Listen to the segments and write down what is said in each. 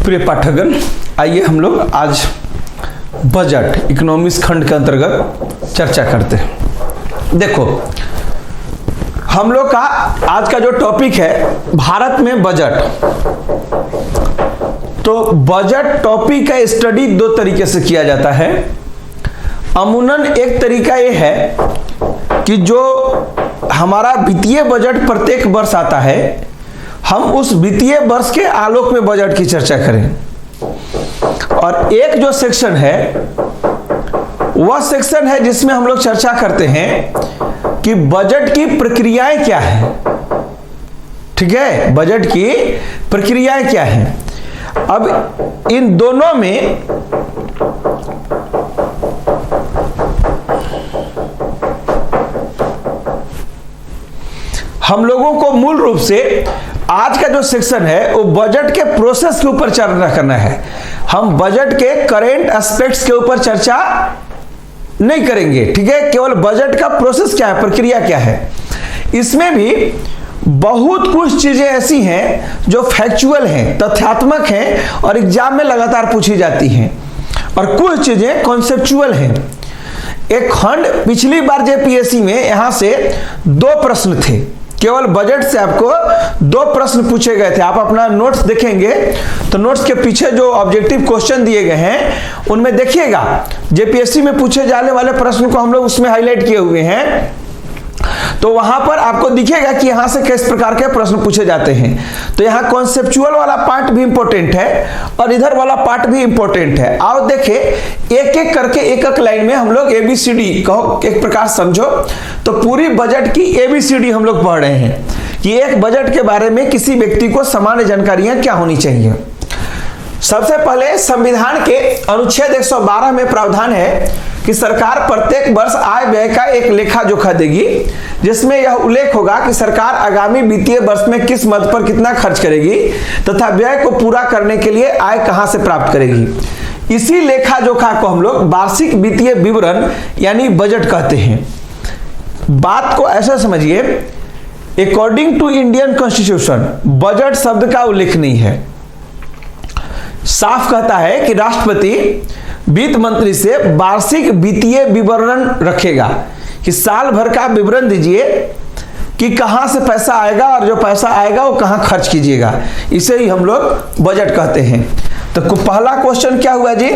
प्रिय पाठकगण, आइए हम लोग आज बजट इकोनॉमिक्स खंड के अंतर्गत चर्चा करते हैं। देखो, हम लोग का आज का जो टॉपिक है भारत में बजट। तो बजट टॉपिक का स्टडी दो तरीके से किया जाता है। अमूमन एक तरीका ये है कि जो हमारा वित्तीय बजट प्रत्येक वर्ष आता है, हम उस वित्तीय वर्ष के आलोक में बजट की चर्चा करें। और एक जो सेक्शन है वह सेक्शन है जिसमें हम लोग चर्चा करते हैं कि बजट की प्रक्रियाएं क्या है। ठीक है, बजट की प्रक्रियाएं क्या है। अब इन दोनों में हम लोगों को मूल रूप से आज का जो सेक्शन है वो बजट के प्रोसेस के ऊपर चर्चा करना है। हम बजट के करेंट एस्पेक्ट्स के ऊपर चर्चा नहीं करेंगे। ठीक है, केवल बजट का प्रोसेस क्या है, प्रक्रिया क्या है। इसमें भी बहुत कुछ चीजें ऐसी हैं जो फैक्चुअल हैं, तथ्यात्मक हैं और एग्जाम में लगातार पूछी जाती हैं, और कुछ चीजें कॉन्सेप्चुअल हैं। एक खंड पिछली बार जेपीएससी में यहां से 2 प्रश्न थे, केवल बजट से आपको 2 प्रश्न पूछे गए थे। आप अपना नोट्स देखेंगे तो नोट्स के पीछे जो ऑब्जेक्टिव क्वेश्चन दिए गए हैं उनमें देखिएगा जेपीएससी में पूछे जाने वाले प्रश्न को हम लोग उसमें हाईलाइट किए हुए हैं। तो वहां पर आपको दिखेगा कि यहां से किस प्रकार के प्रश्न पूछे जाते हैं। तो यहां कॉन्सेप्चुअल वाला पार्ट भी इंपॉर्टेंट है और इधर वाला पार्ट भी इंपॉर्टेंट है। आओ देखें, एक एक करके एक एक लाइन में हम लोग एबीसीडी कहो एक प्रकार समझो। तो पूरी बजट की एबीसीडी हम लोग पढ़ रहे हैं कि एक बजट के बारे में किसी व्यक्ति को सामान्य जानकारियां क्या होनी चाहिए। सबसे पहले संविधान के अनुच्छेद 112 में प्रावधान है कि सरकार प्रत्येक वर्ष आय व्यय का एक लेखा जोखा देगी, जिसमें यह उल्लेख होगा कि सरकार आगामी वित्तीय वर्ष में किस मद पर कितना खर्च करेगी तथा व्यय को पूरा करने के लिए आय कहां से प्राप्त करेगी। इसी लेखा जोखा को हम लोग वार्षिक वित्तीय विवरण यानी बजट कहते हैं। बात को ऐसा समझिए, according to Indian constitution budget शब्द का उल्लेख नहीं है। साफ कहता है कि राष्ट्रपति वित्त मंत्री से वार्षिक वित्तीय विवरण रखेगा कि साल भर का विवरण दीजिए कि कहां से पैसा आएगा और जो पैसा आएगा वो कहां खर्च कीजिएगा। इसे ही हम लोग बजट कहते हैं। तो पहला क्वेश्चन क्या हुआ जी,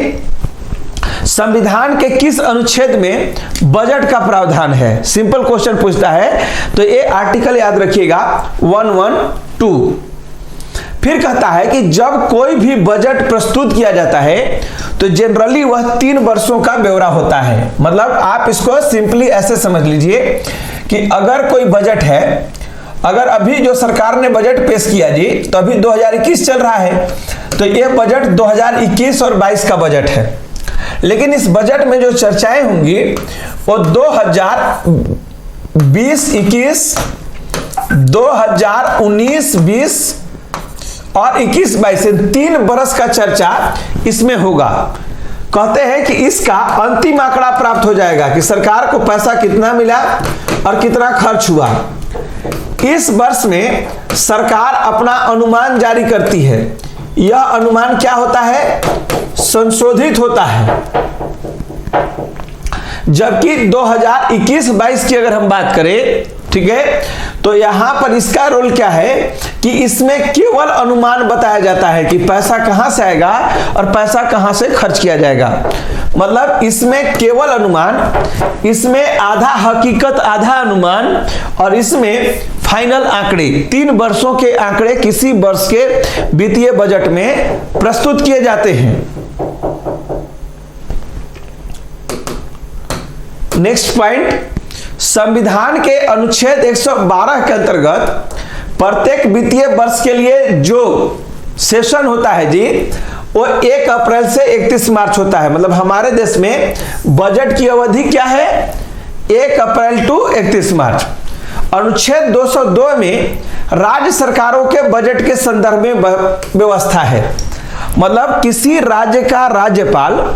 संविधान के किस अनुच्छेद में बजट का प्रावधान है। सिंपल क्वेश्चन पूछता है तो ये आर्टिकल याद रखिएगा 112। फिर कहता है कि जब कोई भी बजट प्रस्तुत किया जाता है तो जनरली वह 3 वर्षों का ब्यौरा होता है। मतलब आप इसको सिंपली ऐसे समझ लीजिए कि अगर कोई बजट है, अगर अभी जो सरकार ने बजट पेश किया जी, तो अभी 2021 चल रहा है, तो यह बजट 2021 और 22 का बजट है। लेकिन इस बजट में जो चर्चाएं होंगी वो 2020-21, 2019-20 और 21-22 से 3 बरस का चर्चा इसमें होगा। कहते हैं कि इसका अंतिम आंकड़ा प्राप्त हो जाएगा कि सरकार को पैसा कितना मिला और कितना खर्च हुआ। इस वर्ष में सरकार अपना अनुमान जारी करती है। यह अनुमान क्या होता है, संशोधित होता है। जबकि 2021-22 की अगर हम बात करें, ठीक है, तो यहां पर इसका रोल क्या है कि इसमें केवल अनुमान बताया जाता है कि पैसा कहां से आएगा और पैसा कहां से खर्च किया जाएगा। मतलब इसमें केवल अनुमान, इसमें आधा हकीकत आधा अनुमान, और इसमें फाइनल आंकड़े 3 वर्षों के आंकड़े किसी वर्ष के वित्तीय बजट में प्रस्तुत किए जाते हैं। नेक्स्ट पॉइंट, संविधान के अनुच्छेद 112 के अंतर्गत प्रत्येक वित्तीय वर्ष के लिए जो सेशन होता है जी, वो 1 अप्रैल से 31 मार्च होता है। मतलब हमारे देश में बजट की अवधि क्या है, 1 अप्रैल टू 31 मार्च। अनुच्छेद 202 में राज्य सरकारों के बजट के संदर्भ में व्यवस्था है। मतलब किसी राज्य का राज्यपाल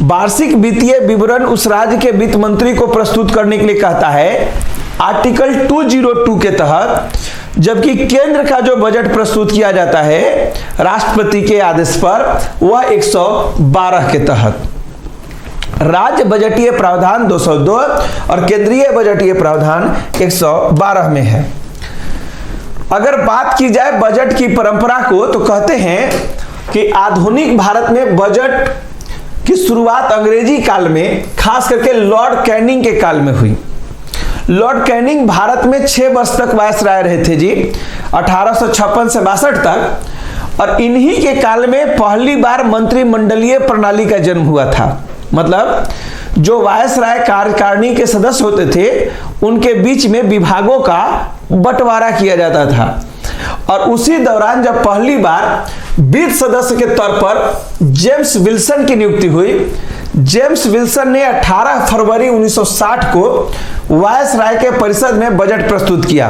वार्षिक वित्तीय विवरण उस राज्य के वित्त मंत्री को प्रस्तुत करने के लिए कहता है। आर्टिकल 202 के तहत जबकि केंद्र का जो बजट प्रस्तुत किया जाता है राष्ट्रपति के आदेश पर वह 112 के तहत। राज्य बजटीय प्रावधान 202 और केंद्रीय बजटीय प्रावधान 112 में है। अगर बात की जाए बजट की परंपरा को तो कहते हैं कि आधुनिक भारत में बजट की शुरुआत अंग्रेजी काल में खास करके लॉर्ड कैनिंग के काल में हुई। लॉर्ड कैनिंग भारत में 6 वर्ष तक वायसराय रहे थे जी, 1856 से 62 तक, और इन्हीं के काल में पहली बार मंत्रिमंडलीय प्रणाली का जन्म हुआ था। मतलब जो वायसराय कार्यकारिणी के सदस्य होते थे उनके बीच में विभागों का बंटवारा किया जाता था, और उसी दौरान जब पहली बार वित्त सदस्य के तौर पर जेम्स विल्सन की नियुक्ति हुई, जेम्स विल्सन ने 18 फरवरी 1960 को वायसराय के परिषद में बजट प्रस्तुत किया।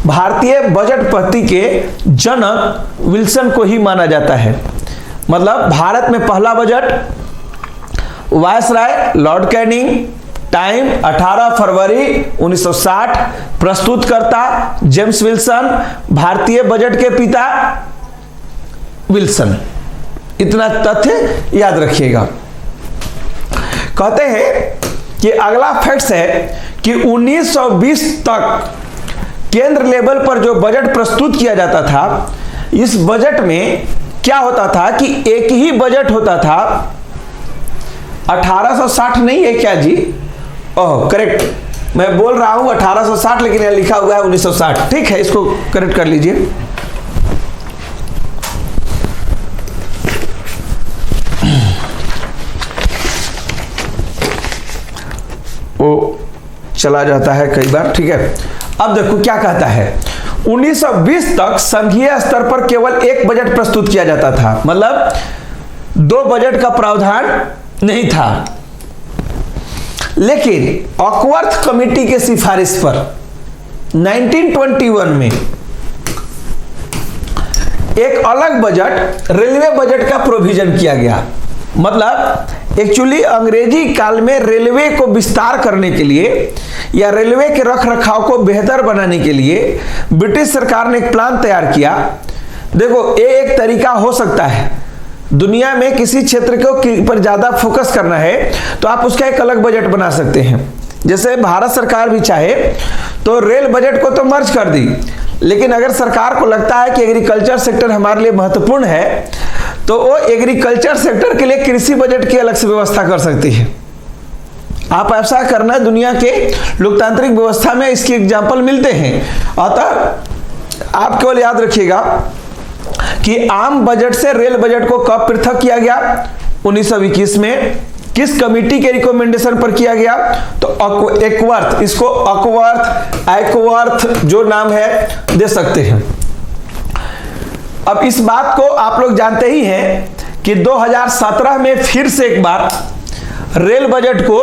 भारतीय बजट पद्धति के जनक विल्सन को ही माना जाता है। मतलब भारत में पहला budget viceroy Lord Canning, time 18 फरवरी 1960, प्रस्तुतकर्ता जेम्स विल्सन, भारतीय बजट के पिता विल्सन। इतना तथ्य याद रखिएगा। कहते हैं कि अगला फैक्ट्स है कि 1920 तक केंद्र लेवल पर जो बजट प्रस्तुत किया जाता था, इस बजट में क्या होता था कि एक ही बजट होता था। 1860 नहीं है क्या जी? ओह करेक्ट, मैं बोल रहा हूं 1860 लेकिन यहां लिखा हुआ है 1960। ठीक है, इसको करेक्ट कर लीजिए। वो चला जाता है कई बार। ठीक है, अब देखो क्या कहता है। 1920 तक संघीय स्तर पर केवल एक बजट प्रस्तुत किया जाता था। मतलब 2 बजट का प्रावधान नहीं था। लेकिन ऑकवर्थ कमेटी के सिफारिश पर 1921 में एक अलग बजट रेलवे बजट का प्रोविजन किया गया। मतलब एक्चुअली अंग्रेजी काल में रेलवे को विस्तार करने के लिए या रेलवे के रख रखाव को बेहतर बनाने के लिए ब्रिटिश सरकार ने एक प्लान तैयार किया। देखो, ये एक तरीका हो सकता है। दुनिया में किसी क्षेत्र के पर ज्यादा फोकस करना है तो आप उसका एक अलग बजट बना सकते हैं। जैसे भारत सरकार भी चाहे तो रेल बजट को तो मर्ज कर दी, लेकिन अगर सरकार को लगता है कि एग्रीकल्चर सेक्टर हमारे लिए महत्वपूर्ण है तो वो एग्रीकल्चर सेक्टर के लिए कृषि बजट की अलग से व्यवस्था कर सकती है। आप ऐसा करना, दुनिया के लोकतांत्रिक व्यवस्था में इसके एग्जाम्पल मिलते हैं। अतः आप केवल याद रखिएगा कि आम बजट से रेल बजट को कब पृथक किया गया? 1921 में। किस कमेटी के रिकमेंडेशन पर किया गया? तो एकवर्थ, इसको अकवर्थ, एकवर्थ जो नाम है दे सकते हैं। अब इस बात को आप लोग जानते ही हैं कि 2017 में फिर से एक बार रेल बजट को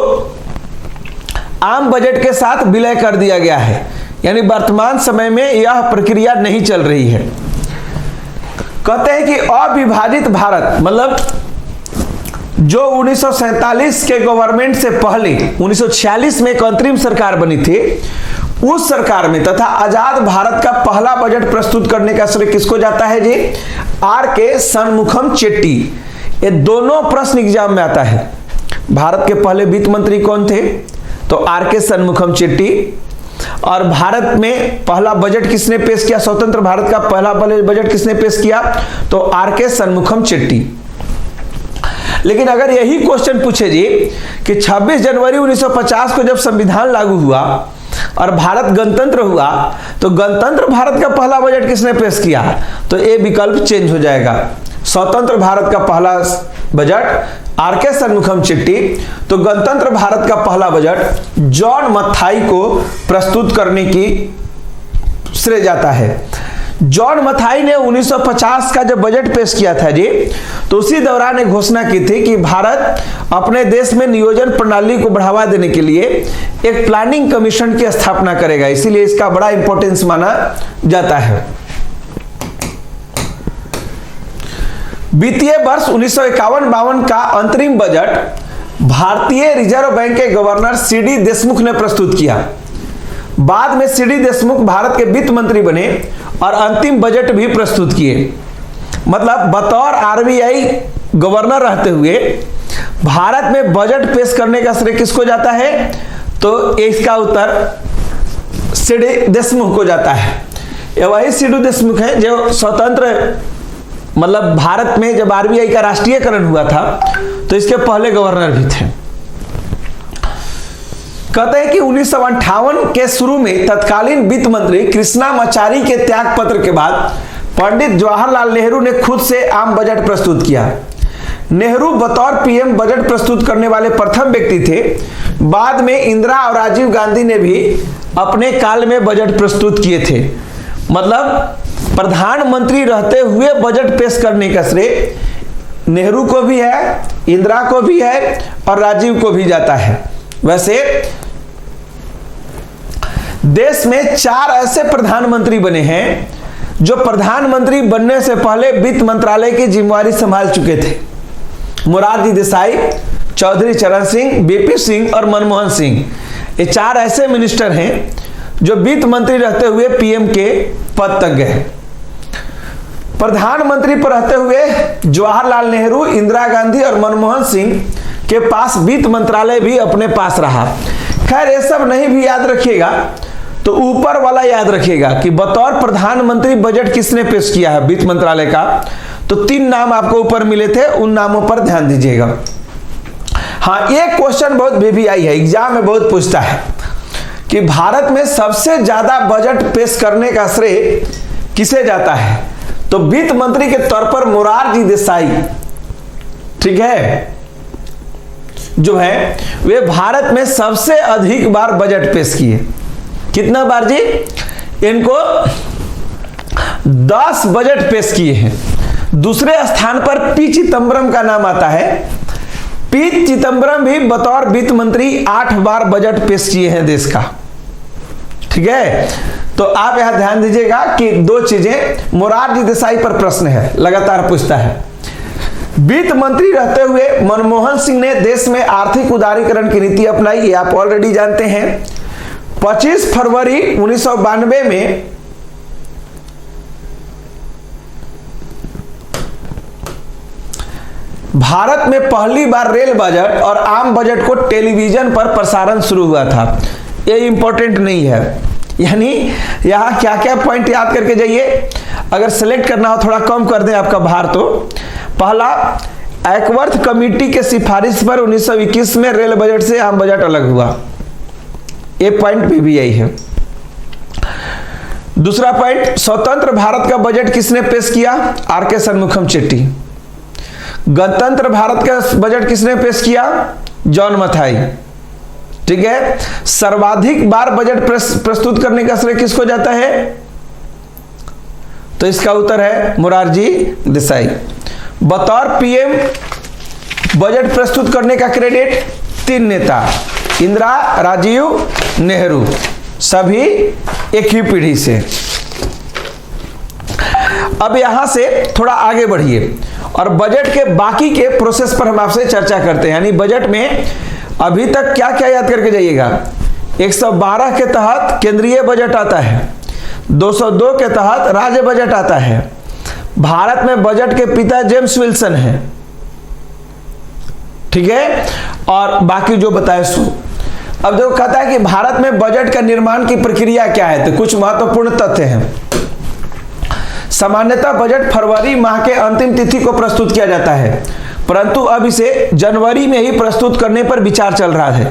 आम बजट के साथ विलय कर दिया गया है। यानी वर्तमान समय में यह प्रक्रिया नहीं चल रही है। कहते हैं कि अविभाजित भारत, मतलब जो 1947 के गवर्नमेंट से पहले 1946 में एक अंतरिम सरकार बनी थी, उस सरकार में तथा आजाद भारत का पहला बजट प्रस्तुत करने का श्रेय किसको जाता है जी? आर.के. शनमुखम चेट्टी। ये दोनों प्रश्न एग्जाम में आता है। भारत के पहले वित्त मंत्री कौन थे? तो आर.के. शनमुखम चेट्टी। और भारत में पहला बजट किसने पेश किया? स्वतंत्र भारत का पहला बजट किसने पेश किया? तो आर.के. शनमुखम चेट्टी। लेकिन अगर यही क्वेश्चन पूछे जी कि 26 जनवरी 1950 को जब संविधान लागू हुआ और भारत गणतंत्र हुआ तो गणतंत्र भारत का पहला बजट किसने पेश किया? तो ये विकल्प चेंज हो जाएगा। स्वतंत्र भारत का पहला बजट आर.के. शनमुखम चेट्टी, तो गणतंत्र भारत का पहला बजट जॉन मथाई को प्रस्तुत करने की श्रेय जाता है। जॉन मथाई ने 1950 का जब बजट पेश किया था जी, तो उसी दौरान एक घोषणा की थी कि भारत अपने देश में नियोजन प्रणाली को बढ़ावा देने के लिए एक प्लानिंग कमीशन की स्थापना करेगा। इसीलिए इसका बड़ा इंपॉर्टेंस माना जाता है। वित्तीय वर्ष 1951-52 का अंतरिम बजट भारतीय रिजर्व बैंक के गवर्नर सी.डी. देशमुख ने प्रस्तुत किया। बाद में सीडी देशमुख भारत के वित्त मंत्री बने और अंतिम बजट भी प्रस्तुत किए। मतलब बतौर आरबीआई गवर्नर रहते हुए भारत में बजट पेश करने का श्रेय किसको जाता है? तो इसका उत्तर सीडी देशमुख को जाता है। ये वही सीडी देशमुख है जो स्वतंत्र मतलब भारत में जब आरबीआई का राष्ट्रीयकरण हुआ था तो इसके पहले गवर्नर भी थे। कहते हैं कि 1958 के शुरू में तत्कालीन वित्त मंत्री कृष्णामाचारी के त्याग पत्र के बाद पंडित जवाहरलाल नेहरू ने खुद से आम बजट प्रस्तुत किया। नेहरू बतौर पीएम बजट प्रस्तुत करने वाले प्रथम व्यक्ति थे। बाद में इंदिरा और राजीव गांधी ने भी अपने काल में बजट प्रस्तुत किए थे। मतलब प्रधानमंत्री रहते हुए बजट पेश करने का श्रेय नेहरू को भी है, इंदिरा को भी है और राजीव को भी जाता है। वैसे देश में 4 ऐसे प्रधानमंत्री बने हैं जो प्रधानमंत्री बनने से पहले वित्त मंत्रालय की जिम्मेवारी संभाल चुके थे। मोरारजी देसाई, चौधरी चरण सिंह, बीपी सिंह और मनमोहन सिंह। ये 4 ऐसे मिनिस्टर हैं जो वित्त मंत्री रहते हुए पीएम के पद तक गए। प्रधानमंत्री पर रहते हुए जवाहरलाल नेहरू, इंदिरा गांधी और मनमोहन सिंह के पास वित्त मंत्रालय भी अपने पास रहा। खैर ये सब नहीं भी याद रखिएगा तो ऊपर वाला याद रखिएगा कि बतौर प्रधानमंत्री बजट किसने पेश किया है वित्त मंत्रालय का। तो 3 नाम आपको ऊपर मिले थे, उन नामों पर ध्यान दीजिएगा। हाँ, एक क्वेश्चन बहुत वीवीआई है, एग्जाम में बहुत पूछता है कि भारत में सबसे ज्यादा बजट पेश करने का श्रेय किसे जाता है? तो वित्त मंत्री के तौर पर मोरारजी देसाई, ठीक है, जो है वे भारत में सबसे अधिक बार बजट पेश किए। कितना बार जी? इनको 10 बजट पेश किए हैं। दूसरे स्थान पर पी चिदम्बरम का नाम आता है। पी चिदम्बरम भी बतौर वित्त मंत्री 8 बार बजट पेश किए हैं देश का। ठीक है, तो आप यहां ध्यान दीजिएगा कि 2 चीजें। मोरारजी देसाई पर प्रश्न है, लगातार पूछता है। वित्त मंत्री रहते हुए मनमोहन सिंह ने देश में आर्थिक उदारीकरण की नीति अपनाई, ये आप ऑलरेडी जानते हैं। 25 फरवरी 1992 में भारत में पहली बार रेल बजट और आम बजट को टेलीविजन पर प्रसारण शुरू हुआ था। ये इंपॉर्टेंट नहीं है, यानी यहां क्या क्या पॉइंट याद करके जाइए। अगर सेलेक्ट करना हो, थोड़ा कम कर दें आपका भार। तो पहला, एकवर्थ कमेटी के सिफारिश पर 1921 में रेल बजट से आम बजट अलग हुआ। ये पॉइंट पीवीआई है। दूसरा पॉइंट, स्वतंत्र भारत का बजट किसने पेश किया? आर.के. शनमुखम चेट्टी। गणतंत्र भारत का बजट किसने पेश किया? जॉन मथाई। ठीक है, सर्वाधिक बार बजट प्रस्तुत करने का श्रेय किसको जाता है? तो इसका उत्तर है मोरारजी देसाई। बतौर पीएम बजट प्रस्तुत करने का क्रेडिट 3 नेता, इंदिरा, राजीव, नेहरू, सभी एक ही पीढ़ी से। अब यहां से थोड़ा आगे बढ़िए और बजट के बाकी के प्रोसेस पर हम आपसे चर्चा करते हैं। यानी बजट में अभी तक क्या क्या याद करके जाइएगा। 112 के तहत केंद्रीय बजट आता है, 202 के तहत राज्य बजट आता है। भारत में बजट के पिता जेम्स विल्सन हैं, ठीक है, और बाकी जो बताए सो। अब जो कहता है कि भारत में बजट का निर्माण की प्रक्रिया क्या है, तो कुछ महत्वपूर्ण तथ्य हैं। सामान्यतः बजट फरवरी माह के अंतिम तिथि को प्रस्तुत किया जाता है, परंतु अब इसे जनवरी में ही प्रस्तुत करने पर विचार चल रहा है।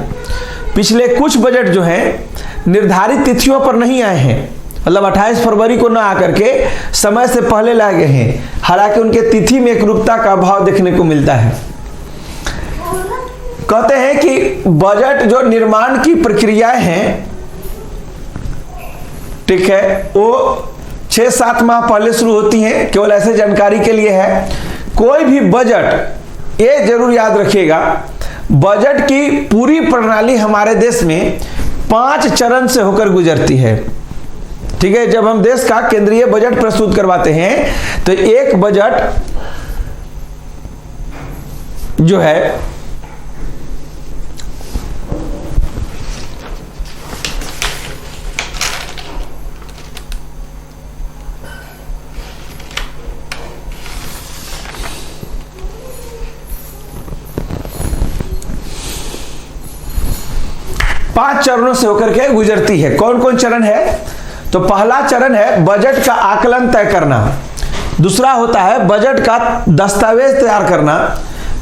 पिछले कुछ बजट जो हैं निर्धारित तिथियों पर नहीं आए हैं, मतलब 28 फरवरी को ना आकर के समय से पहले लाए गए हैं। हालांकि उनके तिथि में एकरूपता का अभाव देखने को मिलता है। कहते हैं कि बजट जो निर्माण की प्रक्रियाएं हैं, ठीक है, वो 6-7 माह पहले शुरू होती हैं। केवल ऐसे जानकारी के लिए है, कोई भी बजट, ये जरूर याद रखिएगा, बजट की पूरी प्रणाली हमारे देश में 5 चरण से होकर गुजरती है। ठीक है, जब हम देश का केंद्रीय बजट प्रस्तुत करवाते हैं तो एक बजट जो है 5 चरणों से होकर के गुजरती है। कौन कौन चरण है? तो पहला चरण है बजट का आकलन तय करना, दूसरा होता है बजट का दस्तावेज तैयार करना,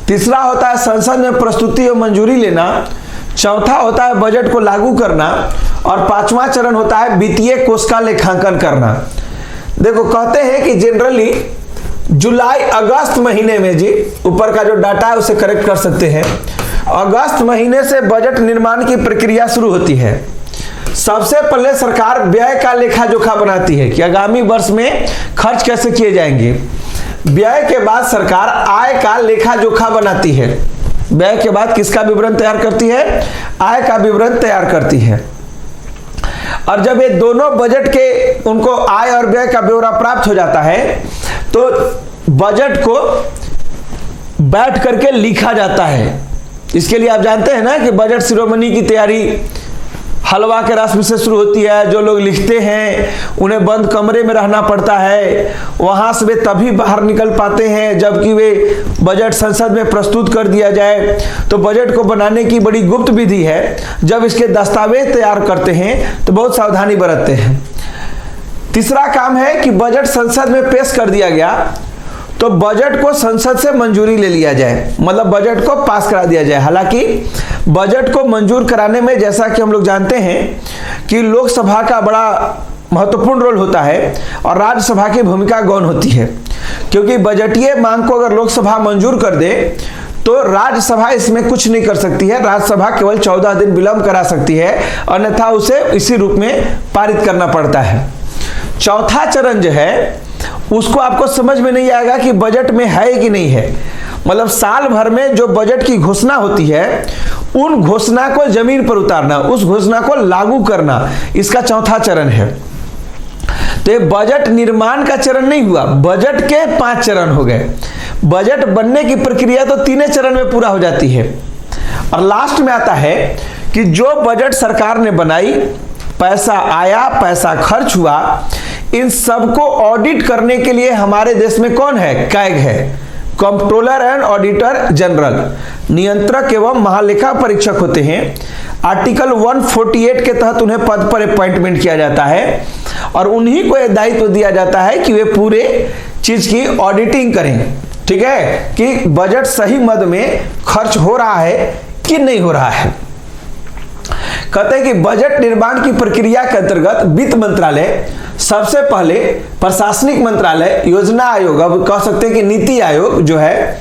तीसरा होता है संसद में प्रस्तुति और मंजूरी लेना, चौथा होता है बजट को लागू करना, और पांचवा चरण होता है वित्तीय कोष का लेखांकन करना। देखो कहते हैं कि जनरली जुलाई अगस्त महीने में, जी ऊपर का जो डाटा है उसे करेक्ट कर सकते हैं, अगस्त महीने से बजट निर्माण की प्रक्रिया शुरू होती है। सबसे पहले सरकार व्यय का लेखा जोखा बनाती है कि आगामी वर्ष में खर्च कैसे किए जाएंगे। व्यय के बाद सरकार आय का लेखा जोखा बनाती है। व्यय के बाद किसका विवरण तैयार करती है? आय का विवरण तैयार करती है। और जब ये दोनों बजट के उनको आय और व्यय का ब्यौरा प्राप्त हो जाता है तो बजट को बैठ करके लिखा जाता है। इसके लिए आप जानते हैं ना कि बजट शिरोमणि की तैयारी हलवा के रस्म से शुरू होती है। जो लोग लिखते हैं उन्हें बंद कमरे में रहना पड़ता है, वहां से वे तभी बाहर निकल पाते हैं जबकि वे बजट संसद में प्रस्तुत कर दिया जाए। तो बजट को बनाने की बड़ी गुप्त विधि है। जब इसके दस्तावेज तैयार करते हैं तो बहुत सावधानी बरतते हैं। तीसरा काम है कि बजट संसद में पेश कर दिया गया तो बजट को संसद से मंजूरी ले लिया जाए, मतलब बजट को पास करा दिया जाए। हालांकि बजट को मंजूर कराने में जैसा कि हम लोग जानते हैं कि लोकसभा का बड़ा महत्वपूर्ण रोल होता है और राज्यसभा की भूमिका गौण होती है, क्योंकि बजटीय मांग को अगर लोकसभा मंजूर कर दे तो राज्यसभा इसमें कुछ नहीं कर सकती है। राज्यसभा केवल 14 दिन विलंब करा सकती है, अन्यथा उसे इसी रूप में पारित करना पड़ता है। चौथा चरण जो है उसको आपको समझ में नहीं आएगा कि बजट में है कि नहीं है। मतलब साल भर में जो बजट की घोषणा होती है उन घोषणा को जमीन पर उतारना, उस घोषणा को लागू करना, इसका चौथा चरण है। तो ये बजट निर्माण का चरण नहीं हुआ, बजट के 5 चरण हो गए। बजट बनने की प्रक्रिया तो 3 चरण में पूरा हो जाती है। और लास्ट में आता है कि जो बजट सरकार ने बनाई, पैसा आया, पैसा खर्च हुआ, इन सबको ऑडिट करने के लिए हमारे देश में कौन है? कैग है, कंट्रोलर एंड ऑडिटर जनरल, नियंत्रक एवं महालेखा परीक्षक होते हैं। आर्टिकल 148 के तहत उन्हें पद पर अपॉइंटमेंट किया जाता है और उन्हीं को यह दायित्व दिया जाता है कि वे पूरे चीज की ऑडिटिंग करें, ठीक है, कि बजट सही मद में खर्च हो रहा है कि नहीं हो रहा है। कहते हैं कि बजट निर्माण की प्रक्रिया के अंतर्गत वित्त मंत्रालय सबसे पहले प्रशासनिक मंत्रालय, योजना आयोग, अब कह सकते हैं कि नीति आयोग जो है,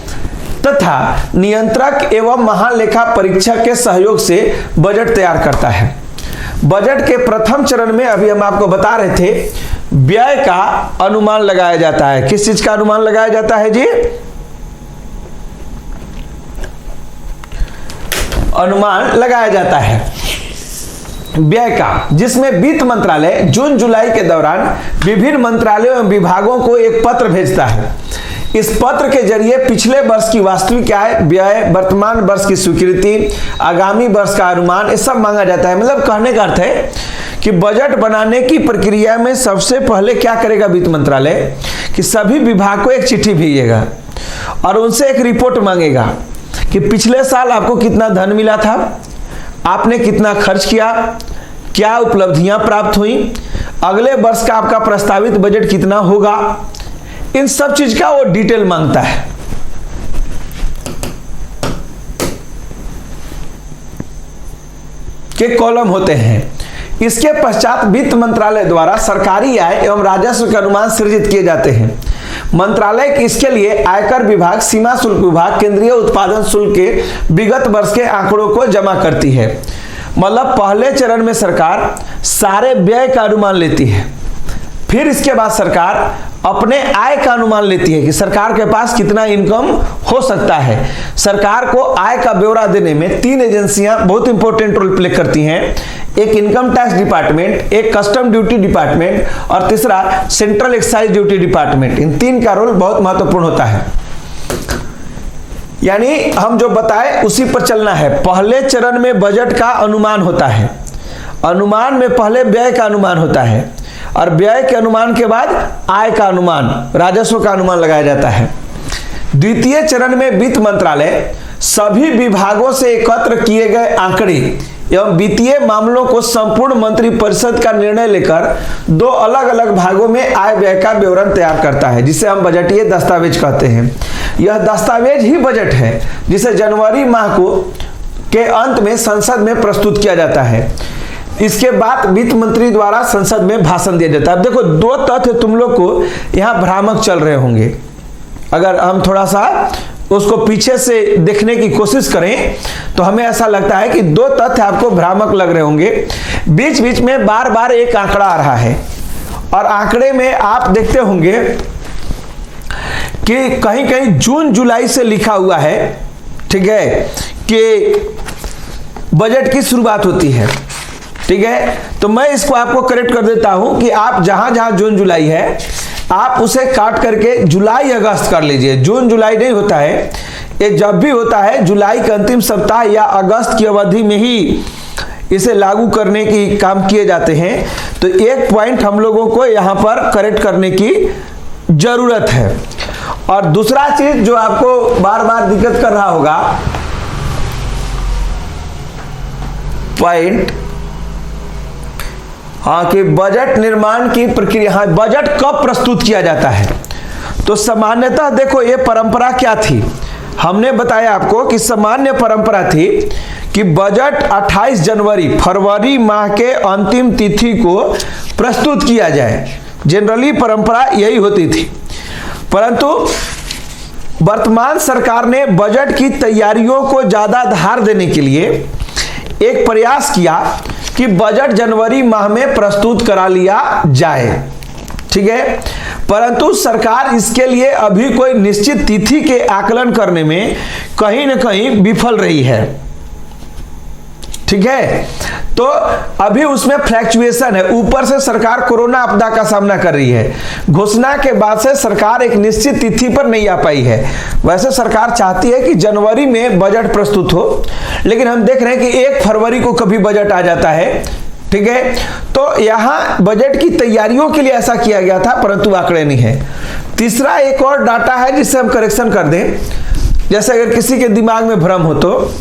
तथा नियंत्रक एवं महालेखा परीक्षक के सहयोग से बजट तैयार करता है। बजट के प्रथम चरण में अभी हम आपको बता रहे थे व्यय का अनुमान लगाया जाता है। किस चीज का अनुमान लगाया जाता है जी? अनुमान लगाया जाता है व्यय का, जिसमें वित्त मंत्रालय जून जुलाई के दौरान विभिन्न मंत्रालयों एवं विभागों को एक पत्र भेजता है। इस पत्र के जरिए पिछले वर्ष की वास्तविक आय, व्यय, वर्तमान वर्ष की स्वीकृति, आगामी वर्ष का अनुमान, ये सब मांगा जाता है। मतलब कहने का अर्थ है कि बजट बनाने की प्रक्रिया में सबसे पहले क्या करेगा वित्त मंत्रालय कि सभी विभाग को एक चिट्ठी भेजेगा और उनसे एक रिपोर्ट मांगेगा कि पिछले साल आपको कितना धन मिला था, आपने कितना खर्च किया, क्या उपलब्धियां प्राप्त हुई, अगले वर्ष का आपका प्रस्तावित बजट कितना होगा, इन सब चीज का वो डिटेल मांगता है। के कॉलम होते हैं। इसके पश्चात वित्त मंत्रालय द्वारा सरकारी आय एवं राजस्व के अनुमान सृजित किए जाते हैं। मंत्रालय इसके लिए आयकर विभाग, सीमा शुल्क विभाग, केंद्रीय उत्पादन शुल्क के विगत वर्ष के आंकड़ों को जमा करती है। मतलब पहले चरण में सरकार सारे व्यय का अनुमान लेती है, फिर इसके बाद सरकार अपने आय का अनुमान लेती है कि सरकार के पास कितना इनकम हो सकता है। सरकार को आय का ब्यौरा देने में 3 एजेंसियां बहुत इंपॉर्टेंट रोल प्ले करती हैं। एक इनकम टैक्स डिपार्टमेंट, एक कस्टम ड्यूटी डिपार्टमेंट और तीसरा सेंट्रल एक्साइज ड्यूटी डिपार्टमेंट। इन 3 का रोल बहुत महत्वपूर्ण होता है। यानी हम जो बताए उसी पर चलना है। पहले चरण में बजट का अनुमान होता है, अनुमान में पहले व्यय का अनुमान होता है और व्यय के अनुमान के बाद आय का अनुमान, राजस्व का अनुमान लगाया जाता है। द्वितीय चरण में वित्त मंत्रालय सभी विभागों से एकत्र किए गए आंकड़े एवं वित्तीय मामलों को संपूर्ण मंत्रिपरिषद का निर्णय लेकर 2 अलग अलग भागों में आय व्यय का विवरण तैयार करता है, जिसे हम बजटीय दस्तावेज कहते हैं। यह दस्तावेज ही बजट है जिसे जनवरी माह के अंत में संसद में प्रस्तुत किया जाता है। इसके बाद वित्त मंत्री द्वारा संसद में भाषण दिया जाता है। अब देखो 2 तथ्य तुम लोग को यहाँ भ्रामक चल रहे होंगे। अगर हम थोड़ा सा उसको पीछे से देखने की कोशिश करें तो हमें ऐसा लगता है कि 2 तथ्य आपको भ्रामक लग रहे होंगे। बीच बीच में बार बार एक आंकड़ा आ रहा है और आंकड़े में आप देखते होंगे कि कहीं कहीं जून जुलाई से लिखा हुआ है, ठीक है, कि बजट की शुरुआत होती है। ठीक है, तो मैं इसको आपको करेक्ट कर देता हूं कि आप जहां जहां जून जुलाई है आप उसे काट करके जुलाई अगस्त कर लीजिए। जून जुलाई नहीं होता है, ये जब भी होता है जुलाई के अंतिम सप्ताह या अगस्त की अवधि में ही इसे लागू करने की काम किए जाते हैं। तो एक पॉइंट हम लोगों को यहां पर करेक्ट करने की जरूरत है। और दूसरा चीज जो आपको बार बार दिक्कत कर रहा होगा, पॉइंट, हाँ, कि बजट निर्माण की प्रक्रिया, हाँ, बजट कब प्रस्तुत किया जाता है। तो सामान्यतः देखो ये परंपरा क्या थी, हमने बताया आपको कि सामान्य परंपरा थी कि बजट 28 जनवरी फरवरी माह के अंतिम तिथि को प्रस्तुत किया जाए। जनरली परंपरा यही होती थी, परंतु वर्तमान सरकार ने बजट की तैयारियों को ज्यादा धार देने के लिए एक प्रयास किया कि बजट जनवरी माह में प्रस्तुत करा लिया जाए। ठीक है, परंतु सरकार इसके लिए अभी कोई निश्चित तिथि के आकलन करने में कहीं न कहीं विफल रही है। ठीक है, तो अभी उसमें फ्लैक्चुएशन है। ऊपर से सरकार कोरोना आपदा का सामना कर रही है, घोषणा के बाद से सरकार एक निश्चित तिथि पर नहीं आ पाई है। वैसे सरकार चाहती है कि जनवरी में बजट प्रस्तुत हो, लेकिन हम देख रहे हैं कि 1 फरवरी को कभी बजट आ जाता है। ठीक है, तो यहां बजट की तैयारियों के लिए ऐसा किया गया था, परंतु आंकड़े नहीं है। तीसरा एक और डाटा है जिससे हम करेक्शन कर दें, जैसे अगर किसी के दिमाग में भ्रम हो तो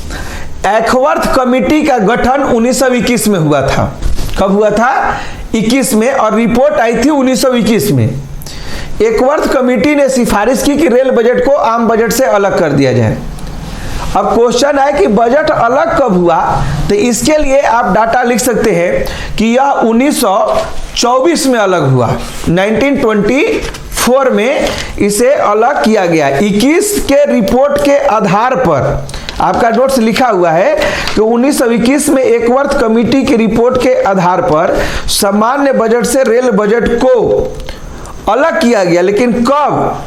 एक्वर्थ कमेटी का गठन 1921 में हुआ था। कब हुआ था? 21 में, और रिपोर्ट आई थी 1921 में। एक्वर्थ कमेटी ने सिफारिश की कि रेल बजट को आम बजट से अलग कर दिया जाए। अब क्वेश्चन है कि बजट अलग कब हुआ, तो इसके लिए आप डाटा लिख सकते हैं कि यह 1924 में अलग हुआ। 1924 में इसे अलग किया गया। 21 के रिपोर्ट के आधार पर आपका नोट्स लिखा हुआ है कि 1921 में एक्वर्थ कमेटी की रिपोर्ट के आधार पर सामान्य बजट से रेल बजट को अलग किया गया। लेकिन कब?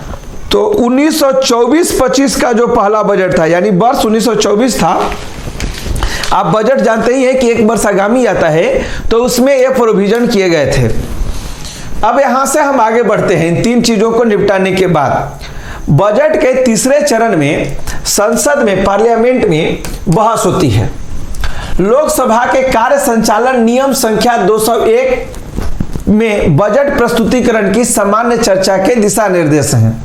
तो 1924-25 का जो पहला बजट था, यानी वर्ष 1924 था। आप बजट जानते ही हैं कि एक वर्ष आगामी आता है, तो उसमें ये प्रोविजन किए गए थे। अब यहां से हम आगे बढ़ते हैं इन 3 चीजों को निपटाने के बाद। बजट के तीसरे चरण में संसद में, पार्लियामेंट में बहस होती है। लोकसभा के कार्य संचालन नियम संख्या 201 में बजट प्रस्तुतिकरण की सामान्य चर्चा के दिशा निर्देश हैं।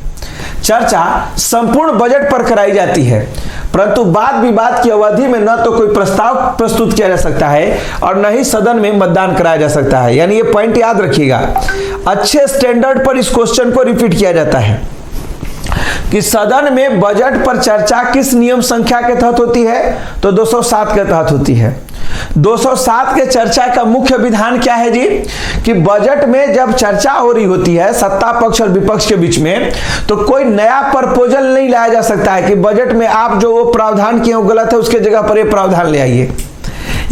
चर्चा संपूर्ण बजट पर कराई जाती है, परंतु वाद विवाद की अवधि में न तो कोई प्रस्ताव प्रस्तुत किया जा सकता है और न ही सदन में मतदान कराया जा सकता है। यानी ये पॉइंट याद रखिएगा, अच्छे स्टैंडर्ड पर इस क्वेश्चन को रिपीट किया जाता है कि सदन में बजट पर चर्चा किस नियम संख्या के तहत होती है, तो 207 के तहत होती है। 207 के चर्चा का मुख्य विधान क्या है जी, कि बजट में जब चर्चा हो रही होती है सत्ता पक्ष और विपक्ष के बीच में, तो कोई नया प्रपोजल नहीं लाया जा सकता है कि बजट में आप जो वो प्रावधान किए हो गलत है, उसके जगह पर ये प्रावधान ले आइए।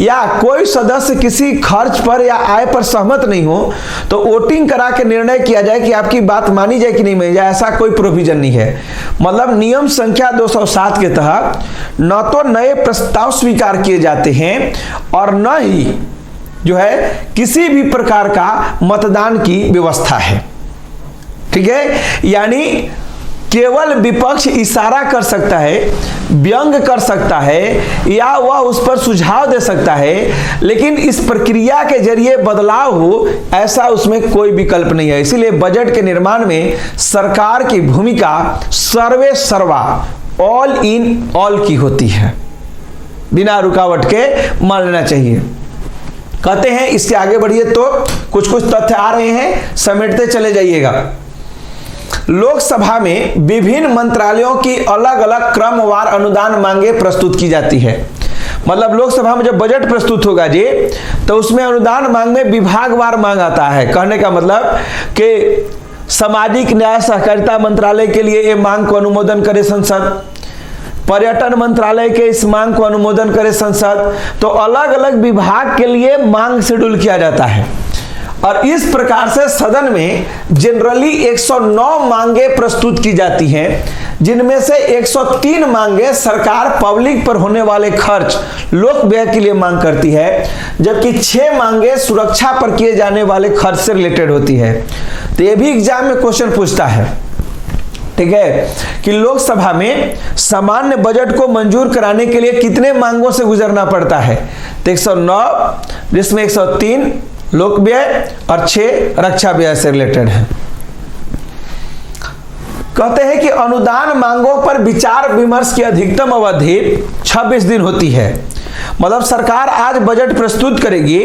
या कोई सदस्य किसी खर्च पर या आय पर सहमत नहीं हो तो वोटिंग करा के निर्णय किया जाए कि आपकी बात मानी जाए कि नहीं मानी जाए, ऐसा कोई प्रोविजन नहीं है। मतलब नियम संख्या 207 के तहत न तो नए प्रस्ताव स्वीकार किए जाते हैं और न ही जो है किसी भी प्रकार का मतदान की व्यवस्था है। ठीक है, यानी केवल विपक्ष इशारा कर सकता है, व्यंग कर सकता है, या वह उस पर सुझाव दे सकता है, लेकिन इस प्रक्रिया के जरिए बदलाव हो ऐसा उसमें कोई विकल्प नहीं है। इसीलिए बजट के निर्माण में सरकार की भूमिका सर्वे सर्वा, ऑल इन ऑल की होती है। बिना रुकावट के मान लेना चाहिए। कहते हैं इसके आगे बढ़िए तो कुछ कुछ तथ्य आ रहे हैं, समेटते चले जाइएगा। लोकसभा में विभिन्न मंत्रालयों की अलग अलग क्रमवार अनुदान मांगे प्रस्तुत की जाती है। मतलब लोकसभा में जब बजट प्रस्तुत होगा जी, तो उसमें अनुदान मांग में विभागवार मांग आता है। कहने का मतलब कि सामाजिक न्याय सहकारिता मंत्रालय के लिए ये मांग को अनुमोदन करे संसद, पर्यटन मंत्रालय के इस मांग को अनुमोदन करे संसद। तो अलग अलग विभाग के लिए मांग शेड्यूल किया जाता है और इस प्रकार से सदन में जनरली 109 मांगे प्रस्तुत की जाती हैं, जिनमें से 103 मांगे सरकार पब्लिक पर होने वाले खर्च लोक व्यय के लिए मांग करती है, जबकि 6 मांगे सुरक्षा पर किए जाने वाले खर्च से रिलेटेड होती है। तो ये भी एग्जाम में क्वेश्चन पूछता है, ठीक है, कि लोकसभा में सामान्य बजट को मंजूर कराने के लिए कितने मांगों से गुजरना पड़ता है। तो 109, जिसमें 103 लोक व्यय और 6 रक्षा व्यय से रिलेटेड है। कहते हैं कि अनुदान मांगों पर विचार विमर्श की अधिकतम अवधि 26 दिन होती है। मतलब सरकार आज बजट प्रस्तुत करेगी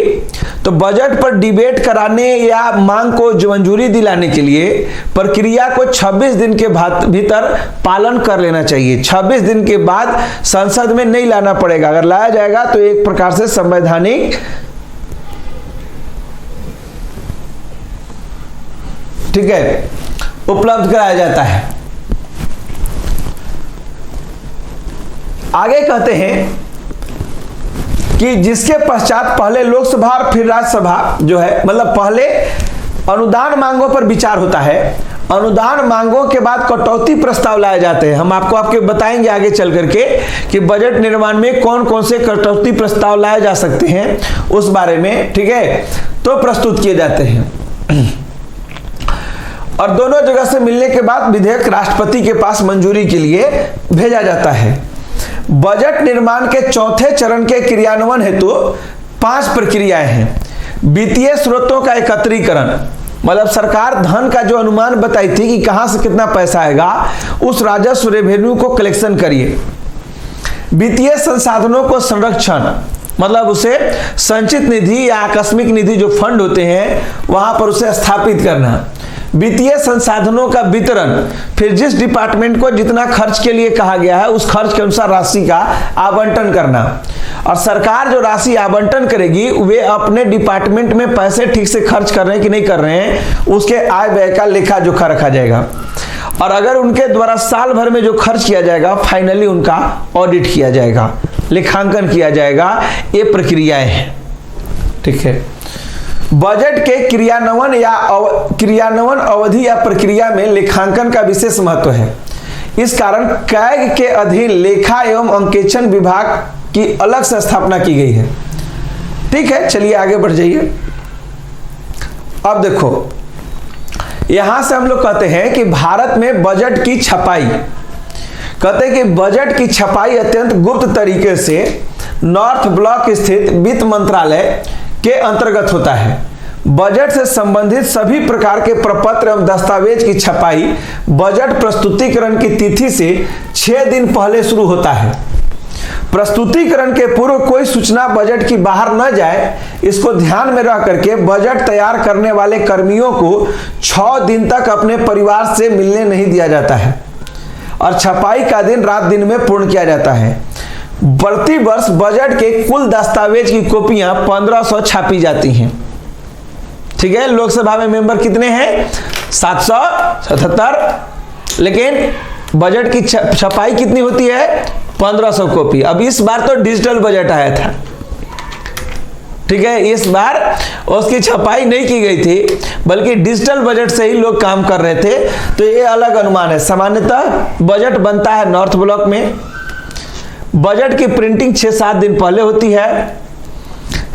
तो बजट पर डिबेट कराने या मांग को मंजूरी दिलाने के लिए प्रक्रिया को 26 दिन के भीतर पालन कर लेना चाहिए। 26 दिन के बाद संसद में नहीं लाना पड़ेगा। अगर लाया जाएगा तो एक प्रकार से संवैधानिक, ठीक है, उपलब्ध कराया जाता है। आगे कहते हैं कि जिसके पश्चात पहले लोकसभा और फिर राज्यसभा जो है, मतलब पहले अनुदान मांगों पर विचार होता है, अनुदान मांगों के बाद कटौती प्रस्ताव लाए जाते हैं। हम आपको बताएंगे आगे चल करके कि बजट निर्माण में कौन कौन से कटौती प्रस्ताव लाए जा सकते हैं उस बारे में, ठीक है, तो प्रस्तुत किए जाते हैं। और दोनों जगह से मिलने के बाद विधेयक राष्ट्रपति के पास मंजूरी के लिए भेजा जाता है। बजट निर्माण के चौथे चरण के क्रियान्वयन हेतु 5 प्रक्रियाएं हैं। वित्तीय स्रोतों का एकत्रीकरण, मतलब सरकार धन का जो अनुमान बताई थी कि कहां से कितना पैसा आएगा, उस राजस्व रेवेन्यू को कलेक्शन करिए। वित्तीय संसाधनों को संरक्षण, मतलब उसे संचित निधि या आकस्मिक निधि जो फंड होते हैं वहां पर उसे स्थापित करना। वित्तीय संसाधनों का वितरण, फिर जिस डिपार्टमेंट को जितना खर्च के लिए कहा गया है उस खर्च के अनुसार राशि का आवंटन करना। और सरकार जो राशि आवंटन करेगी वे अपने डिपार्टमेंट में पैसे ठीक से खर्च कर रहे हैं कि नहीं कर रहे हैं, उसके आय व्यय का लेखा जोखा रखा जाएगा। और अगर उनके द्वारा साल भर में जो खर्च किया जाएगा फाइनली उनका ऑडिट किया जाएगा, लेखांकन किया जाएगा। ये प्रक्रियाएं हैं, ठीक है। बजट के क्रियान्वयन अवधि या प्रक्रिया में लेखांकन का विशेष महत्व है। इस कारण कैग के अधीन लेखा एवं अंकेक्षण विभाग की अलग से स्थापना की गई है, ठीक है। चलिए आगे बढ़ जाइए। अब देखो, यहां से हम लोग कहते हैं कि भारत में बजट की छपाई, कहते हैं कि बजट की छपाई अत्यंत गुप्त तरीके से नॉर्थ ब्लॉक स्थित वित्त मंत्रालय के अंतर्गत होता है। बजट से संबंधित सभी प्रकार के प्रपत्र एवं दस्तावेज की छपाई बजट प्रस्तुतिकरण की तिथि से 6 दिन पहले शुरू होता है। प्रस्तुतिकरण के पूर्व कोई सूचना बजट की बाहर न जाए, इसको ध्यान में रख करके बजट तैयार करने वाले कर्मियों को 6 दिन तक अपने परिवार से मिलने नहीं दिया जाता है और छपाई का दिन रात दिन में पूर्ण किया जाता है। प्रति वर्ष बजट के कुल दस्तावेज की कॉपियां 1500 छापी जाती हैं, ठीक है। लोकसभा में मेंबर कितने हैं? 777, लेकिन बजट की छपाई कितनी होती है? 1500 कॉपी। अब इस बार तो डिजिटल बजट आया था, ठीक है, इस बार उसकी छपाई नहीं की गई थी बल्कि डिजिटल बजट से ही लोग काम कर रहे थे। तो ये अलग अनुमान है। सामान्यतः बजट बनता है नॉर्थ ब्लॉक में। बजट की प्रिंटिंग 6-7 दिन पहले होती है।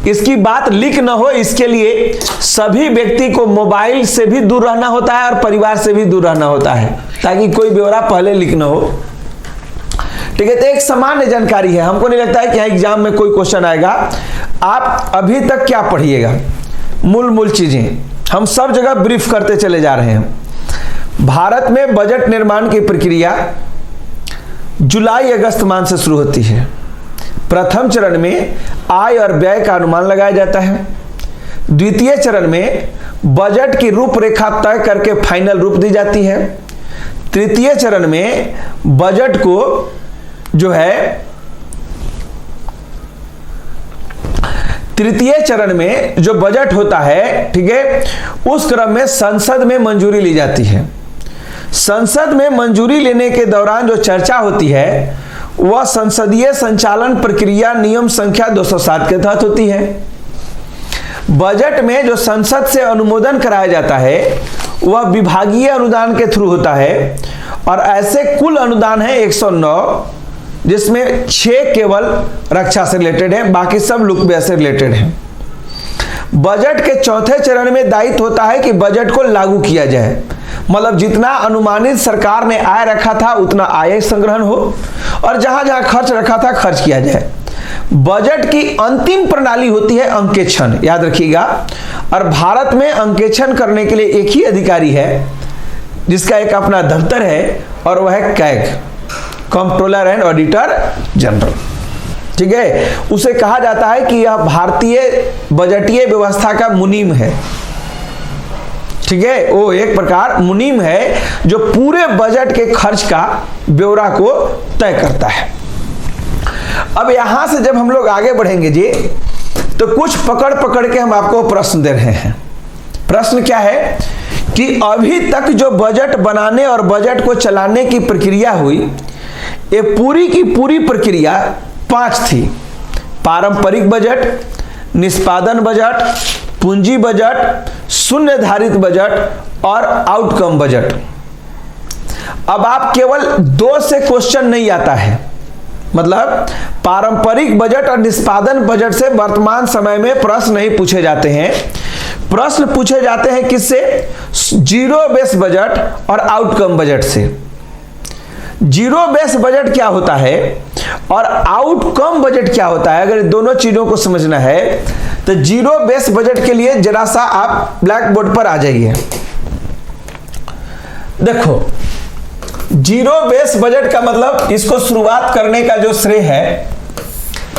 इसकी बात लीक न हो इसके लिए सभी व्यक्ति को मोबाइल से भी दूर रहना होता है और परिवार से भी दूर रहना होता है ताकि कोई ब्यौरा पहले लीक न हो, ठीक है। तो एक सामान्य जानकारी है, हमको नहीं लगता है कि एग्जाम में कोई क्वेश्चन आएगा। आप अभी तक क्या पढ़िएगा, मूल चीजें हम सब जगह ब्रीफ करते चले जा रहे हैं। भारत में बजट निर्माण की प्रक्रिया जुलाई अगस्त माह से शुरू होती है। प्रथम चरण में आय और व्यय का अनुमान लगाया जाता है। द्वितीय चरण में बजट की रूपरेखा तय करके फाइनल रूप दी जाती है। तृतीय चरण में बजट को जो है तृतीय चरण में जो बजट होता है, ठीक है, उस क्रम में संसद में मंजूरी ली जाती है। संसद में मंजूरी लेने के दौरान जो चर्चा होती है वह संसदीय संचालन प्रक्रिया नियम संख्या 207 के तहत होती है। बजट में जो संसद से अनुमोदन कराया जाता है वह विभागीय अनुदान के थ्रू होता है और ऐसे कुल अनुदान है 109, जिसमें 6 केवल रक्षा से रिलेटेड है, बाकी सब लुक व्यय से रिलेटेड है। बजट के चौथे चरण में दायित्व होता है कि बजट को लागू किया जाए, मतलब जितना अनुमानित सरकार ने आय रखा था उतना आय संग्रहण हो और जहां जहां खर्च रखा था खर्च किया जाए। बजट की अंतिम प्रणाली होती है अंकेक्षण, याद रखिएगा। और भारत में अंकेक्षण करने के लिए एक ही अधिकारी है जिसका एक अपना दफ्तर है और वह है CAG, controller and auditor general, ठीक है। उसे कहा जाता है कि यह भारतीय बजटीय व्यवस्था का मुनीम है, ठीक है। वो एक प्रकार मुनीम है जो पूरे बजट के खर्च का ब्यौरा को तय करता है। अब यहां से जब हम लोग आगे बढ़ेंगे जी, तो कुछ पकड़ पकड़ के हम आपको प्रश्न दे रहे हैं। प्रश्न क्या है कि अभी तक जो बजट बनाने और बजट को चलाने की प्रक्रिया हुई, ये पूरी की पूरी प्रक्रिया 5 थी। पारंपरिक बजट, निष्पादन बजट, पूंजी बजट, शून्य धारित बजट और आउटकम बजट। अब आप केवल 2 से क्वेश्चन नहीं आता है, मतलब पारंपरिक बजट और निष्पादन बजट से वर्तमान समय में प्रश्न नहीं पूछे जाते हैं। प्रश्न पूछे जाते हैं किससे? जीरो बेस बजट और आउटकम बजट से। जीरो बेस बजट क्या होता है और आउटकम बजट क्या होता है, अगर दोनों चीजों को समझना है तो जीरो बेस बजट के लिए जरा सा आप ब्लैक बोर्ड पर आ जाइए। देखो, जीरो बेस बजट का मतलब, इसको शुरुआत करने का जो श्रेय है,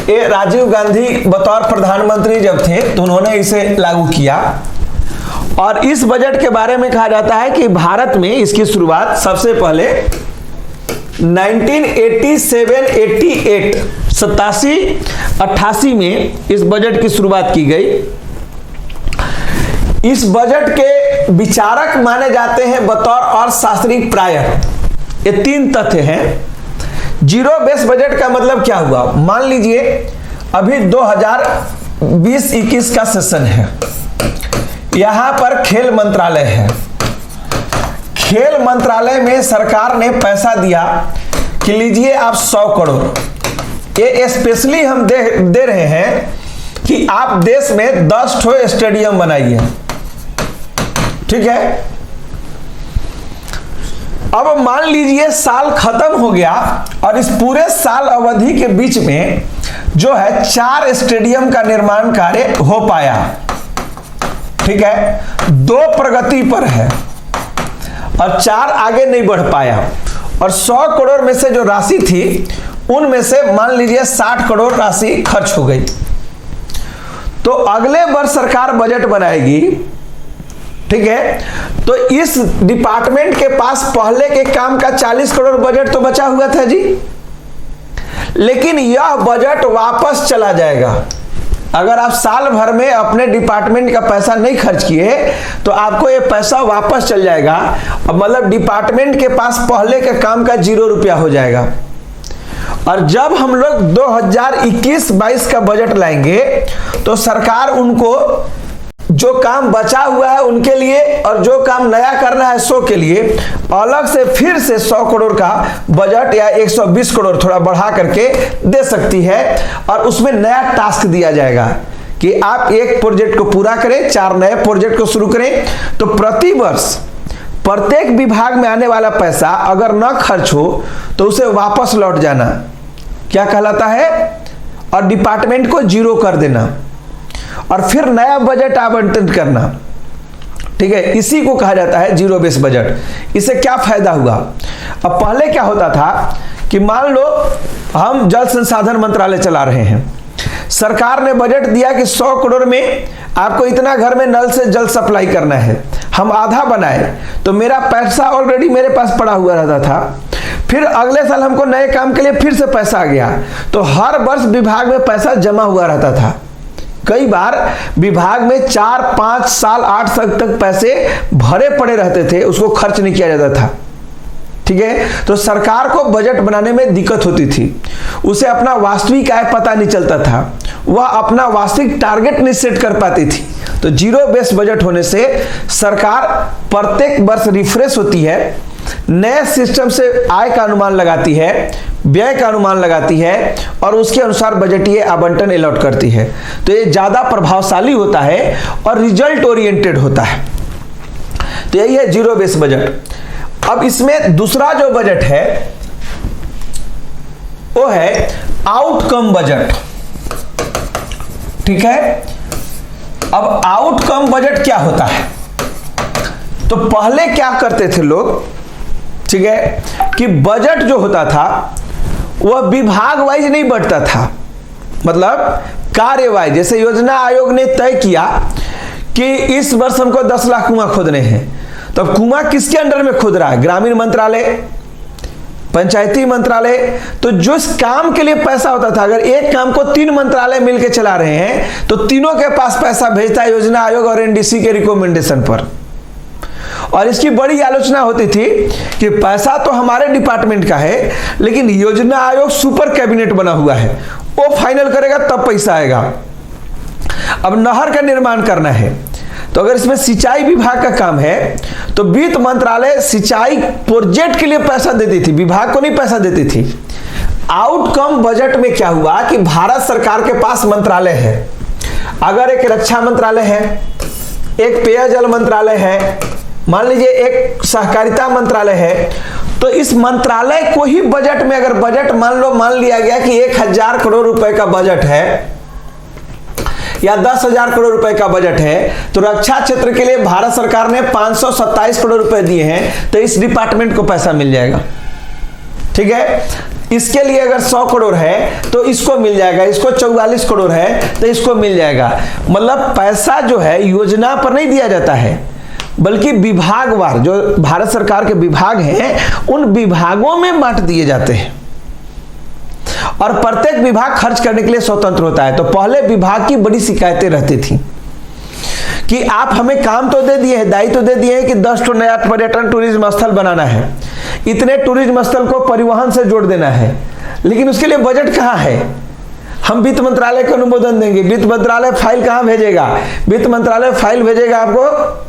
ये राजीव गांधी बतौर प्रधानमंत्री जब थे तो उन्होंने इसे लागू किया। और इस बजट के बारे में कहा जाता है कि भारत में इसकी शुरुआत सबसे पहले 87-88 में इस बजट की शुरुआत की गई। इस बजट के विचारक माने जाते हैं बतौर अर्थशास्त्री प्रायर। ये 3 तथ्य हैं। जीरो बेस बजट का मतलब क्या हुआ? मान लीजिए अभी 2020-21 का सेशन है, यहां पर खेल मंत्रालय है। खेल मंत्रालय में सरकार ने पैसा दिया कि लीजिए आप 100 करोड़। ये स्पेशली हम दे रहे हैं कि आप देश में 10 ठो स्टेडियम बनाइए, ठीक है। अब मान लीजिए साल खत्म हो गया और इस पूरे साल अवधि के बीच में जो है 4 स्टेडियम का निर्माण कार्य हो पाया, ठीक है। 2 प्रगति पर है और 4 आगे नहीं बढ़ पाया। और 100 करोड़ में से जो राशि थी उनमें से मान लीजिए 60 करोड़ राशि खर्च हो गई। तो अगले वर्ष सरकार बजट बनाएगी, ठीक है। तो इस डिपार्टमेंट के पास पहले के काम का 40 करोड़ बजट तो बचा हुआ था जी, लेकिन यह बजट वापस चला जाएगा। अगर आप साल भर में अपने डिपार्टमेंट का पैसा नहीं खर्च किए तो आपको ये पैसा वापस चल जाएगा। अब मतलब डिपार्टमेंट के पास पहले के काम का 0 रुपया हो जाएगा। और जब हम लोग 2021-22 का बजट लाएंगे तो सरकार उनको जो काम बचा हुआ है उनके लिए और जो काम नया करना है 100 के लिए अलग से फिर से 100 करोड़ का बजट या 120 करोड़ थोड़ा बढ़ा करके दे सकती है। और उसमें नया टास्क दिया जाएगा कि आप एक प्रोजेक्ट को पूरा करें, 4 नए प्रोजेक्ट को शुरू करें। तो प्रति वर्ष प्रत्येक विभाग में आने वाला पैसा अगर न खर्च हो तो उसे वापस लौट जाना क्या कहलाता है, और डिपार्टमेंट को 0 कर देना और फिर नया बजट आवंटन करना, ठीक है। इसी को कहा जाता है जीरो बेस बजट। इससे क्या फायदा हुआ? अब पहले क्या होता था कि मान लो हम जल संसाधन मंत्रालय चला रहे हैं, सरकार ने बजट दिया कि 100 करोड़ में आपको इतना घर में नल से जल सप्लाई करना है, हम आधा बनाए तो मेरा पैसा ऑलरेडी मेरे पास पड़ा हुआ रहता था, फिर अगले साल हमको नए काम के लिए फिर से पैसा आ गया, तो हर वर्ष विभाग में पैसा जमा हुआ रहता था। कई बार विभाग में 4, 5 साल 8 साल तक पैसे भरे पड़े रहते थे, उसको खर्च नहीं किया जाता था। ठीक है, तो सरकार को बजट बनाने में दिक्कत होती थी, उसे अपना वास्तविक आय पता नहीं चलता था, वह अपना वास्तविक टारगेट नहीं सेट कर पाती थी। तो जीरो बेस बजट होने से सरकार प्रत्येक वर्ष रिफ्रेश होती है, नए सिस्टम से आय का अनुमान लगाती है, व्यय का अनुमान लगाती है और उसके अनुसार बजटीय आवंटन अलॉट करती है। तो ये ज्यादा प्रभावशाली होता है और रिजल्ट ओरिएंटेड होता है। तो यही है जीरो बेस बजट। अब इसमें दूसरा जो बजट है वो है आउटकम बजट। ठीक है, अब आउटकम बजट क्या होता है? तो पहले क्या करते थे लोग, ठीक है, कि बजट जो होता था वह विभाग वाइज नहीं बढ़ता था, मतलब कार्य वाइज। जैसे योजना आयोग ने तय किया कि इस वर्ष हमको 10 लाख कुआं खोदने हैं, तो कुआं किसके अंडर में खोद रहा है? ग्रामीण मंत्रालय, पंचायती मंत्रालय। तो जो इस काम के लिए पैसा होता था, अगर एक काम को 3 मंत्रालय मिलकर चला रहे हैं तो तीनों के पास पैसा भेजता है योजना आयोग और एनडीसी के रिकमेंडेशन पर। और इसकी बड़ी आलोचना होती थी कि पैसा तो हमारे डिपार्टमेंट का है, लेकिन योजना आयोग सुपर कैबिनेट बना हुआ है, वो फाइनल करेगा तब पैसा आएगा। अब नहर का निर्माण करना है, तो अगर इसमें सिंचाई विभाग का काम है तो वित्त मंत्रालय सिंचाई प्रोजेक्ट के लिए पैसा देती थी, विभाग को नहीं पैसा देती थी। आउटकम बजट में क्या हुआ कि भारत सरकार के पास मंत्रालय है, अगर एक रक्षा मंत्रालय है, एक पेयजल मंत्रालय है, मान लीजिए एक सहकारिता मंत्रालय है, तो इस मंत्रालय को ही बजट में अगर बजट मान लिया गया कि 1000 करोड़ रुपए का बजट है या 10,000 करोड़ रुपए का बजट है, तो रक्षा क्षेत्र के लिए भारत सरकार ने 527 करोड़ रुपए दिए हैं, तो इस डिपार्टमेंट को पैसा मिल जाएगा। ठीक है, इसके लिए अगर 100 करोड़ है तो इसको मिल जाएगा, इसको 44 करोड़ है तो इसको मिल जाएगा। मतलब पैसा जो है योजना पर नहीं दिया जाता है, बल्कि विभागवार जो भारत सरकार के विभाग हैं उन विभागों में बांट दिए जाते हैं और प्रत्येक विभाग खर्च करने के लिए स्वतंत्र होता है। तो पहले विभाग की बड़ी शिकायतें रहती थी कि आप हमें काम तो दे दिए हैं, दायित्व तो दे दिए हैं कि 10 ठो नया पर्यटन टूरिज्म स्थल बनाना है, इतने टूरिज्म स्थल को परिवहन से जोड़ देना है, लेकिन उसके लिए बजट कहाँ है? हम वित्त मंत्रालय को अनुमोदन देंगे, वित्त मंत्रालय फाइल कहाँ भेजेगा? वित्त मंत्रालय फाइल भेजेगा आपको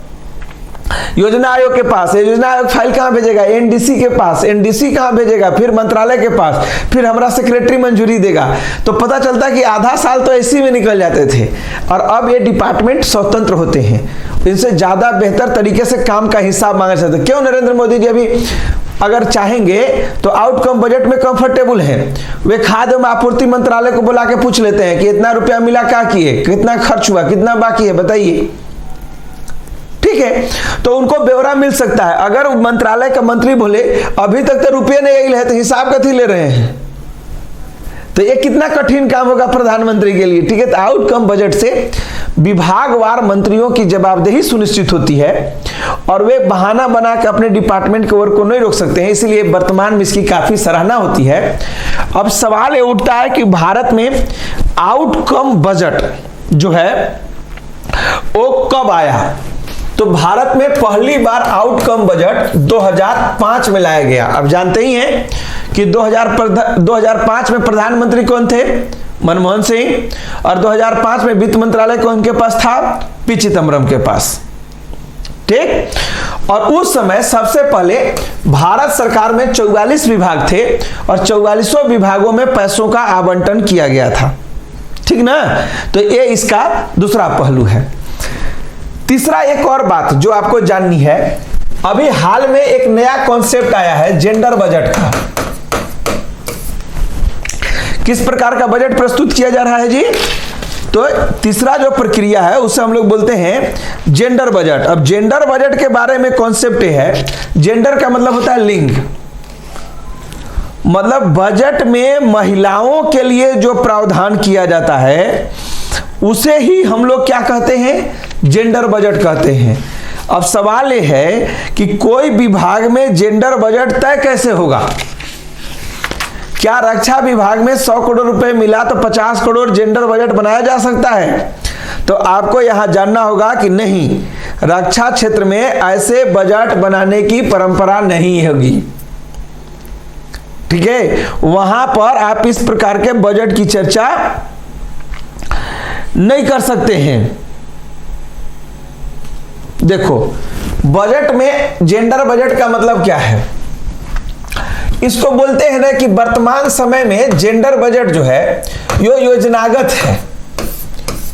योजना आयोग के पास, योजना आयोग फाइल कहां भेजेगा? एनडीसी के पास, एनडीसी कहां भेजेगा? फिर मंत्रालय के पास, फिर हमारा सेक्रेटरी मंजूरी देगा। तो पता चलता कि आधा साल तो इसी में निकल जाते थे। और अब ये डिपार्टमेंट स्वतंत्र होते हैं, इनसे ज्यादा बेहतर तरीके से काम का हिसाब मांगा जाता है। क्यों नरेंद्र मोदी जी अभी अगर चाहेंगे तो आउटकम बजट में कंफर्टेबल है, वे खाद्य एवं आपूर्ति मंत्रालय को बुला के पूछ लेते हैं कि इतना रुपया मिला, क्या किए, कितना खर्च हुआ, कितना बाकी है, बताइए। ठीक है, तो उनको ब्यौरा मिल सकता है। अगर मंत्रालय का मंत्री बोले अभी तक तो रुपये नहीं आए है तो हिसाब कथी ले रहे हैं, तो ये कितना कठिन काम होगा प्रधानमंत्री के लिए। ठीक है, तो आउटकम बजट से विभागवार मंत्रियों की जवाबदेही सुनिश्चित होती है और वे बहाना बना के अपने डिपार्टमेंट के वर्क को नहीं रोक सकते हैं, इसलिए वर्तमान में इसकी काफी सराहना होती है। अब सवाल ये उठता है कि भारत में आउटकम बजट जो है वो कब आया? तो भारत में पहली बार आउटकम बजट 2005 में लाया गया। अब जानते ही हैं कि 2005 में प्रधानमंत्री कौन थे? मनमोहन सिंह। और 2005 में वित्त मंत्रालय कौन के पास था? पी चिदम्बरम के पास। ठीक, और उस समय सबसे पहले भारत सरकार में 44 विभाग थे और 44 विभागों में पैसों का आवंटन किया गया था। ठीक ना, तो ये इसका दूसरा पहलू है। तीसरा एक और बात जो आपको जाननी है, अभी हाल में एक नया कॉन्सेप्ट आया है जेंडर बजट का। किस प्रकार का बजट प्रस्तुत किया जा रहा है जी? तो तीसरा जो प्रक्रिया है उसे हम लोग बोलते हैं जेंडर बजट। अब जेंडर बजट के बारे में कॉन्सेप्ट है, जेंडर का मतलब होता है लिंग, मतलब बजट में महिलाओं के लिए जो प्रावधान किया जाता है उसे ही हम लोग क्या कहते हैं, जेंडर बजट कहते हैं। अब सवाल यह है कि कोई विभाग में जेंडर बजट तय कैसे होगा? क्या रक्षा विभाग में 100 करोड़ रुपए मिला तो 50 करोड़ जेंडर बजट बनाया जा सकता है? तो आपको यहां जानना होगा कि नहीं, रक्षा क्षेत्र में ऐसे बजट बनाने की परंपरा नहीं होगी। ठीक है, वहां पर आप इस प्रकार के बजट की चर्चा नहीं कर सकते हैं। देखो, बजट में जेंडर बजट का मतलब क्या है? इसको बोलते हैं ना कि वर्तमान समय में जेंडर बजट जो है यो योजनागत है।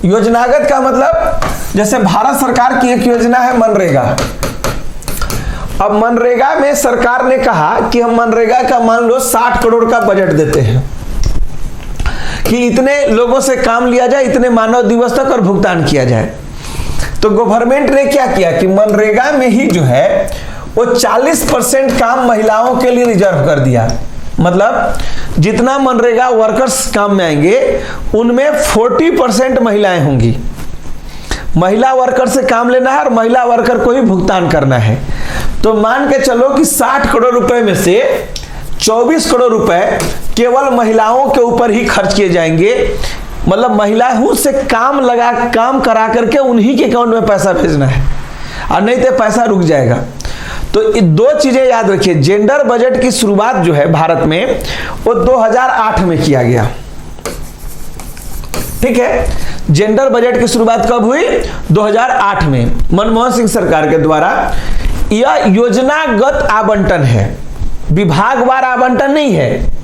योजनागत का मतलब जैसे भारत सरकार की एक योजना है मनरेगा। अब मनरेगा में सरकार ने कहा कि हम मनरेगा का मान लो 60 करोड़ का बजट देते हैं कि इतने लोगों से काम लिया जाए, इतने मानव दिवस तक और भुगतान किया जाए। तो गवर्नमेंट ने क्या किया कि मनरेगा में ही जो है वो 40% काम महिलाओं के लिए रिजर्व कर दिया। मतलब जितना मनरेगा वर्कर्स काम में आएंगे उनमें 40% महिलाएं होंगी। महिला वर्कर से काम लेना है और महिला वर्कर को ही भुगतान करना है। तो मान के चलो कि 60 करोड़ रुपए में से 24 करोड़ रुपए केवल महिलाओं के ऊपर ही खर्च किए जाएंगे। मतलब महिलाओं से काम करा करके उन्हीं के अकाउंट में पैसा भेजना है, और नहीं तो पैसा रुक जाएगा। तो ये दो चीजें याद रखिए। जेंडर बजट की शुरुआत जो है भारत में वो 2008 में किया गया। ठीक है, जेंडर बजट की शुरुआत कब हुई? 2008 में मनमोहन सिंह सरकार के द्वारा। यह योजनागत आवंटन है, विभागवार आवंटन नहीं है।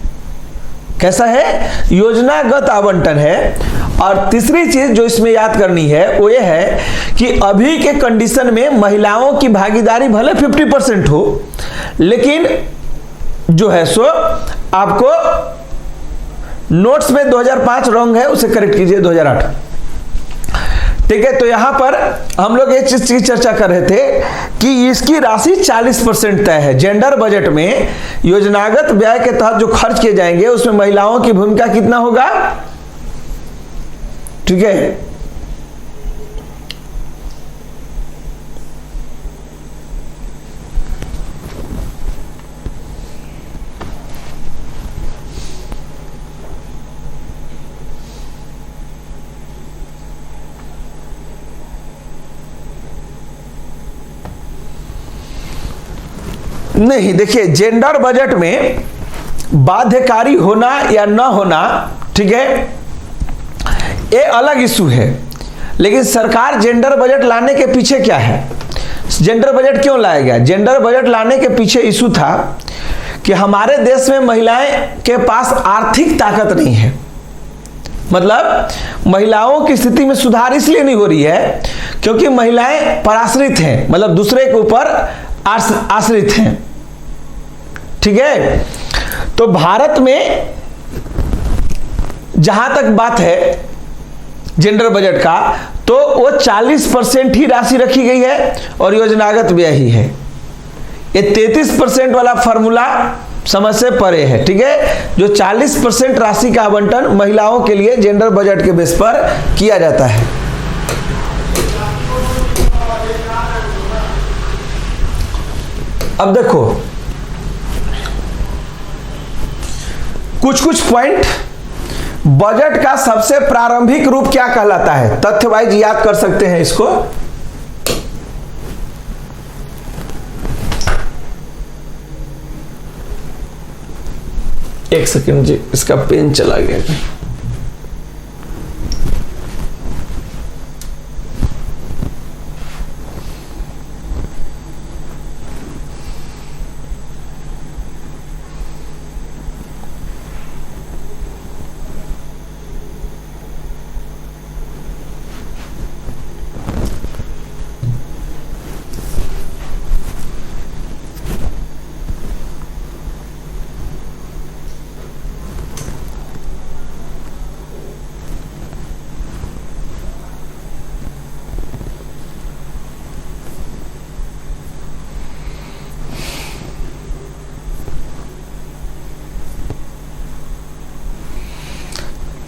कैसा है? योजनागत आवंटन है। और तीसरी चीज जो इसमें याद करनी है वो ये है कि अभी के कंडीशन में महिलाओं की भागीदारी भले 50% हो, लेकिन जो है सो आपको नोट्स में 2005 रॉन्ग है, उसे करेक्ट कीजिए 2008। ठीक है, तो यहां पर हम लोग एक चीज की चर्चा कर रहे थे कि इसकी राशि 40% तय है। जेंडर बजट में योजनागत व्यय के तहत जो खर्च किए जाएंगे उसमें महिलाओं की भूमिका कितना होगा? ठीक है, नहीं, देखिए जेंडर बजट में बाध्यकारी होना या न होना, ठीक है, ये अलग इशू है। लेकिन सरकार जेंडर बजट लाने के पीछे क्या है? जेंडर बजट क्यों लाया गया? जेंडर बजट लाने के पीछे इशू था कि हमारे देश में महिलाएं के पास आर्थिक ताकत नहीं है। मतलब महिलाओं की स्थिति में सुधार इसलिए नहीं हो रही है क्योंकि महिलाएं पराश्रित हैं, मतलब दूसरे के ऊपर आश्रित हैं। ठीक है, तो भारत में जहां तक बात है जेंडर बजट का, तो वो 40% ही राशि रखी गई है और योजनागत व्यय ही है। ये 33% वाला फॉर्मूला समझ से परे है। ठीक है, जो 40% राशि का आवंटन महिलाओं के लिए जेंडर बजट के बेस पर किया जाता है। अब देखो कुछ पॉइंट, बजट का सबसे प्रारंभिक रूप क्या कहलाता है? तथ्य वाइज याद कर सकते हैं इसको। एक सेकंड जी, इसका पेन चला गया।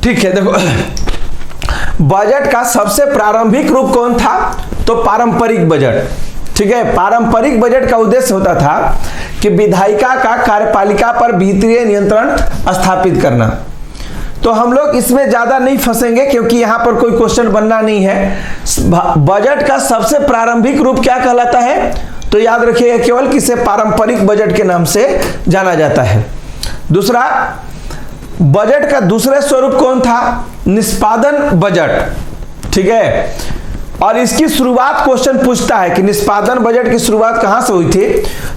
ठीक है, देखो बजट का सबसे प्रारंभिक रूप कौन था? तो पारंपरिक बजट। ठीक है, पारंपरिक बजट का उद्देश्य होता था कि विधायिका का कार्यपालिका पर वित्तीय नियंत्रण स्थापित करना। तो हम लोग इसमें ज्यादा नहीं फंसेंगे क्योंकि यहां पर कोई क्वेश्चन बनना नहीं है। बजट का सबसे प्रारंभिक रूप क्या कहलाता है? तो याद रखिएगा केवल कि इसे पारंपरिक बजट के नाम से जाना जाता है। दूसरा, बजट का दूसरा स्वरूप कौन था? निष्पादन बजट। ठीक है, और इसकी शुरुआत क्वेश्चन पूछता है कि निष्पादन बजट की शुरुआत कहां से हुई थी?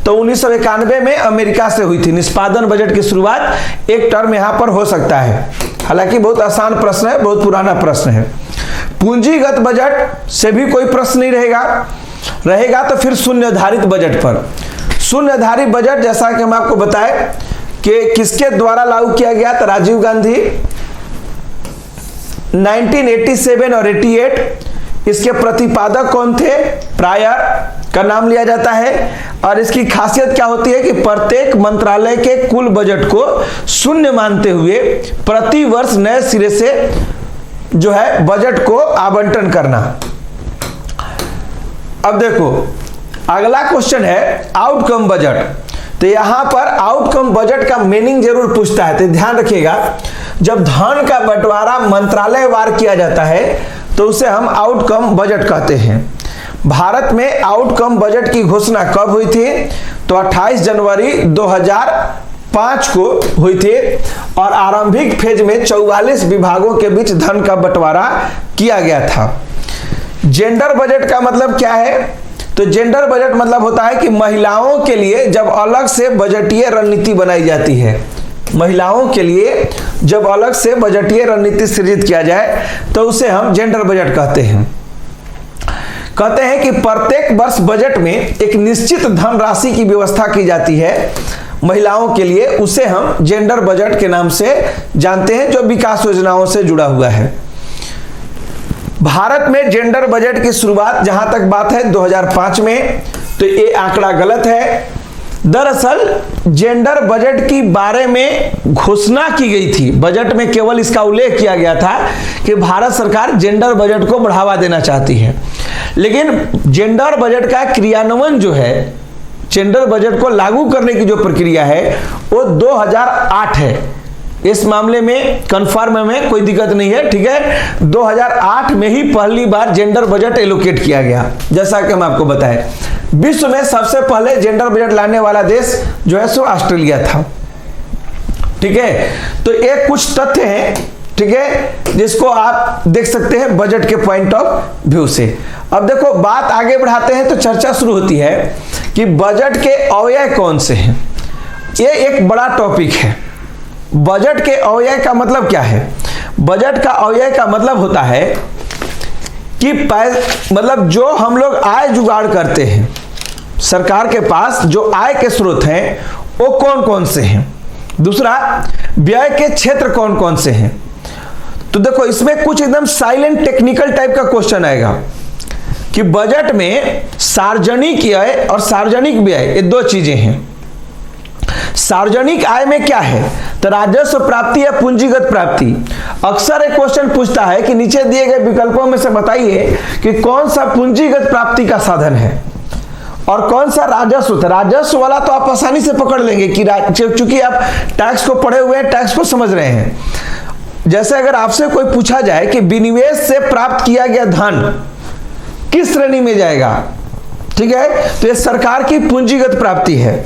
तो 1991 में अमेरिका से हुई थी। निष्पादन बजट की शुरुआत एक टर्म यहां पर हो सकता है, हालांकि बहुत आसान प्रश्न है, बहुत पुराना प्रश्न है। पूंजीगत बजट से भी कोई प्रश्न नहीं रहेगा तो फिर शून्य आधारित बजट पर। शून्य आधारित बजट जैसा कि हम आपको बताएं कि किसके द्वारा लागू किया गया? तो राजीव गांधी 1987 और 88। इसके प्रतिपादक कौन थे? प्रायर का नाम लिया जाता है। और इसकी खासियत क्या होती है कि प्रत्येक मंत्रालय के कुल बजट को शून्य मानते हुए प्रति वर्ष नए सिरे से जो है बजट को आवंटन करना। अब देखो अगला क्वेश्चन है आउटकम बजट। तो यहां पर आउटकम बजट का मीनिंग जरूर पूछता है, तो ध्यान रखिएगा। जब धन का बंटवारा मंत्रालय वार किया जाता है तो उसे हम आउटकम बजट कहते हैं। भारत में आउटकम बजट की घोषणा कब हुई थी? तो 28 जनवरी 2005 को हुई थी और आरंभिक फेज में 44 विभागों के बीच धन का बंटवारा किया गया था। जेंडर बजट का मतलब क्या है? तो जेंडर बजट मतलब होता है कि महिलाओं के लिए जब अलग से बजटीय रणनीति बनाई जाती है, महिलाओं के लिए जब अलग से बजटीय रणनीति सृजित किया जाए तो उसे हम जेंडर बजट कहते हैं। कहते हैं कि प्रत्येक वर्ष बजट में एक निश्चित धनराशि की व्यवस्था की जाती है महिलाओं के लिए, उसे हम जेंडर बजट के नाम से जानते हैं, जो विकास योजनाओं से जुड़ा हुआ है। भारत में जेंडर बजट की शुरुआत जहां तक बात है 2005 में, तो ये आंकड़ा गलत है। दरअसल जेंडर बजट की बारे में घोषणा की गई थी, बजट में केवल इसका उल्लेख किया गया था कि भारत सरकार जेंडर बजट को बढ़ावा देना चाहती है, लेकिन जेंडर बजट का क्रियान्वयन जो है, जेंडर बजट को लागू करने की जो प्रक्रिया है वो 2008 है। इस मामले में कंफर्म में कोई दिक्कत नहीं है। ठीक है, 2008 में ही पहली बार जेंडर बजट एलोकेट किया गया, जैसा कि हम आपको बताएं। विश्व में सबसे पहले जेंडर बजट लाने वाला देश जो है सो ऑस्ट्रेलिया था। ठीक है, तो ये कुछ तथ्य हैं, ठीक है, जिसको आप देख सकते हैं बजट के पॉइंट ऑफ व्यू से। अब देखो बात आगे बढ़ाते हैं तो चर्चा शुरू होती है कि बजट के अवयव कौन से हैं। ये एक बड़ा टॉपिक है। बजट के अवयव का मतलब क्या है? बजट का अवयव का मतलब होता है कि मतलब जो हम लोग आय जुगाड़ करते हैं, सरकार के पास जो आय के स्रोत हैं वो कौन कौन से हैं। दूसरा, व्यय के क्षेत्र कौन कौन से हैं। तो देखो इसमें कुछ एकदम साइलेंट टेक्निकल टाइप का क्वेश्चन आएगा कि बजट में सार्वजनिक आय और सार्वजनिक व्यय ये दो चीजें हैं। सार्वजनिक आय में क्या है? तो राजस्व प्राप्ति या पूंजीगत प्राप्ति। अक्सर एक क्वेश्चन पूछता है कि नीचे दिए गए विकल्पों में से बताइए कि कौन सा पूंजीगत प्राप्ति का साधन है और कौन सा राजस्व। राजस्व वाला तो आप आसानी से पकड़ लेंगे कि चूंकि आप टैक्स को पढ़े हुए हैं, टैक्स को समझ रहे हैं। जैसे अगर आपसे कोई पूछा जाए कि विनिवेश से प्राप्त किया गया धन किस श्रेणी में जाएगा, ठीक है, तो ये सरकार की पूंजीगत प्राप्ति है।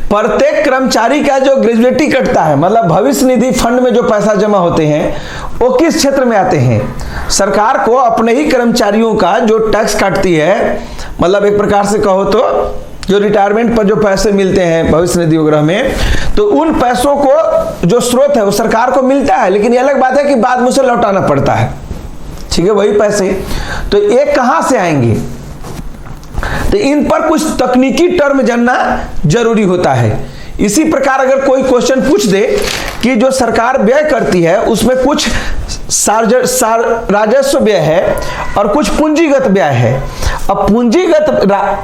प्रत्येक कर्मचारी का जो ग्रेजुएटी कटता है, मतलब भविष्य निधि फंड में जो पैसा जमा होते हैं वो किस क्षेत्र में आते हैं? सरकार को अपने ही कर्मचारियों का जो टैक्स काटती है, मतलब एक प्रकार से कहो तो जो रिटायरमेंट पर जो पैसे मिलते हैं भविष्य निधि वगैरह में, तो उन पैसों को जो स्रोत है वो सरकार को मिलता है, लेकिन ये अलग बात है कि बाद में उसे लौटाना पड़ता है। ठीक है, वही पैसे तो ये कहां से आएंगे? तो इन पर कुछ तकनीकी टर्म जानना जरूरी होता है। इसी प्रकार अगर कोई क्वेश्चन पूछ दे कि जो सरकार व्यय करती है उसमें कुछ राजस्व व्यय है और कुछ पूंजीगत व्यय है। अब पूंजीगत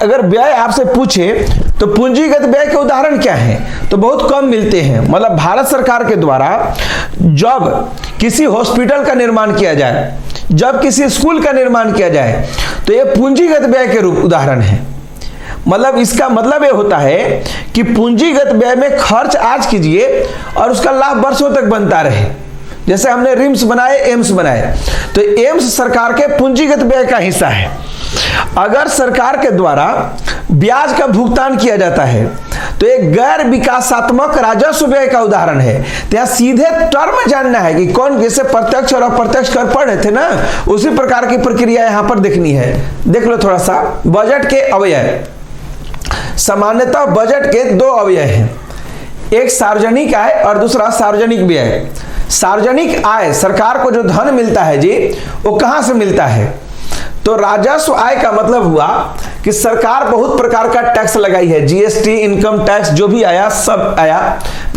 अगर व्यय आपसे पूछे तो पूंजीगत व्यय के उदाहरण क्या हैं, तो बहुत कम मिलते हैं। मतलब भारत सरकार के द्वारा जब किसी हॉस्पिटल का निर्माण किया जाए, जब किसी स्कूल का निर्माण किया जाए, तो ये पूंजीगत व्यय के रूप उदाहरण है। मतलब इसका मतलब ये होता है कि पूंजीगत व्यय में खर्च आज कीजिए और उसका लाभ वर्षों तक बनता रहे। जैसे हमने रिम्स बनाए, एम्स बनाए, तो एम्स सरकार के पूंजीगत व्यय का हिस्सा है। अगर सरकार के द्वारा ब्याज का भुगतान किया जाता है तो एक गैर विकासात्मक राजस्व व्यय का उदाहरण है। तो यहाँ सीधे टर्म जानना है कि कौन, जैसे प्रत्यक्ष और अप्रत्यक्ष कर पढ़ रहे थे ना, उसी प्रकार की प्रक्रिया यहाँ पर देखनी है। देख लो थोड़ा सा बजट के अवयव। सामान्यतः बजट के दो अवयव हैं, एक सार्वजनिक आय और दूसरा सार्वजनिक व्यय। सार्वजनिक आय, सरकार को जो धन मिलता है जी, वो कहां से मिलता है, तो राजस्व आय का मतलब हुआ कि सरकार बहुत प्रकार का टैक्स लगाई है, जीएसटी, इनकम टैक्स, जो भी आया सब आया।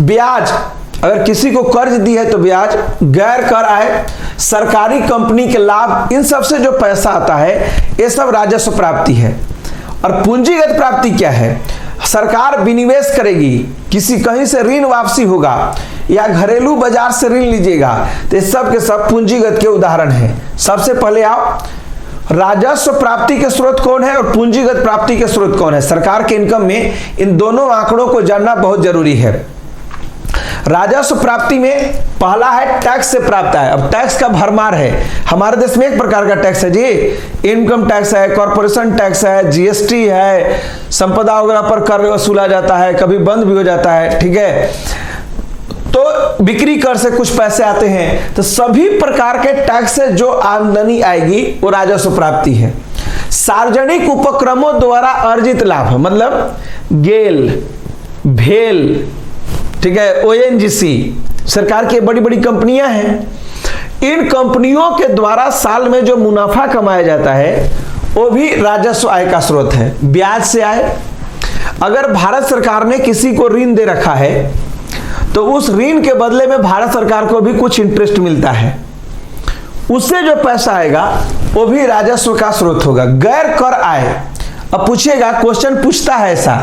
ब्याज, अगर किसी को कर्ज दी है तो ब्याज, गैर कर आय, सरकारी कंपनी के लाभ, इन सब से जो पैसा आता है ये सब राजस्व प्राप्ति है। और पूंजीगत प्राप्ति क्या है, सरकार विनिवेश करेगी, किसी कहीं से ऋण वापसी होगा या घरेलू बाजार से ऋण लीजिएगा, तो ये सब के सब पूंजीगत के उदाहरण हैं। सबसे पहले आओ, राजस्व प्राप्ति के स्रोत कौन है और पूंजीगत प्राप्ति के स्रोत कौन है। सरकार के इनकम में इन दोनों आंकड़ों को जानना बहुत जरूरी है। राजस्व प्राप्ति में पहला है टैक्स से प्राप्त है। अब टैक्स का भरमार है, हमारे देश में एक प्रकार का टैक्स है जी, इनकम टैक्स है, कॉर्पोरेशन टैक्स है, जीएसटी है, संपदा वगैरह पर कर वसूला जाता है, कभी बंद भी हो जाता है, ठीक है। तो बिक्री कर से कुछ पैसे आते हैं, तो सभी प्रकार के टैक्स से जो आमदनी आएगी वो राजस्व प्राप्ति है। सार्वजनिक उपक्रमों द्वारा अर्जित लाभ, मतलब गेल, भेल, ठीक है, ओएनजीसी, सरकार की बड़ी बड़ी कंपनियां हैं, इन कंपनियों के द्वारा साल में जो मुनाफा कमाया जाता है वो भी राजस्व आय का स्रोत है। ब्याज से आए, अगर भारत सरकार ने किसी को ऋण दे रखा है तो उस ऋण के बदले में भारत सरकार को भी कुछ इंटरेस्ट मिलता है, उससे जो पैसा आएगा वो भी राजस्व का स्रोत होगा। गैर कर आय, अब पूछेगा, क्वेश्चन पूछता है ऐसा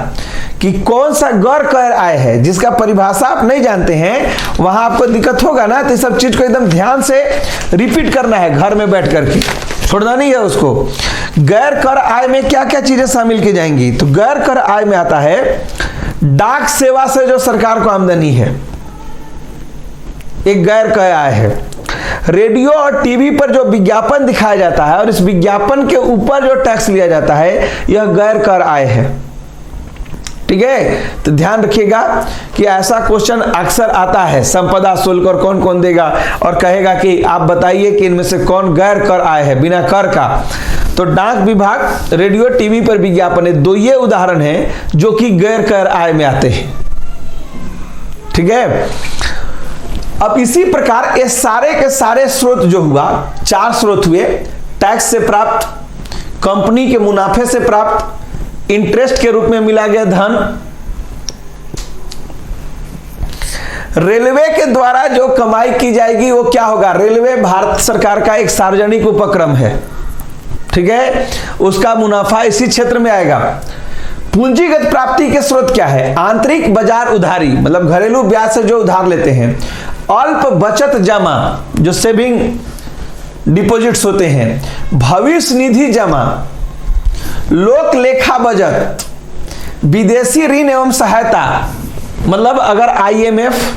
कि कौन सा गैर कर आय है, जिसका परिभाषा आप नहीं जानते हैं, वहां आपको दिक्कत होगा ना। तो इस सब चीज को एकदम ध्यान से रिपीट करना है घर में बैठ करके, छोड़ना नहीं है उसको। गैर कर आय में क्या क्या चीजें शामिल की जाएंगी, तो गैर कर आय में आता है डाक सेवा से जो सरकार को आमदनी है, एक गैर कर आय है। रेडियो और टीवी पर जो विज्ञापन दिखाया जाता है और इस विज्ञापन के ऊपर जो टैक्स लिया जाता है, यह गैर कर आय है, ठीक है। तो ध्यान रखिएगा कि ऐसा क्वेश्चन अक्सर आता है, संपदा शुल्क और कौन कौन देगा, और कहेगा कि आप बताइए कि इनमें से कौन गैर कर आय है बिना कर का। तो डाक विभाग, रेडियो, टीवी पर विज्ञापन है, दो ये उदाहरण हैं जो कि गैर कर आय में आते हैं, ठीक है। अब इसी प्रकार ये सारे के सारे स्रोत जो हुआ, चार स्रोत हुए, टैक्स से प्राप्त, कंपनी के मुनाफे से प्राप्त, इंटरेस्ट के रूप में मिला गया धन, रेलवे के द्वारा जो कमाई की जाएगी वो क्या होगा, रेलवे भारत सरकार का एक सार्वजनिक उपक्रम है, ठीक है, उसका मुनाफा इसी क्षेत्र में आएगा। पूंजीगत प्राप्ति के स्रोत क्या है, आंतरिक बाजार उधारी, मतलब घरेलू ब्याज से जो उधार लेते हैं, अल्प बचत जमा, जो सेविंग डिपॉजिट्स होते हैं, भविष्य निधि जमा, लोक लेखा बचत, विदेशी ऋण एवं सहायता, मतलब अगर IMF,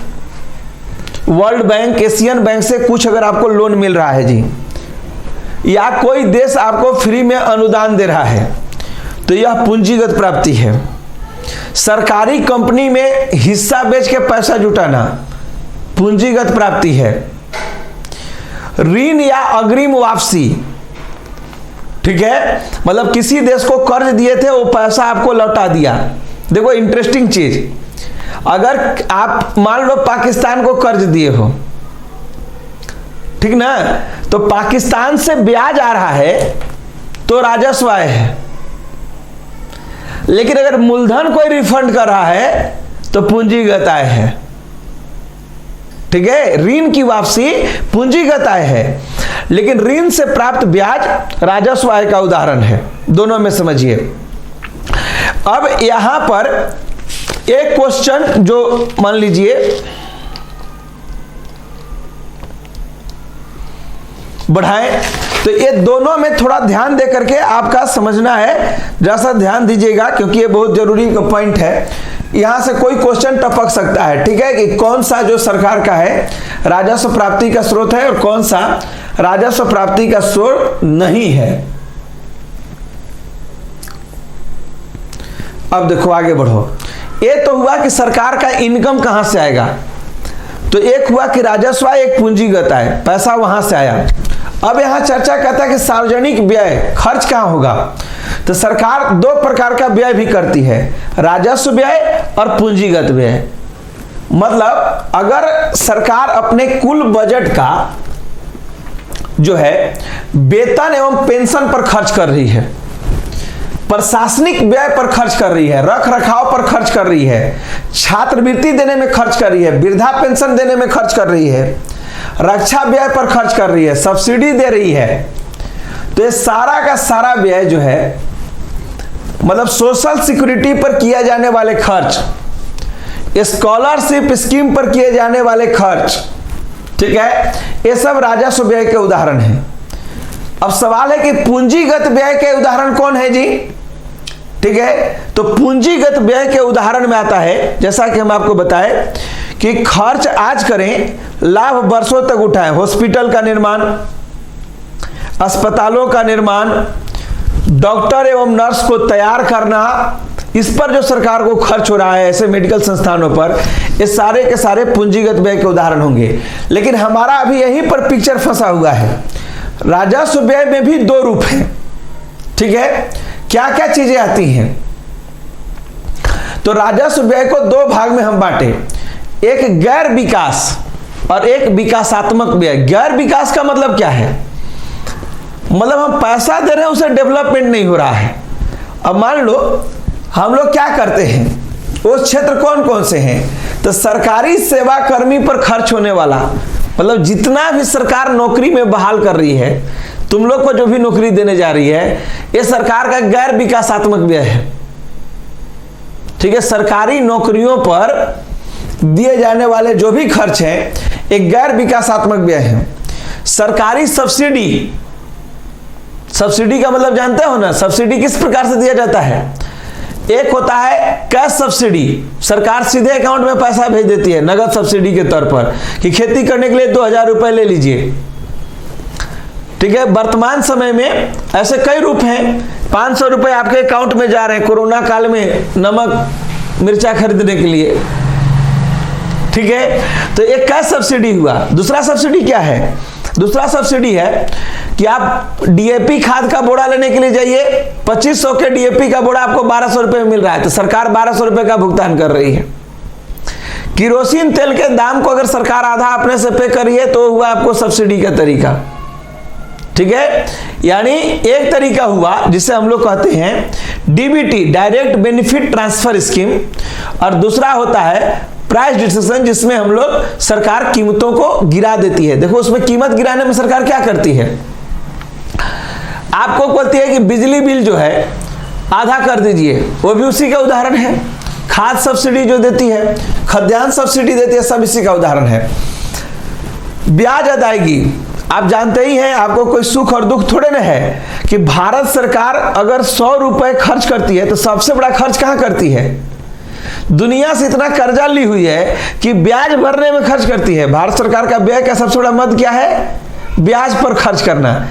world bank, Asian bank से कुछ अगर आपको लोन मिल रहा है जी, या कोई देश आपको फ्री में अनुदान दे रहा है, तो यह पूंजीगत प्राप्ति है। सरकारी कंपनी में हिस्सा बेच के पैसा जुटाना पूंजीगत प्राप्ति है। ऋण या अग्रिम वापसी, ठीक है, मतलब किसी देश को कर्ज दिए थे, वो पैसा आपको लौटा दिया। देखो इंटरेस्टिंग चीज, अगर आप मान लो पाकिस्तान को कर्ज दिए हो, ठीक ना, तो पाकिस्तान से ब्याज आ रहा है तो राजस्व आय है, लेकिन अगर मूलधन कोई रिफंड कर रहा है तो पूंजीगत आय है। ठीक है, ऋण की वापसी पूंजीगत आय है, लेकिन ऋण से प्राप्त ब्याज राजस्व आय का उदाहरण है। दोनों में समझिए। अब यहां पर एक क्वेश्चन जो मान लीजिए बढ़ाएं, तो ये दोनों में थोड़ा ध्यान दे करके आपका समझना है, जरा सा ध्यान दीजिएगा, क्योंकि ये बहुत जरूरी पॉइंट है। यहां से कोई क्वेश्चन टपक सकता है, ठीक है, कि कौन सा जो सरकार का है राजस्व प्राप्ति का स्रोत है और कौन सा राजस्व प्राप्ति का स्रोत नहीं है। अब देखो आगे बढ़ो। ये तो हुआ कि सरकार का इनकम कहां से आएगा, तो एक हुआ कि राजस्व आय, एक पूंजीगत आय, पैसा वहां से आया। अब यहां चर्चा करता है कि सार्वजनिक व्यय, खर्च कहां होगा, तो सरकार दो प्रकार का व्यय भी करती है, राजस्व व्यय और पूंजीगत व्यय। मतलब अगर सरकार अपने कुल बजट का जो है वेतन एवं पेंशन पर खर्च कर रही है, प्रशासनिक व्यय पर खर्च कर रही है, रख रखाव पर खर्च कर रही है, छात्रवृत्ति देने में खर्च कर रही है, वृद्धा पेंशन देने में खर्च कर रही है, रक्षा व्यय पर खर्च कर रही है, सब्सिडी दे रही है, तो ये सारा का सारा व्यय जो है, मतलब सोशल सिक्योरिटी पर किए जाने वाले खर्च, स्कॉलरशिप स्कीम पर किए जाने वाले खर्च, ठीक है, ये सब राजस्व व्यय के उदाहरण हैं। अब सवाल है कि पूंजीगत व्यय के उदाहरण कौन है जी, ठीक है, तो पूंजीगत व्यय के उदाहरण में आता है, जैसा कि हम आपको बताएं कि खर्च आज करें, लाभ वर्षों तक उठाएं, हॉस्पिटल का निर्माण, अस्पतालों का निर्माण, डॉक्टर एवं नर्स को तैयार करना, इस पर जो सरकार को खर्च हो रहा है ऐसे मेडिकल संस्थानों पर, ये सारे के सारे पूंजीगत व्यय के उदाहरण होंगे। लेकिन हमारा अभी यहीं पर पिक्चर फंसा हुआ है। राजस्व व्यय में भी दो रूप हैं, ठीक है, क्या क्या चीजें आती हैं। तो राजस्व व्यय को दो भाग में हम बांटे, एक गैर विकास और एक विकासात्मक व्यय। गैर विकास का मतलब क्या है, मतलब हम पैसा दे रहे हैं, उसे डेवलपमेंट नहीं हो रहा है। अब मान लो हम लोग क्या करते हैं, उस क्षेत्र कौन कौन से हैं, तो सरकारी सेवा कर्मी पर खर्च होने वाला, मतलब जितना भी सरकार नौकरी में बहाल कर रही है, तुम लोग को जो भी नौकरी देने जा रही है, ये सरकार का गैर विकासात्मक व्यय है, ठीक है। सरकारी नौकरियों पर दिए जाने वाले जो भी खर्च हैं, एक गैर विकासात्मक व्यय है। सरकारी सब्सिडी, सब्सिडी का मतलब जानते हो ना, सब्सिडी किस प्रकार से दिया जाता है। एक होता है कैश सब्सिडी, सरकार सीधे अकाउंट में पैसा भेज देती है नगद सब्सिडी के तौर पर कि खेती करने के लिए 2000 रुपए ले लीजिए, ठीक है। वर्तमान समय में ऐसे कई रूप हैं, 500 रुपए आपके अकाउंट में जा रहे हैं कोरोना काल में नमक मिर्चा खरीदने के लिए, ठीक है। तो एक कैश सब्सिडी हुआ। दूसरा सब्सिडी क्या है, दूसरा सब्सिडी है कि आप डीएपी खाद का बोरा लेने के लिए जाइए, 2500 के डीएपी का बोरा आपको 1200 रुपए में मिल रहा है, तो सरकार 1200 रुपए का भुगतान कर रही है। किरोसिन तेल के दाम को अगर सरकार आधा अपने से पे करी है, तो हुआ आपको सब्सिडी का तरीका, ठीक है। यानी एक तरीका हुआ जिसे हम लोग कहते हैं DBT, direct benefit transfer scheme, और दूसरा होता है प्राइस डिस्कशन, जिसमें हम लोग सरकार कीमतों को गिरा देती है। देखो उसमें कीमत गिराने में सरकार क्या करती है, आपको बोलती है कि बिजली बिल जो है आधा कर दीजिए, वो भी उसी का उदाहरण है। खाद सब्सिडी जो देती है, खाद्यान्न सब्सिडी देती है, सब इसी का उदाहरण है। ब्याज अदायगी, आप जानते ही हैं, आपको कोई सुख और दुख थोड़े ना है कि भारत सरकार अगर 100 रुपए खर्च करती है, तो सबसे बड़ा खर्च कहां करती है, दुनिया से इतना कर्जा ली हुई है कि ब्याज भरने में खर्च करती है। भारत सरकार का व्यय का सबसे बड़ा मद क्या है, ब्याज पर खर्च करना।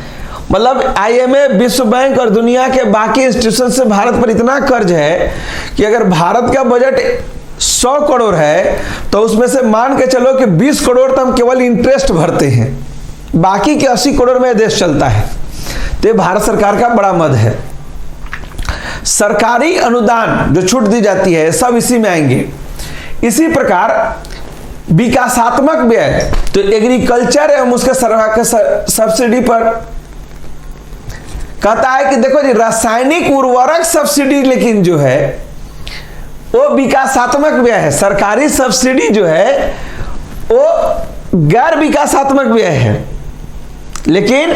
मतलब आईएमएफ, विश्व बैंक और दुनिया के बाकी इंस्टीट्यूशन से भारत पर इतना कर्ज है कि अगर भारत का बजट 100 करोड़ है, तो उसमें से मान के चलो कि 20 करोड़ तो हम केवल इंटरेस्ट भरते हैं, बाकी के 80 करोड़ में देश चलता है। तो भारत सरकार का बड़ा मद है। सरकारी अनुदान जो छूट दी जाती है, सब इसी में आएंगे। इसी प्रकार विकासात्मक व्यय, तो एग्रीकल्चर एवं उसके सब्सिडी पर कहता है कि देखो जी, रासायनिक उर्वरक सब्सिडी लेकिन जो है वो विकासात्मक व्यय है। सरकारी सब्सिडी जो है वो गैर विकासात्मक व्यय है, लेकिन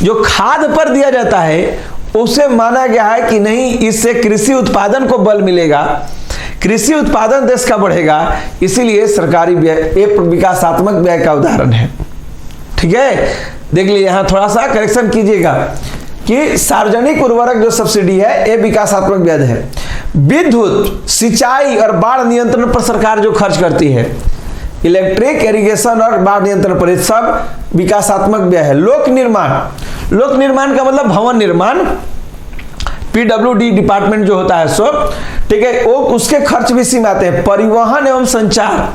जो खाद पर दिया जाता है उसे माना गया है कि नहीं, इससे कृषि उत्पादन को बल मिलेगा, कृषि उत्पादन देश का बढ़ेगा, इसीलिए सरकारी व्यय एक विकासात्मक व्यय का उदाहरण है। ठीक है, देख लीजिए यहां थोड़ा सा करेक्शन कीजिएगा कि सार्वजनिक उर्वरक जो सब्सिडी है ये विकासात्मक व्यय है। विद्युत, सिंचाई और बाढ़ नियंत्रण पर सरकार जो खर्च करती है, इलेक्ट्रिक, इरिगेशन और बाढ़ नियंत्रण पर, सब विकासात्मक व्यय है। लोक निर्माण, लोक निर्माण का मतलब भवन निर्माण, PWD डिपार्टमेंट जो होता है सो, ठीक है, वो उसके खर्च भी इसी में आते हैं। परिवहन एवं संचार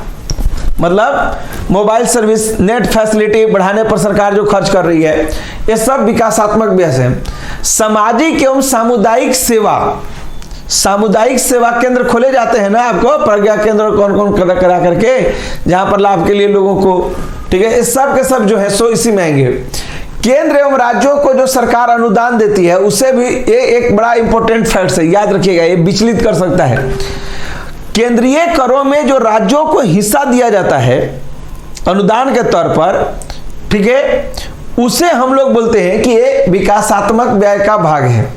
मतलब मोबाइल सर्विस, नेट फैसिलिटी बढ़ाने पर सरकार जो खर्च कर रही है, ये सब विकासात्मक व्यय है। सामाजिक एवं सामुदायिक सेवा, सामुदायिक सेवा केंद्र खोले जाते हैं ना, आपको प्रज्ञा केंद्र कौन कौन करा करके, जहां पर लाभ के लिए लोगों को, ठीक है, इस सब के सब जो है सो इसी में आएंगे। केंद्र एवं राज्यों को जो सरकार अनुदान देती है, उसे भी ये एक बड़ा इंपॉर्टेंट फैक्ट है, याद रखिएगा, ये विचलित कर सकता है। केंद्रीय करों में जो राज्यों को हिस्सा दिया जाता है अनुदान के तौर पर, ठीक है, उसे हम लोग बोलते हैं कि ये विकासात्मक व्यय का भाग है।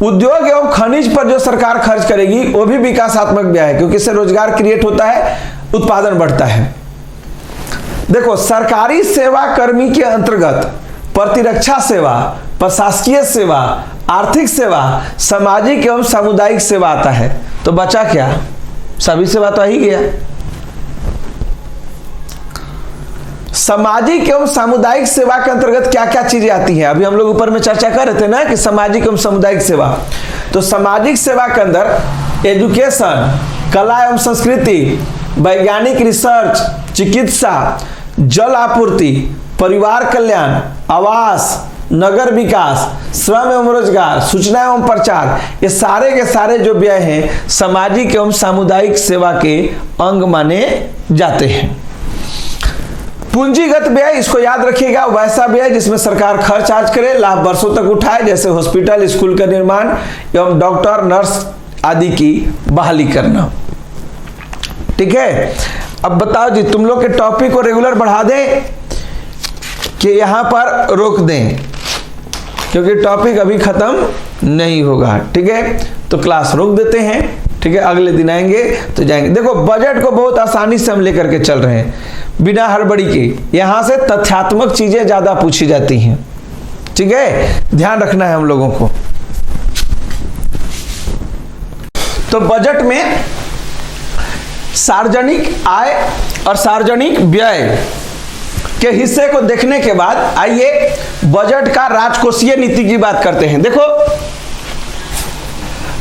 उद्योग एवं खनिज पर जो सरकार खर्च करेगी वो भी विकासात्मक व्यय है, क्योंकि इससे रोजगार क्रिएट होता है, उत्पादन बढ़ता है। देखो, सरकारी सेवा कर्मी के अंतर्गत प्रतिरक्षा सेवा, प्रशासकीय सेवा, आर्थिक सेवा, सामाजिक एवं सामुदायिक सेवा आता है। तो बचा क्या? सभी सेवा तो आ ही गया। सामाजिक एवं सामुदायिक सेवा के अंतर्गत क्या क्या चीजें आती हैं? अभी हम लोग ऊपर में चर्चा कर रहे थे ना कि सामाजिक एवं सामुदायिक सेवा। तो सामाजिक सेवा के अंदर एजुकेशन, कला एवं संस्कृति, वैज्ञानिक रिसर्च, चिकित्सा, जल आपूर्ति, परिवार कल्याण, आवास, नगर विकास, श्रम एवं रोजगार, सूचना एवं प्रचार, ये सारे के सारे जो व्यय हैं सामाजिक एवं सामुदायिक सेवा के अंग माने जाते हैं। पूंजीगत व्यय, इसको याद रखिएगा, वैसा व्यय जिसमें सरकार खर्च आज करे, लाभ वर्षों तक उठाए, जैसे हॉस्पिटल, स्कूल का निर्माण एवं डॉक्टर, नर्स आदि की बहाली करना। ठीक है, अब बताओ जी, तुम लोग के टॉपिक को रेगुलर बढ़ा दें कि यहां पर रोक दें, क्योंकि टॉपिक अभी खत्म नहीं होगा। ठीक है, तो क्लास रोक देते हैं। ठीक है, अगले दिन आएंगे तो जाएंगे। देखो, बजट को बहुत आसानी से हम लेकर के चल रहे हैं, बिना हड़बड़ी के। यहां से तथ्यात्मक चीजें ज्यादा पूछी जाती हैं। ठीक है, ध्यान रखना है हम लोगों को। तो बजट में सार्वजनिक आय और सार्वजनिक व्यय के हिस्से को देखने के बाद आइए बजट का राजकोषीय नीति की बात करते हैं। देखो,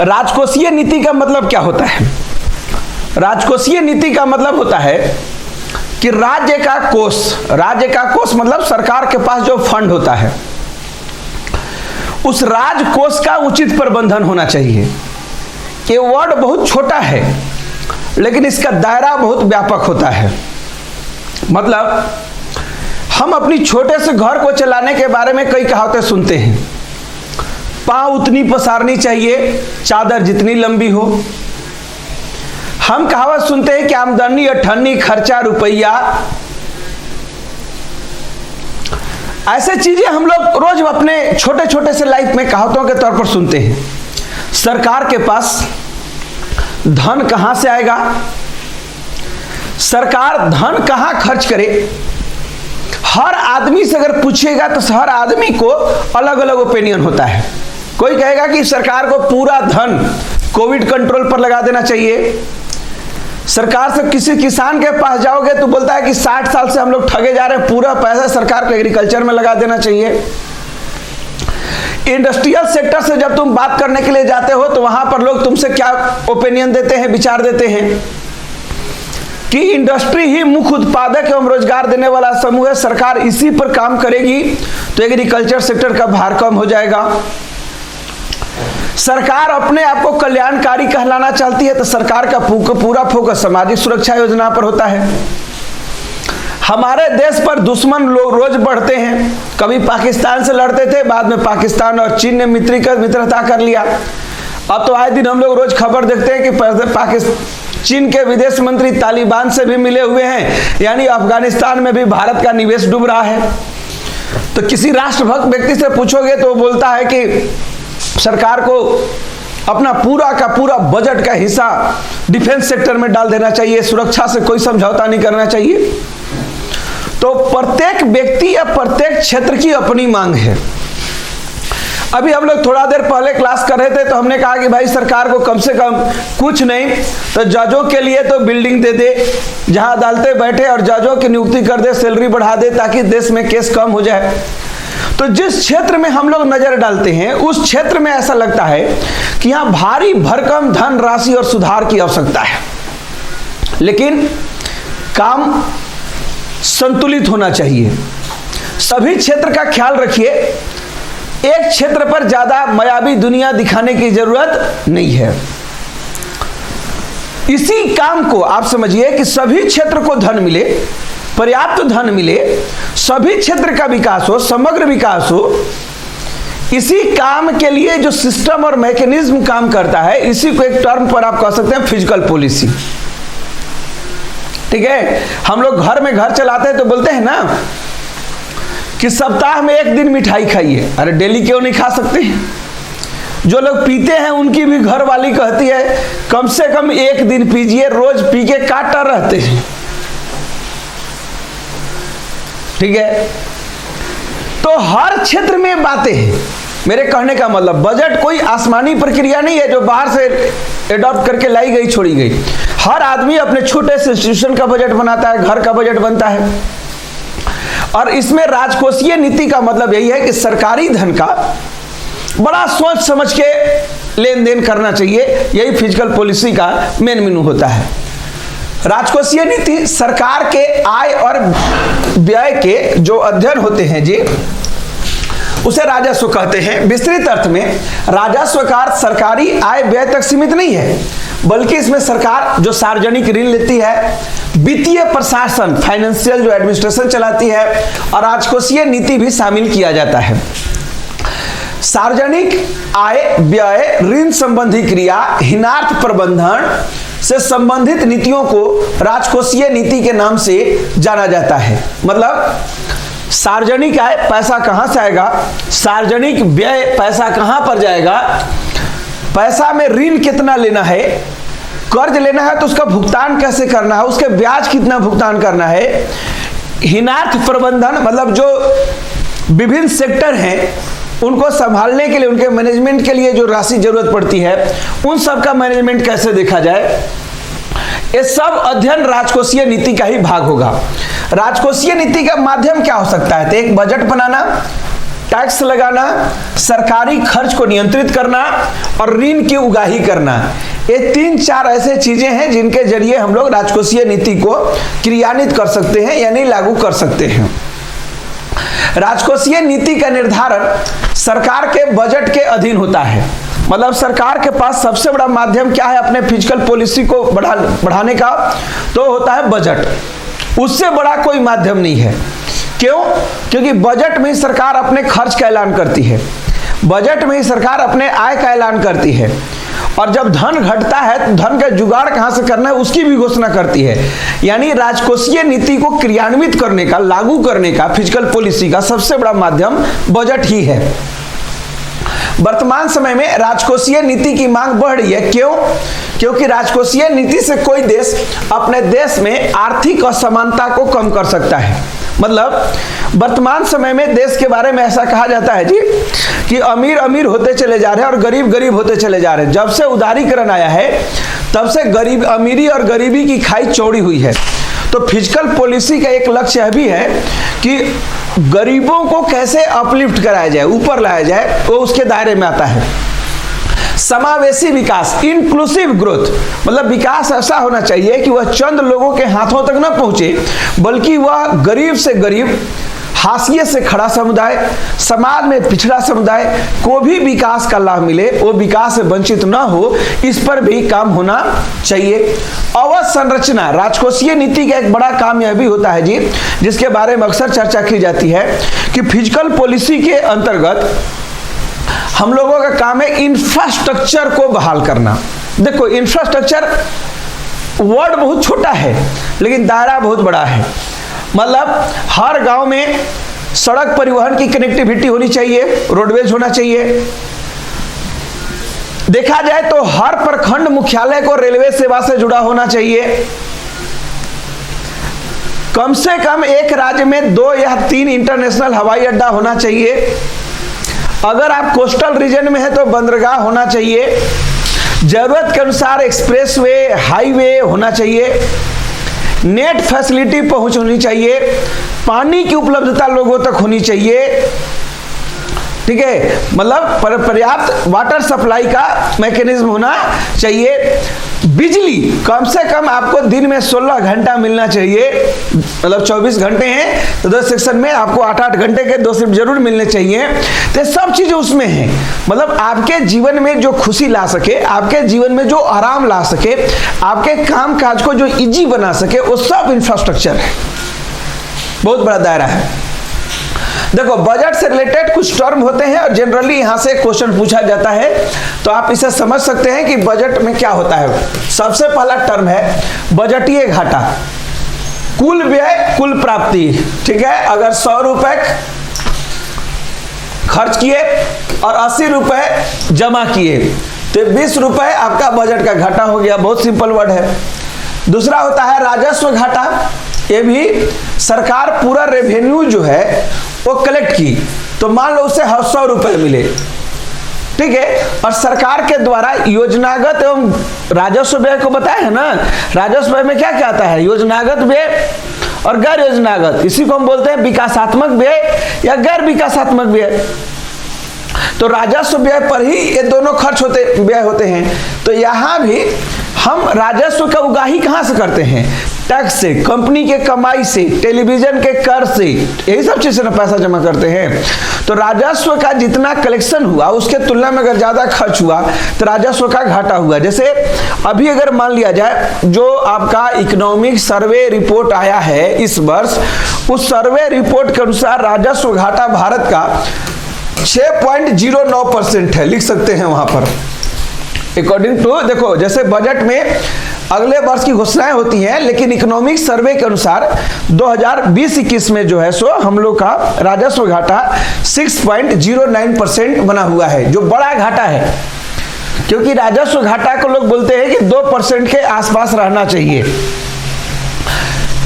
राजकोषीय नीति का मतलब क्या होता है? राजकोषीय नीति का मतलब होता है कि राज्य का कोष मतलब सरकार के पास जो फंड होता है, उस राजकोष का उचित प्रबंधन होना चाहिए। ये वर्ड बहुत छोटा है, लेकिन इसका दायरा बहुत व्यापक होता है। मतलब हम अपनी छोटे से घर को चलाने के बारे में कई कहावतें सुनते हैं। पांव उतनी पसारनी चाहिए, चादर जितनी लंबी हो। हम कहावत सुनते हैं कि आमदनी अठन्नी, खर्चा रुपया। ऐसे चीजें हम लोग रोज अपने छोटे छोटे से लाइफ में कहावतों के तौर पर सुनते हैं। सरकार के पास धन कहां से आएगा, सरकार धन कहां खर्च करे, हर आदमी से अगर पूछेगा तो हर आदमी को अलग अलग ओपिनियन होता है। कोई कहेगा कि सरकार को पूरा धन कोविड कंट्रोल पर लगा देना चाहिए। सरकार से किसी किसान के पास जाओगे तो बोलता है कि 60 साल से हम लोग ठगे जा रहे हैं, पूरा पैसा सरकार को एग्रीकल्चर में लगा देना चाहिए। इंडस्ट्रियल सेक्टर से जब तुम बात करने के लिए जाते हो तो वहां पर लोग तुमसे क्या ओपिनियन देते हैं, विचार देते हैं कि इंडस्ट्री ही मुख्य उत्पादक एवं रोजगार देने वाला समूह है, सरकार इसी पर काम करेगी तो एग्रीकल्चर सेक्टर का भार कम हो जाएगा। सरकार अपने आप को कल्याणकारी कहलाना चाहती है तो सरकार का पूरा फोकस सामाजिक सुरक्षा योजना पर होता है। हमारे देश पर दुश्मन लोग रोज बढ़ते हैं। कभी पाकिस्तान से लड़ते थे, बाद में पाकिस्तान और चीन ने मित्रता कर लिया। अब तो आए दिन हम लोग रोज खबर देखते हैं कि चीन के विदेश मंत्री तालिबान से भी मिले हुए हैं, यानी अफगानिस्तान में भी भारत का निवेश डूब रहा है। तो किसी राष्ट्रभक्त व्यक्ति से पूछोगे तो वो बोलता है कि सरकार को अपना पूरा का पूरा बजट का हिस्सा डिफेंस सेक्टर में डाल देना चाहिए, सुरक्षा से कोई समझौता नहीं करना चाहिए। तो प्रत्येक व्यक्ति या प्रत्येक क्षेत्र की अपनी मांग है। अभी हम लोग थोड़ा देर पहले क्लास कर रहे थे तो हमने कहा कि भाई सरकार को कम से कम कुछ नहीं तो जजों के लिए तो बिल्डिंग दे दे जहां अदालतें बैठे और जजों की नियुक्ति कर दे, सैलरी बढ़ा दे ताकि देश में केस कम हो जाए। तो जिस क्षेत्र में हम लोग नजर डालते हैं उस क्षेत्र में ऐसा लगता है कि यहां भारी भरकम धन राशि और सुधार की आवश्यकता है, लेकिन काम संतुलित होना चाहिए। सभी क्षेत्र का ख्याल रखिए, एक क्षेत्र पर ज्यादा मायावी दुनिया दिखाने की जरूरत नहीं है। इसी काम को आप समझिए कि सभी क्षेत्र को धन मिले, पर्याप्त धन मिले, सभी क्षेत्र का विकास हो, समग्र विकास हो। इसी काम के लिए जो सिस्टम और मैकेनिज्म काम करता है, इसी को एक टर्म पर आप कह सकते हैं फिजिकल पॉलिसी। ठीक है, हम लोग घर में घर चलाते हैं तो बोलते हैं ना कि सप्ताह में एक दिन मिठाई खाइए। अरे डेली क्यों नहीं खा सकते? जो लोग पीते हैं उनकी भी घर वाली कहती है कम से कम एक दिन पीजिए, रोज पी के काटा रहते हैं। ठीक है, तो हर क्षेत्र में बातें हैं। मेरे कहने का मतलब बजट कोई आसमानी प्रक्रिया नहीं है जो बाहर से एडॉप्ट करके लाई गई छोड़ी गई। हर आदमी अपने छोटे से इंस्टीट्यूशन का बजट बनाता है, घर का बजट बनता है। और इसमें राजकोषीय नीति का मतलब यही है कि सरकारी धन का बड़ा सोच समझ के लेन देन करना चाहिए। यही फिजिकल पॉलिसी का मेन मीनू होता है। राजकोषीय नीति सरकार के आय और व्यय के जो अध्ययन होते हैं जी, उसे राजस्व कहते हैं। विस्तृत अर्थ में राजस्व का सरकारी आय व्यय तक सीमित नहीं है, बल्कि इसमें सरकार जो सार्वजनिक ऋण लेती है, वित्तीय प्रशासन फाइनेंशियल जो एडमिनिस्ट्रेशन चलाती है, और राजकोषीय नीति भी शामिल किया जाता है। सार्वजनिक आय व्यय ऋण संबंधी क्रिया हिनार्थ प्रबंधन से संबंधित नीतियों को राजकोषीय नीति के नाम से जाना जाता है। मतलब सार्वजनिक आय पैसा कहां से आएगा, सार्वजनिक व्यय पैसा कहां पर जाएगा, पैसा में ऋण कितना लेना है, कर्ज लेना है तो उसका भुगतान कैसे करना है, उसके ब्याज कितना भुगतान करना है। हिनार्थ प्रबंधन मतलब जो विभिन्न सेक्टर हैं उनको संभालने के लिए, उनके मैनेजमेंट के लिए जो राशि जरूरत पड़ती है, उन सब का मैनेजमेंट कैसे देखा जाए, ये सब अध्ययन राजकोषीय नीति का ही भाग होगा। राजकोषीय नीति का माध्यम क्या हो सकता है? तो एक बजट बनाना, टैक्स लगाना, सरकारी खर्च को नियंत्रित करना और ऋण की उगाही करना। ये 3-4 ऐसे चीजें हैं जिनके जरिए हम लोग राजकोषीय नीति को क्रियान्वित कर सकते हैं, यानी लागू कर सकते हैं। राजकोषीय नीति का निर्धारण सरकार के बजट के अधीन होता है। मतलब सरकार के पास सबसे बड़ा माध्यम क्या है अपने फिजिकल पॉलिसी को बढ़ाने का? तो होता है बजट। उससे बड़ा कोई माध्यम नहीं है। क्यों? क्योंकि बजट में ही सरकार अपने खर्च का ऐलान करती है, बजट में ही सरकार अपने आय का ऐलान करती है, और जब धन घटता है तो धन का जुगाड़ कहां से करना है उसकी भी घोषणा करती है। यानी राजकोषीय नीति को क्रियान्वित करने का, लागू करने का, फिजिकल पॉलिसी का सबसे बड़ा माध्यम बजट ही है। वर्तमान समय में राजकोषीय नीति की मांग बढ़ रही है। क्यों? क्योंकि राजकोषीय नीति से कोई देश अपने देश में आर्थिक असमानता को कम कर सकता है। मतलब वर्तमान समय में देश के बारे में ऐसा कहा जाता है जी कि अमीर अमीर होते चले जा रहे हैं और गरीब गरीब होते चले जा रहे हैं। जब से उदारीकरण आया है तब से गरीब अमीरी और गरीबी की खाई चौड़ी हुई है। तो फिजिकल पॉलिसी का एक लक्ष्य यह भी है कि गरीबों को कैसे अपलिफ्ट कराया जाए, ऊपर लाया जाए, वो उसके दायरे में आता है। समावेशी विकास, इंक्लूसिव ग्रोथ, मतलब विकास ऐसा होना चाहिए कि वह चंद लोगों के हाथों तक न पहुंचे, बल्कि वह गरीब से गरीब, हाशिए से खड़ा समुदाय, समाज में पिछड़ा समुदाय को भी विकास का लाभ मिले, वो विकास से वंचित न हो, इस पर भी काम होना चाहिए। अवसंरचना, राजकोषीय नीति का एक बड़ा काम यह भी होता है जी, जिसके बारे में अक्सर चर्चा की जाती है कि फिजिकल पॉलिसी के अंतर्गत हम लोगों का काम है इंफ्रास्ट्रक्चर को बहाल करना। देखो इंफ्रास्ट्रक्चर वर्ड बहुत छोटा है लेकिन दायरा बहुत बड़ा है। मतलब हर गांव में सड़क परिवहन की कनेक्टिविटी होनी चाहिए, रोडवेज होना चाहिए। देखा जाए तो हर प्रखंड मुख्यालय को रेलवे सेवा से जुड़ा होना चाहिए। कम से कम एक राज्य में 2 या 3 इंटरनेशनल हवाई अड्डा होना चाहिए। अगर आप कोस्टल रीजन में है तो बंदरगाह होना चाहिए। जरूरत के अनुसार एक्सप्रेसवे, हाईवे होना चाहिए। नेट फैसिलिटी पहुंचनी चाहिए। पानी की उपलब्धता लोगों तक होनी चाहिए। ठीक है, मतलब पर्याप्त वाटर सप्लाई का मैकेनिज्म होना चाहिए। बिजली कम से कम आपको दिन में 16 घंटा मिलना चाहिए। मतलब 24 घंटे हैं तो 10 सेक्शन में आपको 8-8 घंटे के 2 शिफ्ट जरूर मिलने चाहिए। तो सब चीजें उसमें हैं। मतलब आपके जीवन में जो खुशी ला सके, आपके जीवन में जो आराम ला सके, आपके काम काज को जो इजी बना सके, वो सब इंफ्रास्ट्रक्चर है। बहुत बड़ा दायरा है। देखो, बजट से रिलेटेड कुछ टर्म होते हैं और जनरली यहां से क्वेश्चन पूछा जाता है, तो आप इसे समझ सकते हैं कि बजट में क्या होता है। सबसे पहला टर्म है बजटीय घाटा। कुल व्यय कुल प्राप्ति। ठीक है, अगर 100 रुपए खर्च किए और 80 रुपए जमा किए तो 20 रुपए आपका बजट का घाटा हो गया। बहुत सिंपल वर्ड है। दूसरा होता है राजस्व घाटा। ये भी सरकार पूरा रेवेन्यू जो है वो कलेक्ट की, तो मान लो उसे 100 रुपए मिले, ठीक है, और सरकार के द्वारा योजनागत एवं राजस्व व्यय को बताया है ना। राजस्व व्यय में क्या क्या आता है? योजनागत व्यय और गैर योजनागत। इसी को हम बोलते हैं विकासात्मक व्यय या गैर विकासात्मक व्यय। तो राजस्व व्यय पर ही ये दोनों खर्च व्यय होते हैं। तो यहां भी हम राजस्व का उगाही कहां से करते हैं? टैक्स से, कंपनी के कमाई से, टेलीविजन के कर से, यही सब चीज से ना पैसा जमा करते हैं। तो राजस्व का जितना कलेक्शन हुआ उसके तुलना में अगर ज्यादा खर्च हुआ तो राजस्व का घाटा हुआ। जैसे अभी अगर मान लिया जाए जो आपका इकोनॉमिक सर्वे रिपोर्ट आया है इस वर्ष, उस सर्वे रिपोर्ट के अनुसार राजस्व घाटा भारत का 6.09% है। लिख सकते हैं वहां पर अकॉर्डिंग टू, देखो जैसे बजट में अगले वर्ष की घोषणाएं होती हैं, लेकिन इकोनॉमिक सर्वे के अनुसार 2020-21 में जो है सो हम लोग का राजस्व घाटा 6.09% बना हुआ है, जो बड़ा घाटा है। क्योंकि राजस्व घाटा को लोग बोलते हैं कि 2% के आसपास रहना चाहिए।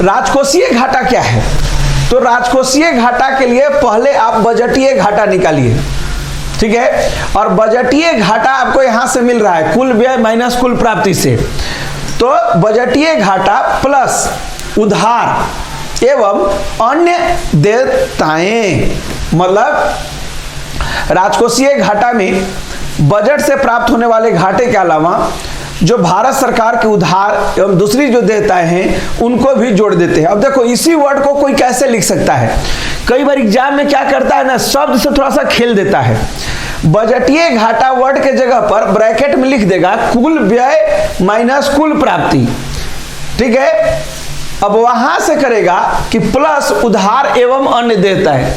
राजकोषीय घाटा क्या है? तो राजकोषीय घाटा के लिए पहले आप बजटीय घाटा निकालिए, ठीक है, और बजटीय घाटा आपको यहां से मिल रहा है कुल व्यय माइनस कुल प्राप्ति से। तो बजटीय घाटा प्लस उधार एवं अन्य देयताएं, मतलब राजकोषीय घाटा में बजट से प्राप्त होने वाले घाटे के अलावा जो भारत सरकार के उधार एवं दूसरी जो देयताएं हैं उनको भी जोड़ देते हैं। अब देखो इसी वर्ड को कोई कैसे लिख सकता है? कई बार एग्जाम में क्या करता है ना, शब्द से थोड़ा सा खेल देता है। बजटीय घाटा वर्ड के जगह पर ब्रैकेट में लिख देगा कुल व्यय माइनस कुल प्राप्ति, ठीक है। अब वहां से करेगा कि प्लस उधार एवं अन्य देयताएं,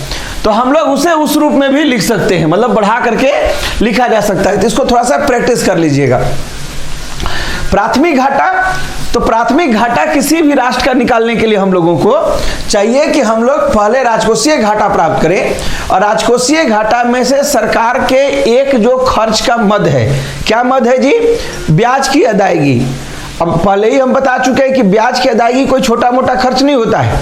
तो हम लोग उसे उस रूप में भी लिख सकते हैं, मतलब बढ़ा करके लिखा जा सकता है। तो इसको थोड़ा सा प्रैक्टिस कर लीजिएगा। प्राथमिक घाटा, तो प्राथमिक घाटा किसी भी राष्ट्र का निकालने के लिए हम लोगों को चाहिए कि हम लोग पहले राजकोषीय घाटा प्राप्त करें, और राजकोषीय घाटा में से सरकार के एक जो खर्च का मद है, क्या मद है जी? ब्याज की अदायगी। अब पहले ही हम बता चुके हैं कि ब्याज की अदायगी कोई छोटा मोटा खर्च नहीं होता है।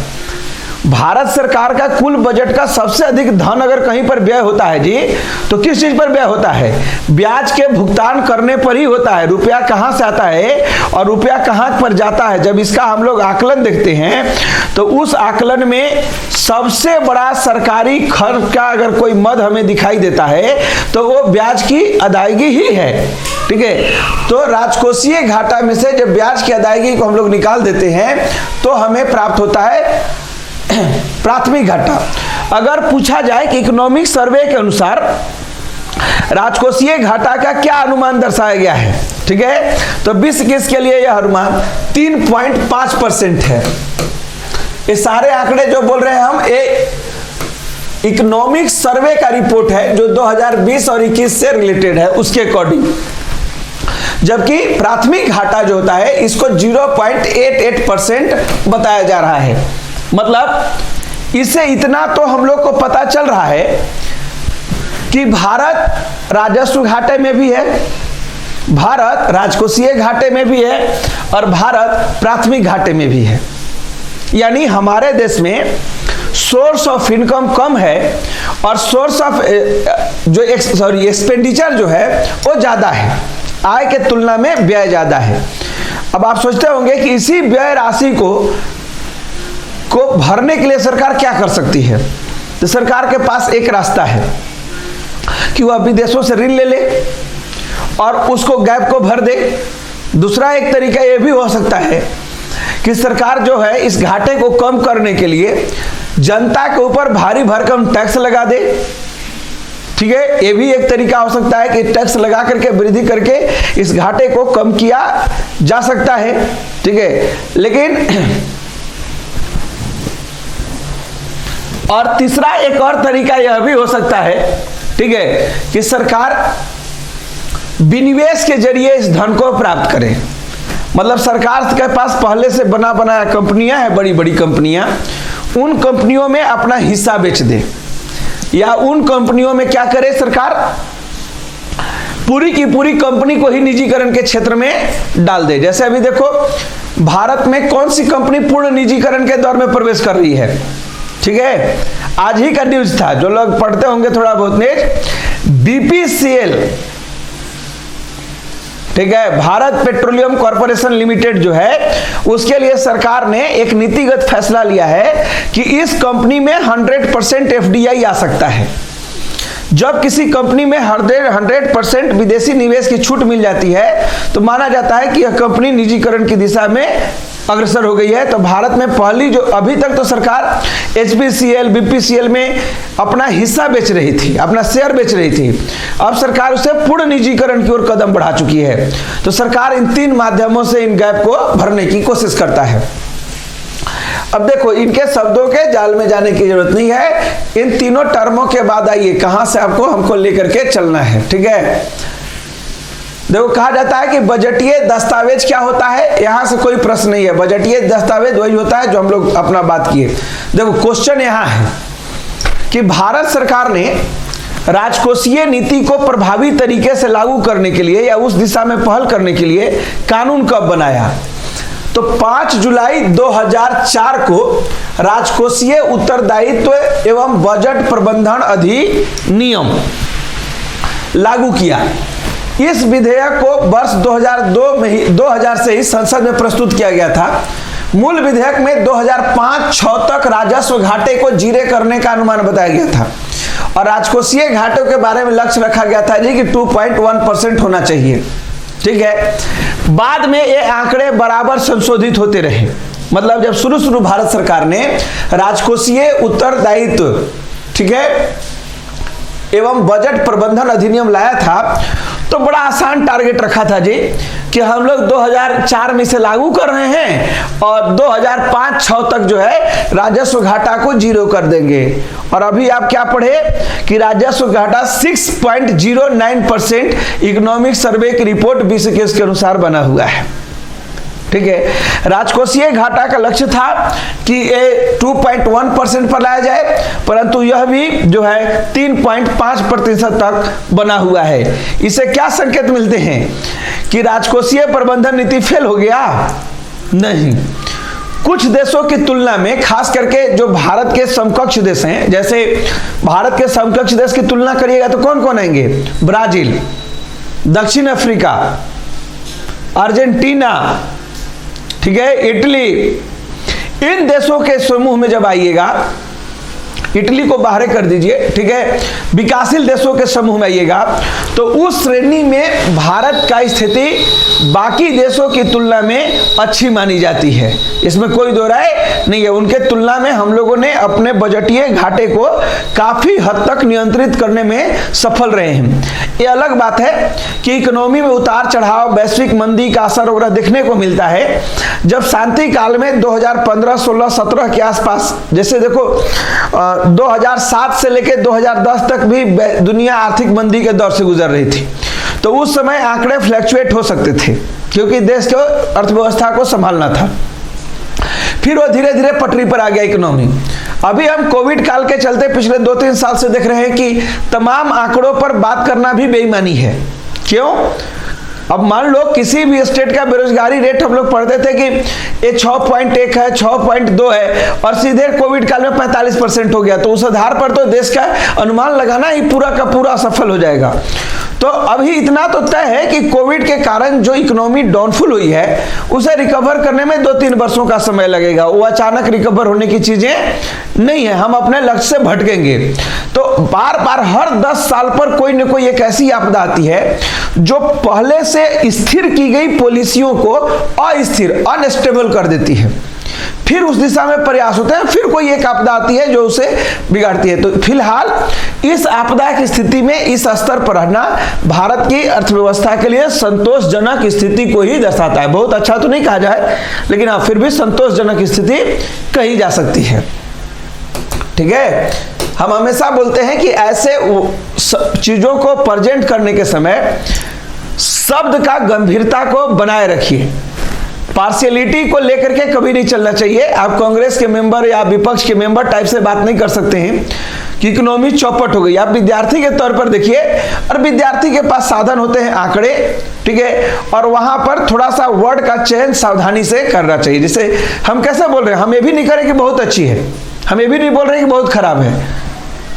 भारत सरकार का कुल बजट का सबसे अधिक धन अगर कहीं पर व्यय होता है जी, तो किस चीज पर व्यय होता है? ब्याज के भुगतान करने पर ही होता है। रुपया कहां से आता है और रुपया कहां पर जाता है, जब इसका हम लोग आकलन देखते हैं तो उस आकलन में सबसे बड़ा सरकारी खर्च का अगर कोई मद हमें दिखाई देता है तो वो ब्याज की अदायगी ही है, ठीक है। तो राजकोषीय घाटा में से जब ब्याज की अदायगी को हम लोग निकाल देते हैं तो हमें प्राप्त होता है प्राथमिक घाटा। अगर पूछा जाए कि इकोनॉमिक सर्वे के अनुसार राजकोषीय घाटा का क्या अनुमान दर्शाया गया है, ठीक है, तो 2021 के लिए यह अनुमान 3.5% है। ये सारे आंकड़े जो बोल रहे हैं हम, ये इकोनॉमिक सर्वे का रिपोर्ट है जो 2020 और 21 से रिलेटेड है, उसके अकॉर्डिंग। जबकि प्राथमिक घाटा जो होता है इसको 0.88% बताया जा रहा है। मतलब इससे इतना तो हम लोग को पता चल रहा है कि भारत राजस्व घाटे में भी है, भारत राजकोषीय घाटे में भी है और भारत प्राथमिक घाटे में भी है। यानी हमारे देश में सोर्स ऑफ इनकम कम है और सोर्स ऑफ एक्सपेंडिचर जो है वो ज्यादा है, आय के तुलना में व्यय ज्यादा है। अब आप सोचते होंगे कि इसी व्यय राशि को भरने के लिए सरकार क्या कर सकती है। तो सरकार के पास एक रास्ता है कि वह विदेशों से ऋण ले ले और उसको गैप को भर दे। दूसरा एक तरीका यह भी हो सकता है कि सरकार जो है इस घाटे को कम करने के लिए जनता के ऊपर भारी भरकम टैक्स लगा दे। ठीक है, यह भी एक तरीका हो सकता है कि टैक्स लगा करके वृद्धि करके इस घाटे को कम किया जा सकता है। ठीक है, लेकिन और तीसरा एक और तरीका यह भी हो सकता है, ठीक है, कि सरकार विनिवेश के जरिए इस धन को प्राप्त करे। मतलब सरकार के पास पहले से बना बनाया कंपनियां हैं, बड़ी बड़ी कंपनियां, उन कंपनियों में अपना हिस्सा बेच दे या उन कंपनियों में क्या करे सरकार, पूरी की पूरी कंपनी को ही निजीकरण के क्षेत्र में डाल दे। जैसे अभी देखो भारत में कौन सी कंपनी पूर्ण निजीकरण के दौर में प्रवेश कर रही है। ठीक है, आज ही का न्यूज था, जो लोग पढ़ते होंगे थोड़ा बहुत न्यूज, बीपीसीएल, ठीक है, भारत पेट्रोलियम कॉर्पोरेशन लिमिटेड जो है, उसके लिए सरकार ने एक नीतिगत फैसला लिया है कि इस कंपनी में 100% एफडीआई आ सकता है। जब किसी कंपनी में 100% विदेशी निवेश की छूट मिल जाती है तो माना जाता है कि यह कंपनी निजीकरण की दिशा में अग्रसर हो गई है। तो भारत में पहली जो अभी तक तो सरकार एचपीसीएल बीपीसीएल में अपना हिस्सा बेच रही थी, अपना शेयर बेच रही थी, अब सरकार उसे पूर्ण निजीकरण की ओर कदम बढ़ा चुकी है। तो सरकार इन 3 माध्यमों से इन गैप को भरने की कोशिश करता है। अब देखो इनके शब्दों के जाल में जाने की जरूरत नहीं है, इन तीनों टर्मों के बाद आइए कहां से हमको लेकर के चलना है। ठीक है, देखो कहा जाता है कि बजटीय दस्तावेज क्या होता है, यहां से कोई प्रश्न नहीं है। बजटीय दस्तावेज वही होता है जो हम लोग अपना बात किए। देखो क्वेश्चन यहां है कि भारत सरकार ने राजकोषीय नीति को प्रभावी तरीके से लागू करने के लिए या उस दिशा में पहल करने के लिए कानून कब बनाया। तो 5 जुलाई 2004 को राजकोषीय उत्तरदायित्व एवं बजट प्रबंधन अधिनियम लागू किया। इस विधेयक को वर्ष 2000 से ही संसद में प्रस्तुत किया गया था। मूल विधेयक में 2005-06 तक राजस्व घाटे को जीरो करने का अनुमान बताया गया था और राजकोषीय घाटों के बारे में लक्ष्य रखा गया था जी कि 2.1% होना चाहिए। ठीक है, बाद में ये आंकड़े बराबर संशोधित होते रहे। मतलब जब शुरू भारत सरकार ने राजकोषीय उत्तरदायित्व, ठीक है, एवं बजट प्रबंधन अधिनियम लाया था तो बड़ा आसान टारगेट रखा था जी कि हम लोग 2004 में से लागू कर रहे हैं और 2005-06 तक जो है राजस्व घाटा को जीरो कर देंगे। और अभी आप क्या पढ़े कि राजस्व घाटा 6.09% इकोनॉमिक सर्वे की रिपोर्ट 2021 के अनुसार बना हुआ है। ठीक है, राजकोषीय घाटा का लक्ष्य था कि ये 2.1% पर लाया जाए, परंतु यह भी जो है 3.5% तक बना हुआ है। इससे क्या संकेत मिलते हैं कि राजकोषीय प्रबंधन नीति फेल हो गया? नहीं। कुछ देशों की तुलना में, खास करके जो भारत के समकक्ष देश हैं, जैसे भारत के समकक्ष देश की तुलना करिएगा तो कौन कौन आएंगे? ब्राजील, दक्षिण अफ्रीका, अर्जेंटीना, ठीक है, इटली। इन देशों के समूह में जब आइएगा, इटली को बाहर कर दीजिए, ठीक है, विकासशील देशों के समूह में आइएगा तो उस श्रेणी में भारत का स्थिति बाकी देशों की तुलना में अच्छी मानी जाती है, इसमें कोई दो राय नहीं है। उनके तुलना में हम लोगों ने अपने बजटीय घाटे को काफी हद तक नियंत्रित करने में सफल रहे हैं। ये अलग बात है कि इकोनॉमी में उतार चढ़ाव, वैश्विक मंदी का असर वगैरह देखने को मिलता है। जब शांति काल में 2015, 16, 17 के आसपास, जैसे देखो 2007 से लेकर 2010 तक भी दुनिया आर्थिक मंदी के दौर से गुजर रही थी, तो उस समय आंकड़े फ्लैक्चुएट हो सकते थे, क्योंकि देश को अर्थव्यवस्था को संभालना था। फिर वो धीरे धीरे पटरी पर आ गया इकोनॉमी। अभी हम कोविड काल के चलते पिछले 2-3 साल से देख रहे हैं कि तमाम आंकड़ों पर बात करना भी बेईमानी है। क्यों? अब मान लो किसी भी स्टेट का बेरोजगारी रेट हम लोग पढ़ते थे कि ये 6.1 है, 6.2 है, और सीधे कोविड काल में 45% हो गया, तो उस आधार पर तो देश का अनुमान लगाना ही पूरा का पूरा असफल हो जाएगा। तो अभी इतना तो तय है कि कोविड के कारण जो इकोनॉमी डाउनफॉल हुई है उसे रिकवर करने में 2-3 वर्षों का समय लगेगा। वो अचानक रिकवर होने की चीजें नहीं है, हम अपने लक्ष्य से भटकेंगे। तो बार बार हर 10 साल पर कोई न कोई एक ऐसी आपदा आती है जो पहले से स्थिर की गई पॉलिसियों को अस्थिर, अनस्टेबल कर देती है। फिर उस दिशा में प्रयास होते हैं, फिर कोई एक आपदा आती है जो उसे बिगाड़ती है। तो फिलहाल इस आपदा की स्थिति में इस स्तर पर रहना भारत की अर्थव्यवस्था के लिए संतोषजनक स्थिति को ही दर्शाता है। बहुत अच्छा तो नहीं कहा जाए, लेकिन हाँ फिर भी संतोषजनक स्थिति कही जा सकती है। ठीक है, हम हमेशा बोलते हैं कि ऐसे चीजों को प्रेजेंट करने के समय शब्द का गंभीरता को बनाए रखिए। पार्शियलिटी को लेकर के कभी नहीं चलना चाहिए। आप कांग्रेस के मेंबर या विपक्ष के मेंबर टाइप से बात नहीं कर सकते हैं कि इकोनॉमी चौपट हो गई। आप विद्यार्थी के तौर पर देखिए, और विद्यार्थी के पास साधन होते हैं आंकड़े, ठीक है, और वहां पर थोड़ा सा वर्ड का चयन सावधानी से करना चाहिए। जैसे हम कैसे बोल रहे हैं, हम ये भी नहीं करें कि बहुत अच्छी है, हम ये भी नहीं बोल रहे कि बहुत खराब है।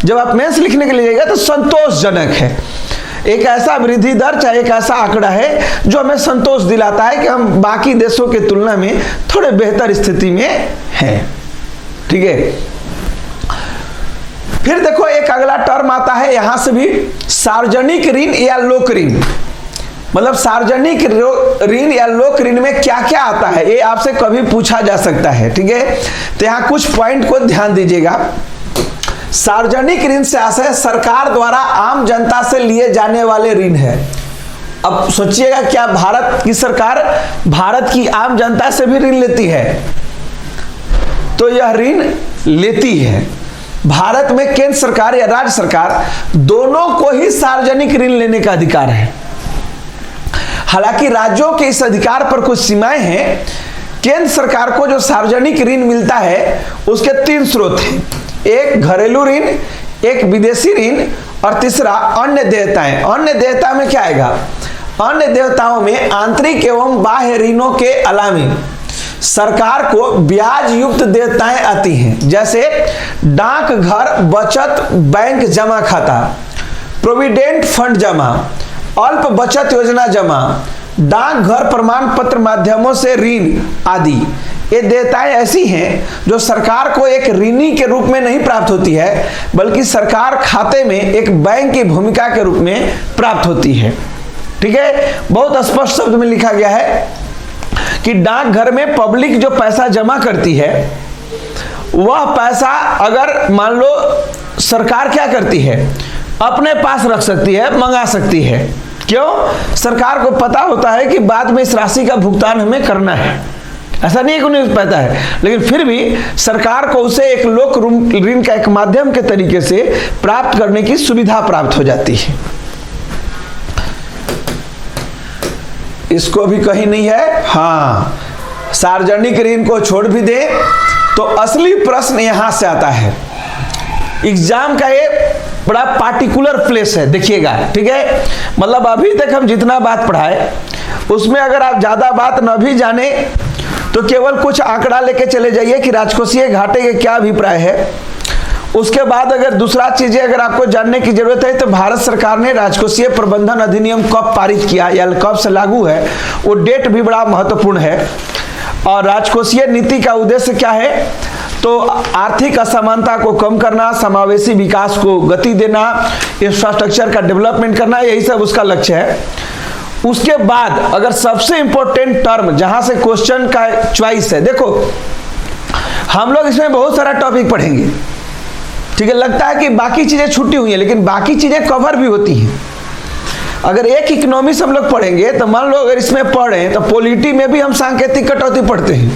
जब आप मेंस लिखने के लिए जाइएगा तो संतोषजनक है, एक ऐसा वृद्धि दर, चाहे एक ऐसा आंकड़ा है जो हमें संतोष दिलाता है कि हम बाकी देशों की तुलना में थोड़े बेहतर स्थिति में हैं। ठीक है, फिर देखो एक अगला टर्म आता है यहां से भी, सार्वजनिक ऋण या लोक ऋण। मतलब सार्वजनिक ऋण या लोक ऋण में क्या क्या आता है, ये आपसे कभी पूछा जा सकता है। ठीक है, तो यहां कुछ पॉइंट को ध्यान दीजिएगा। सार्वजनिक ऋण से आशय सरकार द्वारा आम जनता से लिए जाने वाले ऋण है। अब सोचिएगा, क्या भारत की सरकार भारत की आम जनता से भी ऋण लेती है? तो यह ऋण लेती है। भारत में केंद्र सरकार या राज्य सरकार दोनों को ही सार्वजनिक ऋण लेने का अधिकार है। हालांकि राज्यों के इस अधिकार पर कुछ सीमाएं हैं। केंद्र सरकार को जो सार्वजनिक ऋण मिलता है उसके 3 स्रोत हैं, एक घरेलू ऋण, एक विदेशी ऋण, और तीसरा अन्य देयताएं। अन्य देयता में क्या आएगा? अन्य देयताओं में आंतरिक एवं बाह्य ऋणों के अलावे सरकार को ब्याज युक्त देयताएं आती हैं, जैसे डाकघर बचत बैंक जमा खाता, प्रोविडेंट फंड जमा, अल्प बचत योजना जमा, डाकघर प्रमाण पत्र माध्यमों से ऋण आदि। ये देयताएं ऐसी हैं जो सरकार को एक ऋणी के रूप में नहीं प्राप्त होती है, बल्कि सरकार खाते में एक बैंक की भूमिका के रूप में प्राप्त होती है। ठीक है, बहुत स्पष्ट शब्द में लिखा गया है कि डाकघर में पब्लिक जो पैसा जमा करती है, वह पैसा अगर मान लो सरकार क्या करती है, अपने पास रख सकती है, मंगा सकती है। क्यों? सरकार को पता होता है कि बाद में इस राशि का भुगतान हमें करना है। ऐसा नहीं है कि उन्हें पता है, लेकिन फिर भी सरकार को उसे एक लोक ऋण का एक माध्यम के तरीके से प्राप्त करने की सुविधा प्राप्त हो जाती है। इसको भी कहीं नहीं है। हाँ, सार्वजनिक ऋण को छोड़ भी दे तो असली प्रश्न यहां से आता है। एग्जाम का ये बड़ा पार्टिकुलर प्लेस है, देखिएगा। ठीक है, मतलब अभी तक हम जितना बात पढ़ाए उसमें अगर आप ज्यादा बात न भी जाने तो केवल कुछ आंकड़ा लेके चले जाइए कि राजकोषीय घाटे के क्या अभिप्राय है। उसके बाद अगर दूसरा चीजें अगर आपको जानने की जरूरत है तो भारत सरकार ने राजकोषीय प्रबंधन अधिनियम कब पारित किया या कब से लागू है, वो डेट भी बड़ा महत्वपूर्ण है। और राजकोषीय नीति का उद्देश्य क्या है, तो आर्थिक असमानता को कम करना, समावेशी विकास को गति देना, इंफ्रास्ट्रक्चर का डेवलपमेंट करना, यही सब उसका लक्ष्य है। उसके बाद अगर सबसे इंपॉर्टेंट टर्म जहां से क्वेश्चन का चॉइस है, देखो हम लोग इसमें बहुत सारा टॉपिक पढ़ेंगे। ठीक है, लगता है कि बाकी चीजें छुट्टी हुई हैं, लेकिन बाकी चीजें कवर भी होती हैं। अगर एक इकोनॉमिक्स हम लोग पढ़ेंगे तो मान लो अगर इसमें पढ़ रहे हैं तो पॉलिटी में भी हम सांकेतिक कटौती पढ़ते हैं,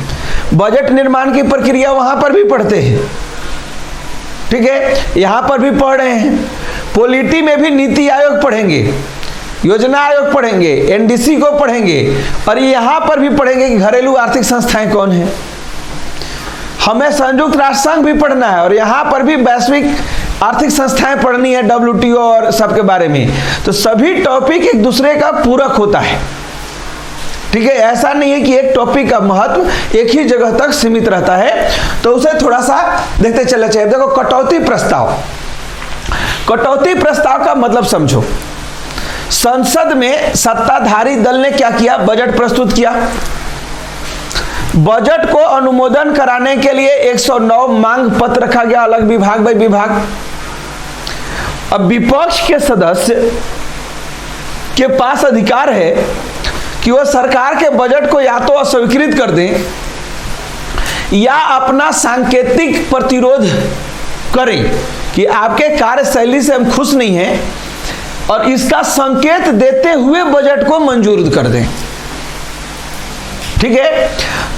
बजट निर्माण की प्रक्रिया वहां पर भी पढ़ते हैं। ठीक है, यहां पर भी पढ़ रहे हैं। पॉलिटी में भी नीति आयोग पढ़ेंगे, योजना आयोग पढ़ेंगे, एनडीसी को पढ़ेंगे, और यहां पर भी पढ़ेंगे कि घरेलू आर्थिक संस्थाएं कौन है। हमें संयुक्त राष्ट्र संघ भी पढ़ना है और यहां पर भी वैश्विक आर्थिक संस्थाएं पढ़नी है, WTO और सबके बारे में। तो सभी टॉपिक एक दूसरे का पूरक होता है, ठीक है। ऐसा नहीं है कि एक टॉपिक का महत्व एक ही जगह तक सीमित रहता है, तो उसे थोड़ा सा देखते चलना चाहिए। देखो, कटौती प्रस्ताव। कटौती प्रस्ताव का मतलब समझो। संसद में सत्ताधारी दल ने क्या किया? बजट प्रस्तुत किया। बजट को अनुमोदन कराने के लिए 109 मांग पत्र रखा गया, अलग विभाग बाई विभाग। अब विपक्ष के सदस्य के पास अधिकार है कि वह सरकार के बजट को या तो अस्वीकृत कर दें या अपना सांकेतिक प्रतिरोध करें कि आपके कार्यशैली से हम खुश नहीं हैं, और इसका संकेत देते हुए बजट को मंजूर कर दें, ठीक है।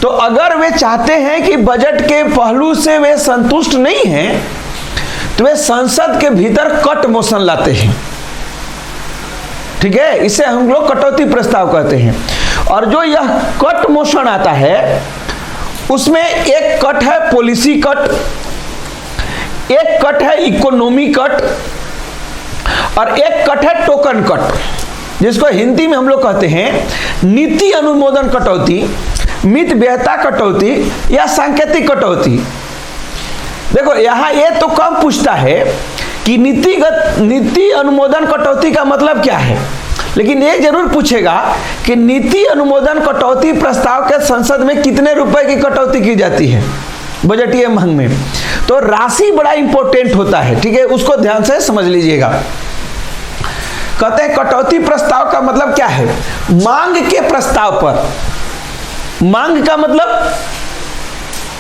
तो अगर वे चाहते हैं कि बजट के पहलू से वे संतुष्ट नहीं हैं, तो वे संसद के भीतर कट मोशन लाते हैं, ठीक है। इसे हम लोग कटौती प्रस्ताव कहते हैं। और जो यह कट मोशन आता है, उसमें एक कट है पॉलिसी कट, एक कट है इकोनॉमी कट, और एक कट है टोकन कट, जिसको हिंदी में हम लोग कहते हैं नीति अनुमोदन कटौती, मित व्ययता कटौती या सांकेतिक कटौती। देखो, यहां ये तो कम पूछता है कि नीति अनुमोदन कटौती का मतलब क्या है, लेकिन ये जरूर पूछेगा कि नीति अनुमोदन कटौती प्रस्ताव के संसद में कितने रुपए की कटौती की जाती है बजटीय मांग में। तो राशि बड़ा इंपॉर्टेंट होता है, ठीक है, उसको ध्यान से समझ लीजिएगा। कहते हैं कटौती प्रस्ताव का मतलब क्या है? मांग के प्रस्ताव पर। मांग का मतलब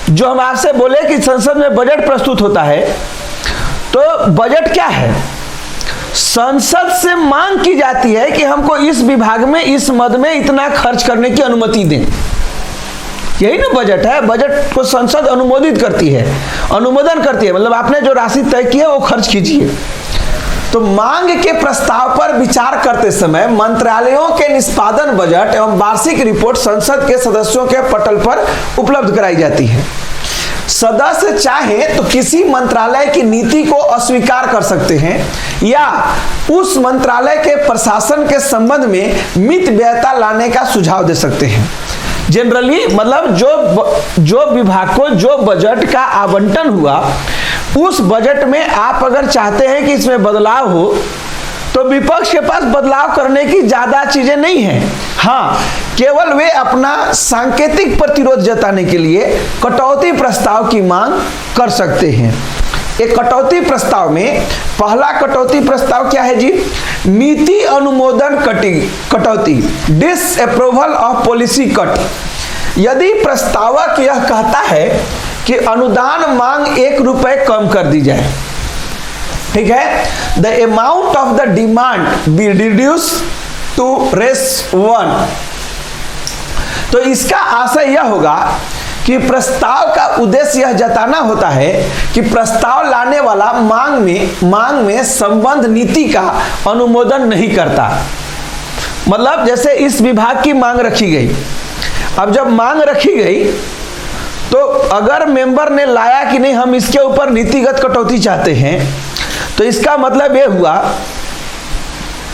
जो हम आपसे बोले कि संसद में बजट प्रस्तुत होता है, तो बजट क्या है? संसद से मांग की जाती है कि हमको इस विभाग में, इस मद में इतना खर्च करने की अनुमति दें। यही ना बजट है। बजट को संसद अनुमोदित करती है, अनुमोदन करती है, मतलब आपने जो राशि तय की है वो खर्च कीजिए। तो मांग के प्रस्ताव पर विचार करते समय मंत्रालयों के निष्पादन बजट एवं वार्षिक रिपोर्ट संसद के सदस्यों के पटल पर उपलब्ध कराई जाती है। सदस्य चाहे तो किसी मंत्रालय की नीति को अस्वीकार कर सकते हैं या उस मंत्रालय के प्रशासन के संबंध में मित व्ययता लाने का सुझाव दे सकते हैं। जनरली मतलब जो विभाग को जो बजट का आवंटन हुआ, उस बजट में आप अगर चाहते हैं कि इसमें बदलाव हो, तो विपक्ष के पास बदलाव करने की ज्यादा चीजें नहीं है। हाँ, केवल वे अपना सांकेतिक प्रतिरोध जताने के लिए कटौती प्रस्ताव की मांग कर सकते हैं। एक कटौती प्रस्ताव में पहला कटौती प्रस्ताव क्या है जी? नीति अनुमोदन कटौती, डिसअप्रूवल ऑफ पॉलिसी कट। यदि प्रस्तावक यह कहता है कि अनुदान मांग 1 रुपए कम कर दी जाए, ठीक है, the amount of the demand be reduce to ₹1। तो इसका आशय यह होगा कि प्रस्ताव का उद्देश्य यह जताना होता है कि प्रस्ताव लाने वाला मांग में संबंध नीति का अनुमोदन नहीं करता। मतलब जैसे इस विभाग की मांग रखी गई, अब जब मांग रखी गई तो अगर मेंबर ने लाया कि नहीं हम इसके ऊपर नीतिगत कटौती चाहते हैं, तो इसका मतलब यह हुआ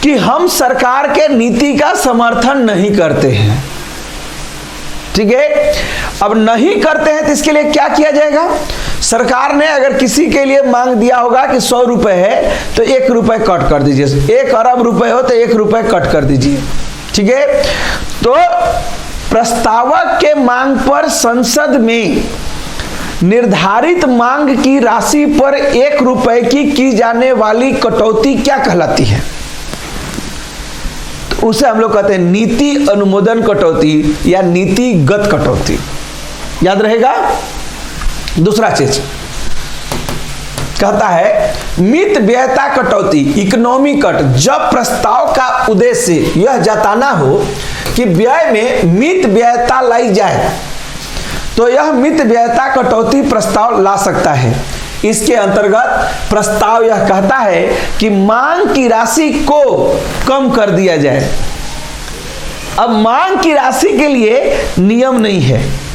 कि हम सरकार के नीति का समर्थन नहीं करते हैं, ठीक है। अब नहीं करते हैं तो इसके लिए क्या किया जाएगा? सरकार ने अगर किसी के लिए मांग दिया होगा कि 100 रुपए है तो 1 रुपए कट कर दीजिए, 1 अरब रुपए हो तो 1 रुपए कट कर दीजिए, ठीक है। तो प्रस्तावक के मांग पर संसद में निर्धारित मांग की राशि पर 1 रुपए की जाने वाली कटौती क्या कहलाती है? तो उसे हम लोग कहते हैं नीति अनुमोदन कटौती या नीतिगत कटौती। याद रहेगा। दूसरा चीज कहता है मित व्ययता कटौती, इकोनॉमी कट। जब प्रस्ताव का उद्देश्य यह जताना हो कि व्यय में मित व्ययता लाई जाए, तो यह मित व्ययता कटौती प्रस्ताव ला सकता है। इसके अंतर्गत प्रस्ताव यह कहता है कि मांग की राशि को कम कर दिया जाए। अब मांग की राशि के लिए नियम नहीं है,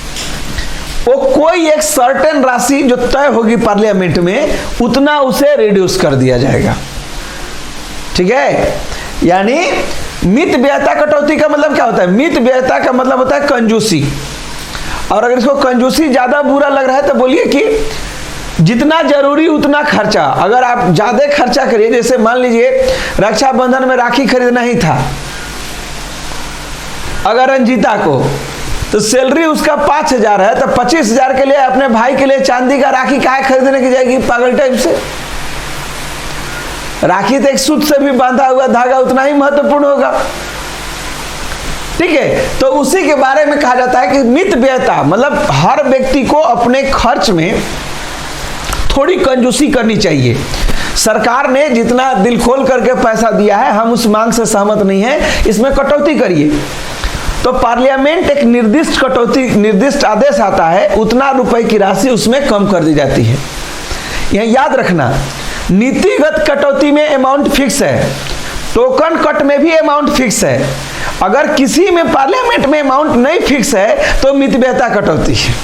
वो कोई एक सर्टेन राशि जो तय होगी पार्लियामेंट में उतना उसे रिड्यूस कर दिया जाएगा। ठीक है, यानी मित व्ययता कटौती का मतलब क्या होता है? मित व्ययता का मतलब होता है कंजूसी। और अगर इसको कंजूसी ज्यादा बुरा लग रहा है तो बोलिए कि जितना जरूरी उतना खर्चा। अगर आप ज्यादा खर्चा करिए, जैसे मान लीजिए रक्षाबंधन में राखी खरीदना ही था अगर रंजीता को, तो सैलरी उसका 5,000 है, तो 25,000 के लिए अपने भाई के लिए चांदी का राखी काहे खरीदने की जाएगी पागल टाइप से? राखी तो एक सूत से भी बांधा हुआ धागा उतना ही महत्वपूर्ण होगा। ठीक है, तो उसी के बारे में कहा जाता है कि मित व्ययता मतलब हर व्यक्ति को अपने खर्च में थोड़ी कंजूसी करनी चाहिए। सरकार ने जितना दिल खोल करके पैसा दिया है, हम उस मांग से सहमत नहीं है, इसमें कटौती करिए। तो पार्लियामेंट एक निर्दिष्ट आदेश आता है, उतना रुपए की राशि उसमें कम कर दी जाती है। यह याद रखना, नीतिगत कटौती में अमाउंट फिक्स है, टोकन कट में भी अमाउंट फिक्स है। अगर किसी में पार्लियामेंट में अमाउंट नहीं फिक्स है तो मित व्ययता कटौती है।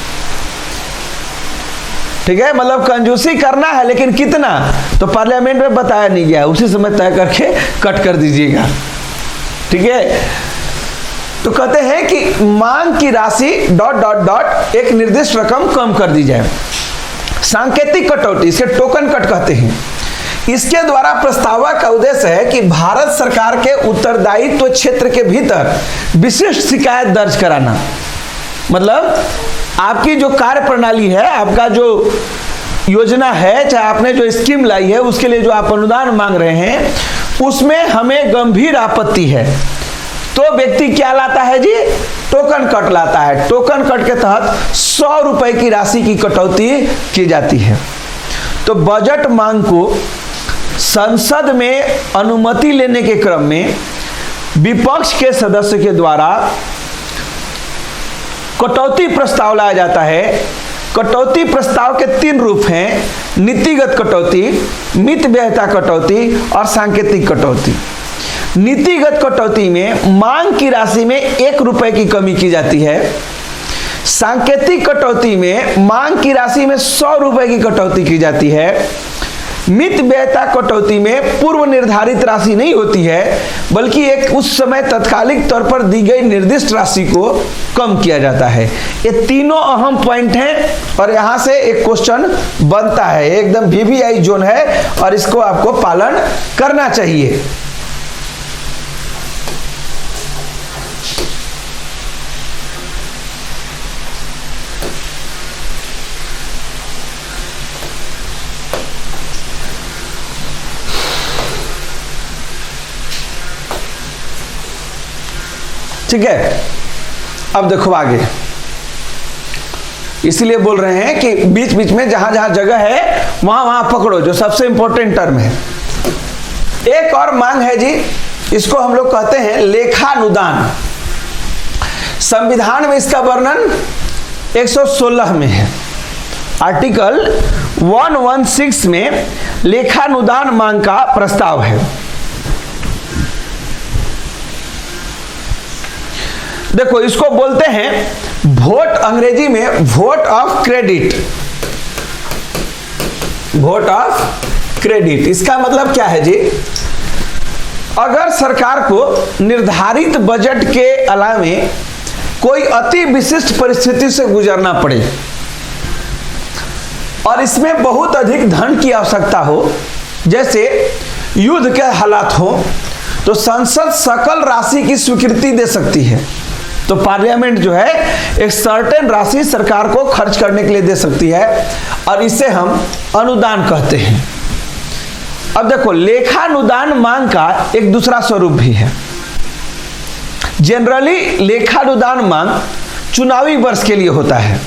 ठीक है, मतलब कंजूसी करना है लेकिन कितना, तो पार्लियामेंट में बताया नहीं गया, उसी समय तय करके कट कर दीजिएगा। ठीक है, तो कहते हैं कि मांग की राशि ... एक निर्दिष्ट रकम कम कर दी जाए। सांकेतिक कटौती, इसे टोकन कट कहते हैं। इसके द्वारा प्रस्तावक का उद्देश्य है कि भारत सरकार के उत्तरदायित्व क्षेत्र के भीतर विशिष्ट शिकायत दर्ज कराना। मतलब आपकी जो कार्य प्रणाली है, आपका जो योजना है, चाहे आपने जो स्कीम लाई है, उसके लिए जो आप अनुदान मांग रहे हैं, उसमें हमें गंभीर आपत्ति है, तो व्यक्ति क्या लाता है जी? टोकन कट लाता है। टोकन कट के तहत 100 रुपए की राशि की कटौती की जाती है। तो बजट मांग को संसद में अनुमति लेने के क्रम में विपक्ष के सदस्य के द्वारा कटौती प्रस्ताव लाया जाता है। कटौती प्रस्ताव के 3 रूप हैं: नीतिगत कटौती, मित व्ययता कटौती और सांकेतिक कटौती। नीतिगत कटौती में मांग की राशि में 1 रुपए की कमी की जाती है। सांकेतिक कटौती में मांग की राशि में 100 रुपए की कटौती की जाती है। मित व्ययता कटौती में पूर्व निर्धारित राशि नहीं होती है, बल्कि एक उस समय तत्कालिक तौर पर दी गई निर्दिष्ट राशि को कम किया जाता है। ये तीनों अहम पॉइंट हैं और यहां से एक क्वेश्चन बनता है, एकदम VVI जोन है और इसको आपको पालन करना चाहिए। ठीक है, अब देखो आगे, इसलिए बोल रहे हैं कि बीच बीच में जहां जहां जगह है वहां वहां पकड़ो, जो सबसे इंपॉर्टेंट टर्म है। एक और मांग है जी, इसको हम लोग कहते हैं लेखानुदान। संविधान में इसका वर्णन 116 में है। आर्टिकल 116 में लेखानुदान मांग का प्रस्ताव है। देखो, इसको बोलते हैं वोट, अंग्रेजी में vote of credit. Vote of credit, इसका मतलब क्या है जी? अगर सरकार को निर्धारित बजट के अलावे कोई अति विशिष्ट परिस्थिति से गुजरना पड़े और इसमें बहुत अधिक धन की आवश्यकता हो, जैसे युद्ध के हालात हो, तो संसद सकल राशि की स्वीकृति दे सकती है। तो पार्लियामेंट जो है एक सर्टेन राशि सरकार को खर्च करने के लिए दे सकती है और इसे हम अनुदान कहते हैं। अब देखो, लेखानुदान मांग का एक दूसरा स्वरूप भी है। जनरली लेखानुदान मांग चुनावी वर्ष के लिए होता है।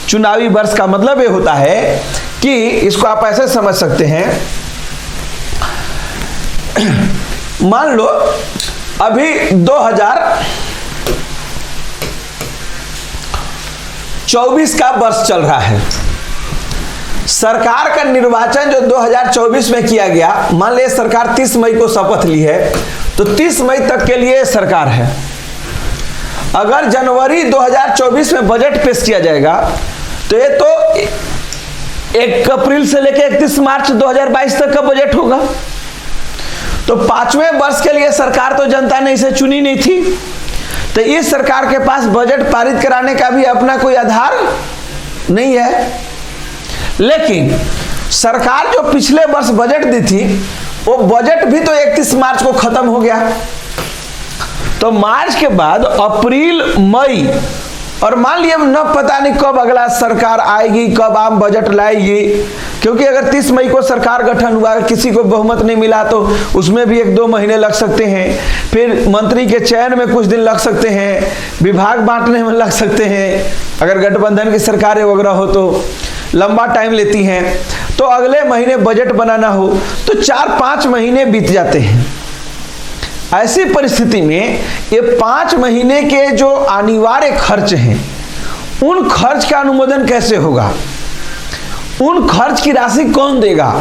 चुनावी वर्ष का मतलब ये होता है कि इसको आप ऐसे समझ सकते हैं, मान लो अभी 2024 का वर्ष चल रहा है, सरकार का निर्वाचन जो 2024 में किया गया, मान लिया सरकार 30 मई को शपथ ली है, तो 30 मई तक के लिए सरकार है। अगर जनवरी 2024 में बजट पेश किया जाएगा तो ये तो 1 अप्रैल से लेकर 31 मार्च 2022 तक का बजट होगा। तो 5वें वर्ष के लिए सरकार तो जनता ने इसे चुनी नहीं थी, तो इस सरकार के पास बजट पारित कराने का भी अपना कोई आधार नहीं है। लेकिन सरकार जो पिछले वर्ष बजट दी थी, वो बजट भी तो 31 मार्च को खत्म हो गया। तो मार्च के बाद अप्रैल, मई, और मान लिया न पता नहीं कब अगला सरकार आएगी, कब आम बजट लाएगी, क्योंकि अगर 30 मई को सरकार गठन हुआ, किसी को बहुमत नहीं मिला तो उसमें भी 1-2 महीने लग सकते हैं, फिर मंत्री के चयन में कुछ दिन लग सकते हैं, विभाग बांटने में लग सकते हैं, अगर गठबंधन की सरकारें वगैरह हो तो लंबा टाइम लेती हैं। तो अगले महीने बजट बनाना हो तो 4-5 महीने बीत जाते हैं। ऐसी परिस्थिति में ये 5 महीने के जो अनिवार्य खर्च हैं, उन खर्च का अनुमोदन कैसे होगा, उन खर्च की राशि कौन देगा?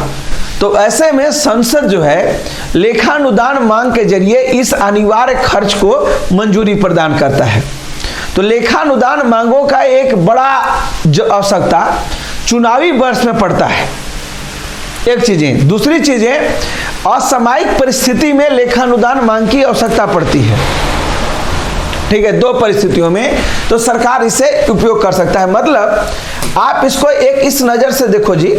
तो ऐसे में संसद जो है लेखानुदान मांग के जरिए इस अनिवार्य खर्च को मंजूरी प्रदान करता है। तो लेखानुदान मांगों का एक बड़ा आवश्यकता चुनावी वर्ष में पड़ता है, एक चीजें। दूसरी चीजें, असामयिक परिस्थिति में लेखानुदान मांग की आवश्यकता पड़ती है। ठीक है, 2 परिस्थितियों में तो सरकार इसे उपयोग कर सकता है। मतलब आप इसको एक इस नजर से देखो जी,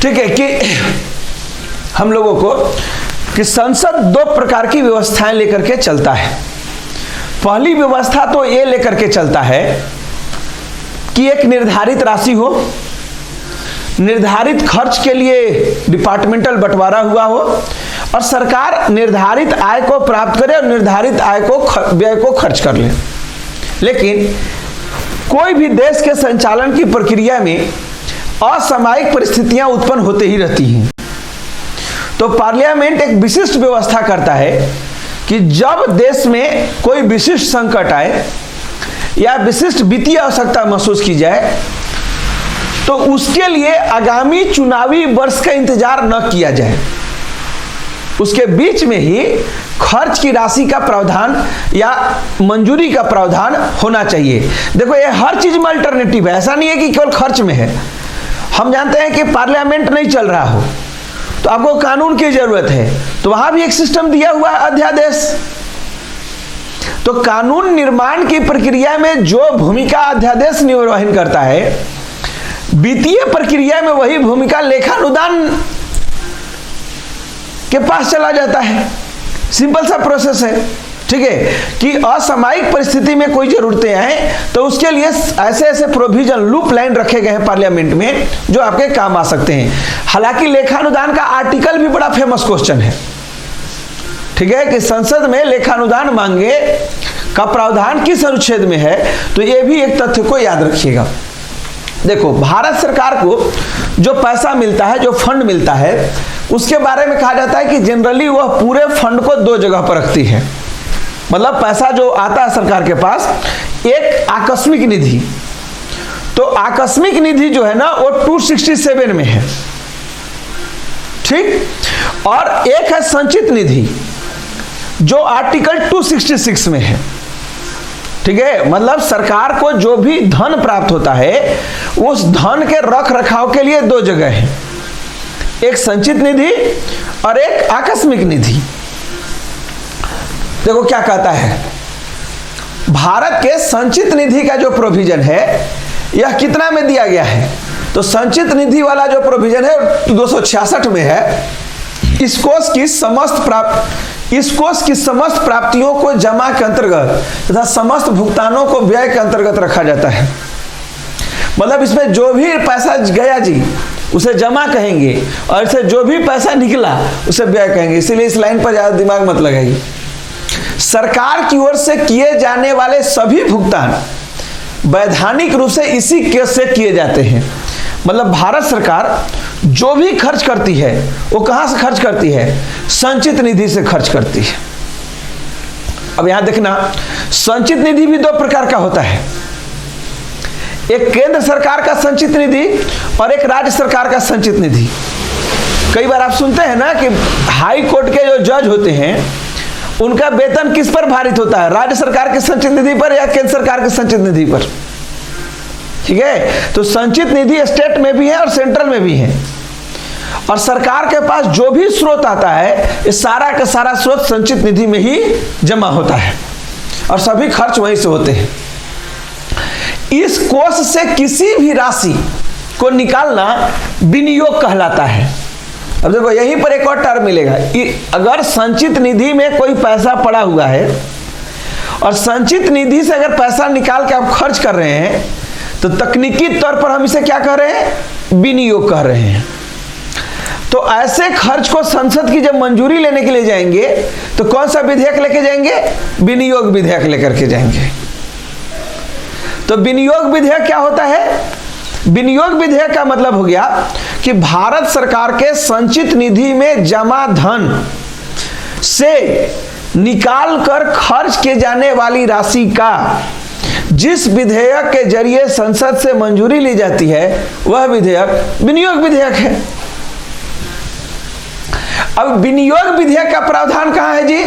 ठीक है, कि हम लोगों को कि संसद 2 प्रकार की व्यवस्थाएं लेकर के चलता है। पहली व्यवस्था तो ये लेकर के चलता है कि एक निर्धारित राशि हो, निर्धारित खर्च के लिए डिपार्टमेंटल बंटवारा हुआ हो, और सरकार निर्धारित आय को प्राप्त करे और निर्धारित आय को व्यय को खर्च कर ले। लेकिन कोई भी देश के संचालन की प्रक्रिया में असामयिक परिस्थितियां उत्पन्न होते ही रहती हैं। तो पार्लियामेंट एक विशिष्ट व्यवस्था करता है कि जब देश में कोई विशिष्ट संकट आए या विशिष्ट वित्तीय आवश्यकता महसूस की जाए, तो उसके लिए आगामी चुनावी वर्ष का इंतजार न किया जाए, उसके बीच में ही खर्च की राशि का प्रावधान या मंजूरी का प्रावधान होना चाहिए। देखो, ये हर चीज में अल्टरनेटिव है, ऐसा नहीं है कि केवल खर्च में है। हम जानते हैं कि पार्लियामेंट नहीं चल रहा हो तो आपको कानून की जरूरत है, तो वहां भी एक सिस्टम दिया हुआ है, अध्यादेश। तो कानून निर्माण की प्रक्रिया में जो भूमिका अध्यादेश निर्वहन करता है, वित्तीय प्रक्रिया में वही भूमिका लेखानुदान के पास चला जाता है। सिंपल सा प्रोसेस है, ठीक है, कि असामयिक परिस्थिति में कोई जरूरतें आए तो उसके लिए ऐसे ऐसे प्रोविजन, लूप लाइन रखे गए हैं पार्लियामेंट में जो आपके काम आ सकते हैं। हालांकि लेखानुदान का आर्टिकल भी बड़ा फेमस क्वेश्चन है, ठीक है, कि संसद में लेखानुदान मांगे का प्रावधान किस अनुच्छेद में है, तो यह भी एक तथ्य को याद रखिएगा। देखो, भारत सरकार को जो पैसा मिलता है, जो फंड मिलता है, उसके बारे में कहा जाता है कि जनरली वह पूरे फंड को 2 जगह पर रखती है। मतलब पैसा जो आता है सरकार के पास, एक आकस्मिक निधि, तो आकस्मिक निधि जो है ना वो 267 में है, ठीक, और एक है संचित निधि जो आर्टिकल 266 में है। ठीक है, मतलब सरकार को जो भी धन प्राप्त होता है उस धन के रख रखाव के लिए 2 जगह है, एक संचित निधि और एक आकस्मिक निधि। देखो क्या कहता है, भारत के संचित निधि का जो प्रोविजन है यह कितना में दिया गया है, तो संचित निधि वाला जो प्रोविजन है 266 में है। इस कोष की समस्त प्राप्तियों को जमा के अंतर्गत तथा समस्त भुगतानों को व्यय के अंतर्गत रखा जाता है। मतलब इसमें जो भी पैसा गया जी उसे जमा कहेंगे, और इसे जो भी पैसा निकला उसे व्यय कहेंगे। इसीलिए इस लाइन पर ज्यादा दिमाग मत लगाइए। सरकार की ओर से किए जाने वाले सभी भुगतान वैधानिक रूप से इसी केस से किए जाते हैं। मतलब भारत सरकार जो भी खर्च करती है वो कहां से खर्च करती है? संचित निधि से खर्च करती है। अब यहां देखना, संचित निधि भी दो प्रकार का होता है, एक केंद्र सरकार का संचित निधि और एक राज्य सरकार का संचित निधि। कई बार आप सुनते हैं ना कि हाई कोर्ट के जो जज होते हैं उनका वेतन किस पर भारित होता है? राज्य सरकार के संचित निधि पर या केंद्र सरकार के संचित निधि पर? ठीक है, तो संचित निधि स्टेट में भी है और सेंट्रल में भी है, और सरकार के पास जो भी स्रोत आता है ये सारा का सारा स्रोत संचित निधि में ही जमा होता है और सभी खर्च वहीं से होते हैं। इस कोष से किसी भी राशि को निकालना विनियोग कहलाता है। अब देखो यहीं पर एक और टर्म मिलेगा, अगर संचित निधि में कोई पैसा पड़ा हुआ है और संचित निधि से अगर पैसा निकाल के आप खर्च कर रहे हैं तो तकनीकी तौर पर हम इसे क्या कह रहे हैं? विनियोग कह रहे हैं। तो ऐसे खर्च को संसद की जब मंजूरी लेने के लिए जाएंगे तो कौन सा विधेयक लेके जाएंगे? विनियोग विधेयक लेकर के जाएंगे। तो विनियोग विधेयक क्या होता है? विनियोग विधेयक का मतलब हो गया कि भारत सरकार के संचित निधि में जमा धन से निकाल कर खर्च किए जाने वाली राशि का जिस विधेयक के जरिए संसद से मंजूरी ली जाती है वह विधेयक विनियोग विधेयक है। अब विनियोग विधेयक का प्रावधान कहां है जी?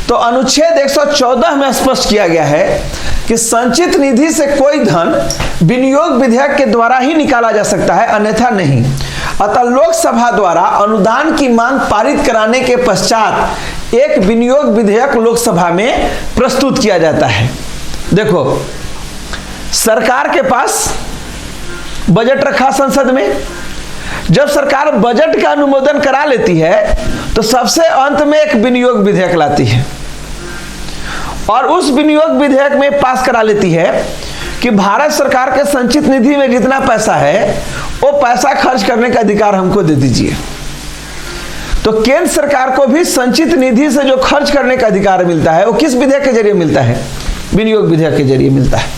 तो अनुच्छेद 114 में स्पष्ट किया गया है कि संचित निधि से कोई धन विनियोग विधेयक के द्वारा ही निकाला जा सकता है, अन्यथा नहीं। अतः लोकसभा द्वारा अनुदान की मांग पारित कराने के पश्चात एक विनियोग विधेयक लोकसभा में प्रस्तुत किया जाता है। देखो, सरकार के पास बजट रखा संसद में, जब सरकार बजट का अनुमोदन करा लेती है तो सबसे अंत में एक विनियोग विधेयक लाती है और उस विनियोग विधेयक में पास करा लेती है कि भारत सरकार के संचित निधि में जितना पैसा है वो पैसा खर्च करने का अधिकार हमको दे दीजिए। तो केंद्र सरकार को भी संचित निधि से जो खर्च करने का अधिकार मिलता है वो किस विधेयक के जरिए मिलता है? विनियोग विधेयक के जरिए मिलता है।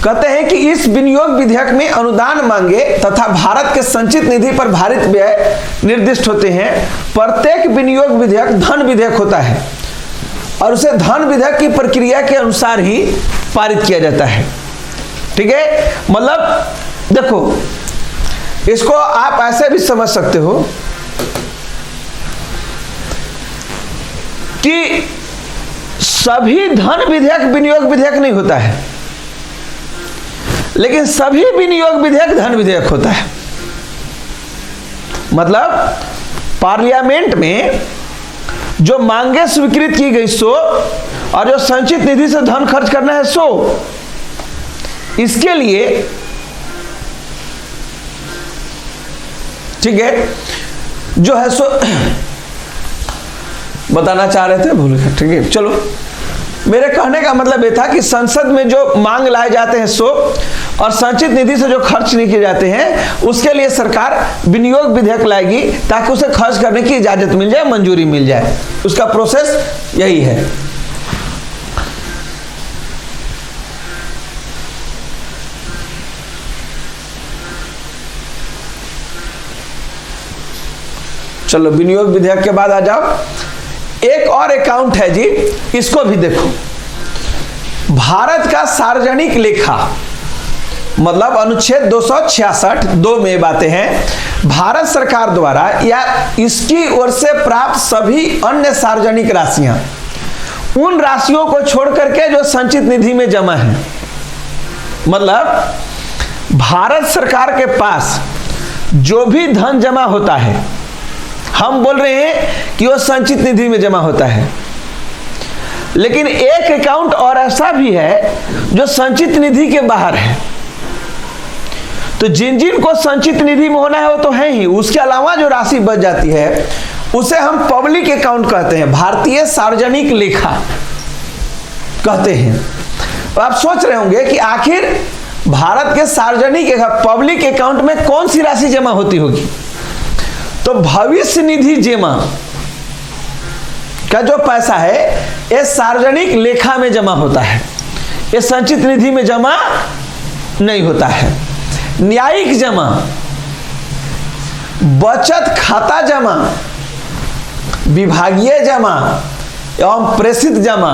कहते हैं कि इस विनियोग विधेयक में अनुदान मांगे तथा भारत के संचित निधि पर भारित व्यय निर्दिष्ट होते हैं। प्रत्येक विनियोग विधेयक धन विधेयक होता है और उसे धन विधेयक की प्रक्रिया के अनुसार ही पारित किया जाता है। ठीक है, मतलब देखो, इसको आप ऐसे भी समझ सकते हो कि सभी धन विधेयक विनियोग विधेयक नहीं होता है, लेकिन सभी विनियोग विधेयक धन विधेयक होता है। मतलब पार्लियामेंट में जो मांगे स्वीकृत की गई सो और जो संचित निधि से धन खर्च करना है सो, इसके लिए ठीक है जो है सो बताना चाह रहे थे, भूल गए। ठीक है, चलो, मेरे कहने का मतलब यह था कि संसद में जो मांग लाए जाते हैं सो और संचित निधि से जो खर्च नहीं किए जाते हैं उसके लिए सरकार विनियोग विधेयक लाएगी ताकि उसे खर्च करने की इजाजत मिल जाए, मंजूरी मिल जाए। उसका प्रोसेस यही है। चलो, विनियोग विधेयक के बाद आ जाओ। एक और अकाउंट है जी, इसको भी देखो। भारत का सार्वजनिक लेखा, मतलब अनुच्छेद 266 2 में बातें हैं। भारत सरकार द्वारा या इसकी ओर से प्राप्त सभी अन्य सार्वजनिक राशियां उन राशियों को छोड़ करके जो संचित निधि में जमा है। मतलब भारत सरकार के पास जो भी धन जमा होता है, हम बोल रहे हैं कि वो संचित निधि में जमा होता है, लेकिन एक अकाउंट और ऐसा भी है जो संचित निधि के बाहर है। तो जिन जिन को संचित निधि में होना है वो तो है ही, उसके अलावा जो राशि बच जाती है उसे हम पब्लिक अकाउंट कहते हैं, भारतीय सार्वजनिक लेखा कहते हैं। तो आप सोच रहे होंगे कि आखिर भारत के सार्वजनिक पब्लिक अकाउंट में कौन सी राशि जमा होती होगी? तो भविष्य निधि जमा का जो पैसा है ये सार्वजनिक लेखा में जमा होता है, ये संचित निधि में जमा नहीं होता है। न्यायिक जमा, बचत खाता जमा, विभागीय जमा एवं प्रेषित जमा,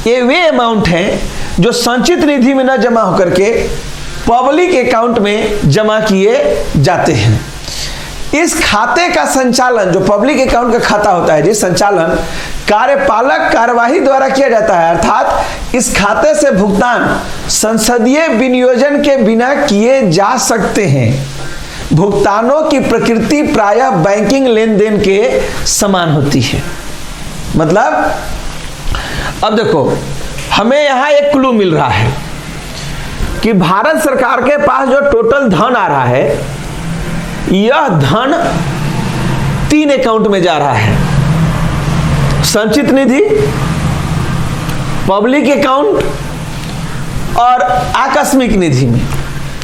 ये वे अमाउंट हैं जो संचित निधि में न जमा होकर के पब्लिक अकाउंट में जमा किए जाते हैं। इस खाते का संचालन, जो पब्लिक अकाउंट का खाता होता है, जिस संचालन कार्यपालक कार्यवाही द्वारा किया जाता है, अर्थात इस खाते से भुगतान संसदीय विनियोजन के बिना किए जा सकते हैं। भुगतानों की प्रकृति प्रायः बैंकिंग लेन देन के समान होती है। मतलब अब देखो, हमें यहां एक क्लू मिल रहा है कि भारत सरकार के पास जो टोटल धन आ रहा है, यह धन 3 अकाउंट में जा रहा है। संचित निधि, पब्लिक अकाउंट और आकस्मिक निधि में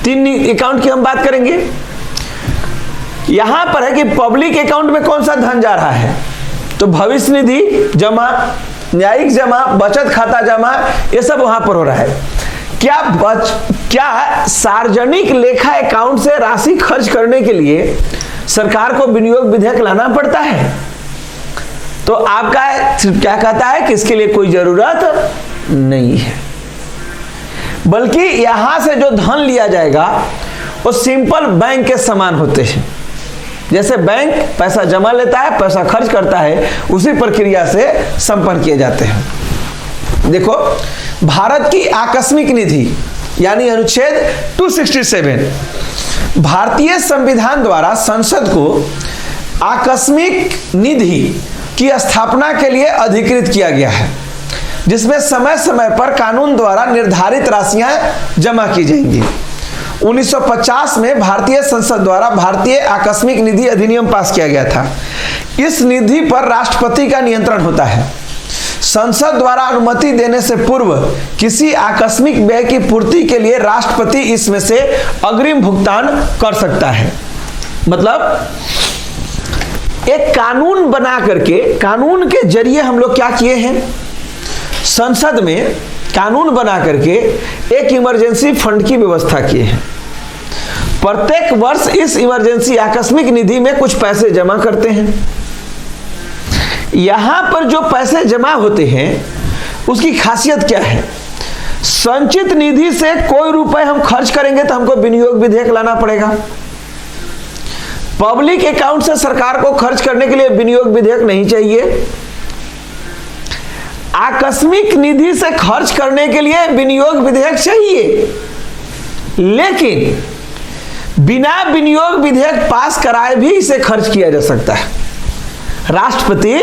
3 अकाउंट की हम बात करेंगे। यहां पर है कि पब्लिक अकाउंट में कौन सा धन जा रहा है, तो भविष्य निधि जमा, न्यायिक जमा, बचत खाता जमा, ये सब वहां पर हो रहा है। क्या सार्वजनिक लेखा अकाउंट से राशि खर्च करने के लिए सरकार को विनियोग विधेयक लाना पड़ता है? तो आपका क्या कहता है कि इसके लिए कोई जरूरत नहीं है, बल्कि यहां से जो धन लिया जाएगा वो सिंपल बैंक के समान होते हैं। जैसे बैंक पैसा जमा लेता है, पैसा खर्च करता है, उसी प्रक्रिया से संपन्न किए जाते हैं। देखो, भारत की आकस्मिक निधि यानी अनुच्छेद 267 भारतीय संविधान द्वारा संसद को आकस्मिक निधि की स्थापना के लिए अधिकृत किया गया है, जिसमें समय समय पर कानून द्वारा निर्धारित राशियां जमा की जाएंगी। 1950 में भारतीय संसद द्वारा भारतीय आकस्मिक निधि अधिनियम पास किया गया था। इस निधि पर राष्ट्रपति का नियंत्रण होता है। संसद द्वारा अनुमति देने से पूर्व किसी आकस्मिक व्यय की पूर्ति के लिए राष्ट्रपति इसमें से अग्रिम भुगतान कर सकता है। मतलब एक कानून बना करके, कानून के जरिए हम लोग क्या किए हैं, संसद में कानून बना करके एक इमरजेंसी फंड की व्यवस्था किए हैं। प्रत्येक वर्ष इस इमरजेंसी आकस्मिक निधि में कुछ पैसे जमा करते हैं। यहां पर जो पैसे जमा होते हैं उसकी खासियत क्या है? संचित निधि से कोई रुपए हम खर्च करेंगे तो हमको विनियोग विधेयक लाना पड़ेगा। पब्लिक अकाउंट से सरकार को खर्च करने के लिए विनियोग विधेयक नहीं चाहिए। आकस्मिक निधि से खर्च करने के लिए विनियोग विधेयक चाहिए, लेकिन बिना विनियोग विधेयक पास कराए भी इसे खर्च किया जा सकता है। राष्ट्रपति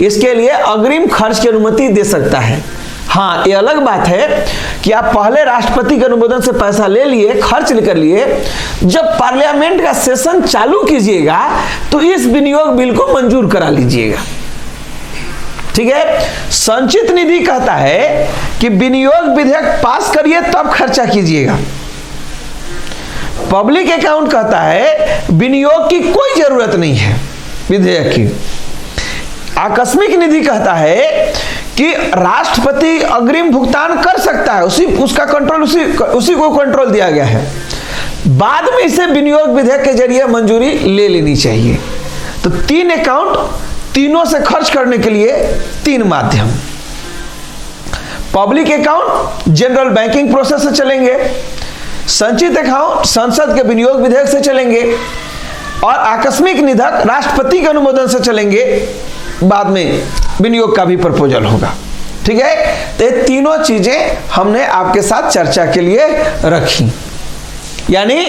इसके लिए अग्रिम खर्च की अनुमति दे सकता है। हाँ, ये अलग बात है कि आप पहले राष्ट्रपति के अनुमोदन से पैसा ले लिए, खर्च कर लिए, जब पार्लियामेंट का सेशन चालू कीजिएगा तो इस विनियोग बिल को मंजूर करा लीजिएगा। ठीक है, संचित निधि कहता है कि विनियोग विधेयक पास करिए तब खर्चा कीजिएगा। पब्लिक अकाउंट कहता है विनियोग की कोई जरूरत नहीं है विधेयक की। आकस्मिक निधि कहता है कि राष्ट्रपति अग्रिम भुगतान कर सकता है, उसका कंट्रोल उसी को कंट्रोल दिया गया है। बाद में इसे विनियोग विधेयक के जरिए मंजूरी ले लेनी चाहिए। तो 3 अकाउंट, तीनों से खर्च करने के लिए 3 माध्यम। Public account general banking process से चलेंगे, संचित अकाउंट संसद के विनियोग विधेयक से चलेंगे, और आकस्मिक निधक राष्ट्रपति के अनुमोदन से चलेंगे। बाद में विनियोग का भी प्रपोजल होगा। ठीक है, तो ये तीनों चीजें हमने आपके साथ चर्चा के लिए रखी। यानी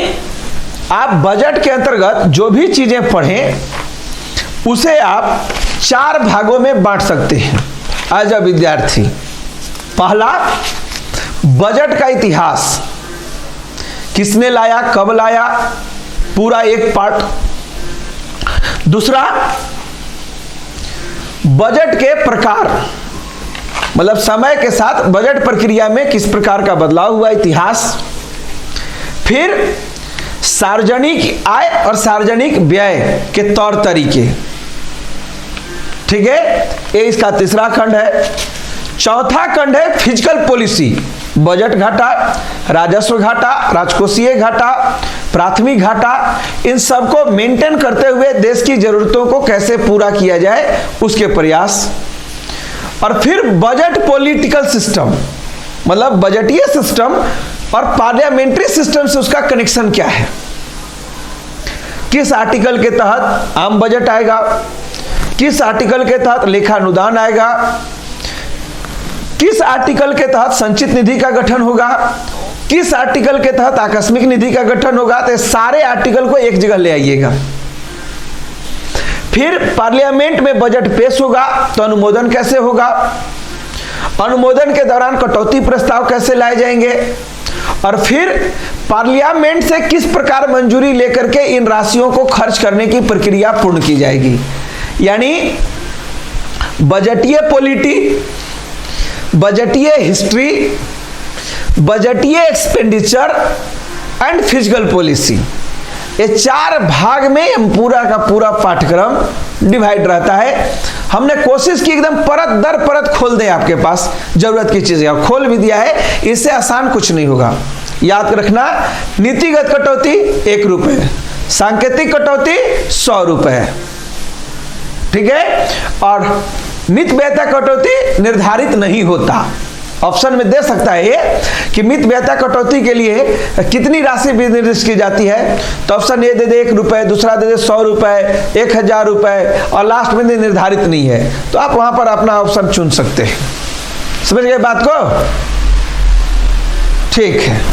आप बजट के अंतर्गत जो भी चीजें पढ़ें उसे आप 4 भागों में बांट सकते हैं एज अ विद्यार्थी। पहला, बजट का इतिहास, किसने लाया, कब लाया, पूरा एक पार्ट। दूसरा, बजट के प्रकार, मतलब समय के साथ बजट प्रक्रिया में किस प्रकार का बदलाव हुआ, इतिहास। फिर सार्वजनिक आय और सार्वजनिक व्यय के तौर तरीके। ठीक है, ये इसका तीसरा खंड है। चौथा खंड है फिजिकल पॉलिसी, बजट घाटा, राजस्व घाटा, राजकोषीय घाटा, प्राथमिक घाटा, इन सबको मेंटेन करते हुए देश की जरूरतों को कैसे पूरा किया जाए उसके प्रयास। और फिर बजट पॉलिटिकल सिस्टम, मतलब बजटीय सिस्टम और पार्लियामेंट्री सिस्टम से उसका कनेक्शन क्या है, किस आर्टिकल के तहत आम बजट आएगा, किस आर्टिकल के तहत लेखा अनुदान आएगा, किस आर्टिकल के तहत संचित निधि का गठन होगा, किस आर्टिकल के तहत आकस्मिक निधि का गठन होगा। तो सारे आर्टिकल को एक जगह ले आइएगा। फिर पार्लियामेंट में बजट पेश होगा तो अनुमोदन कैसे होगा, अनुमोदन के दौरान कटौती प्रस्ताव कैसे लाए जाएंगे, और फिर पार्लियामेंट से किस प्रकार मंजूरी लेकर के इन राशियों को खर्च करने की प्रक्रिया पूर्ण की जाएगी। यानी बजटीय पॉलिटी, बजटीय हिस्ट्री, बजटीय एक्सपेंडिचर एंड फिजिकल पॉलिसी, ये 4 भाग में पूरा का पूरा पाठ्यक्रम डिवाइड रहता है। हमने कोशिश की एकदम परत दर परत खोल दें आपके पास जरूरत की चीजें, और खोल भी दिया है। इससे आसान कुछ नहीं होगा। याद रखना, नीतिगत कटौती 1 रुपए, सांकेतिक कटौती 100 रुपए, ठीक है। और मित व्ययता कटौती निर्धारित नहीं होता। ऑप्शन में दे सकता है ये कि मित व्ययता कटौती के लिए कितनी राशि निर्दिष्ट की जाती है, तो ऑप्शन ए दे दे 1 रुपए, दूसरा दे दे 100 रुपए, 1000 रुपए, और लास्ट में निर्धारित नहीं है, तो आप वहां पर अपना ऑप्शन चुन सकते हैं। समझ गए बात को? ठीक है।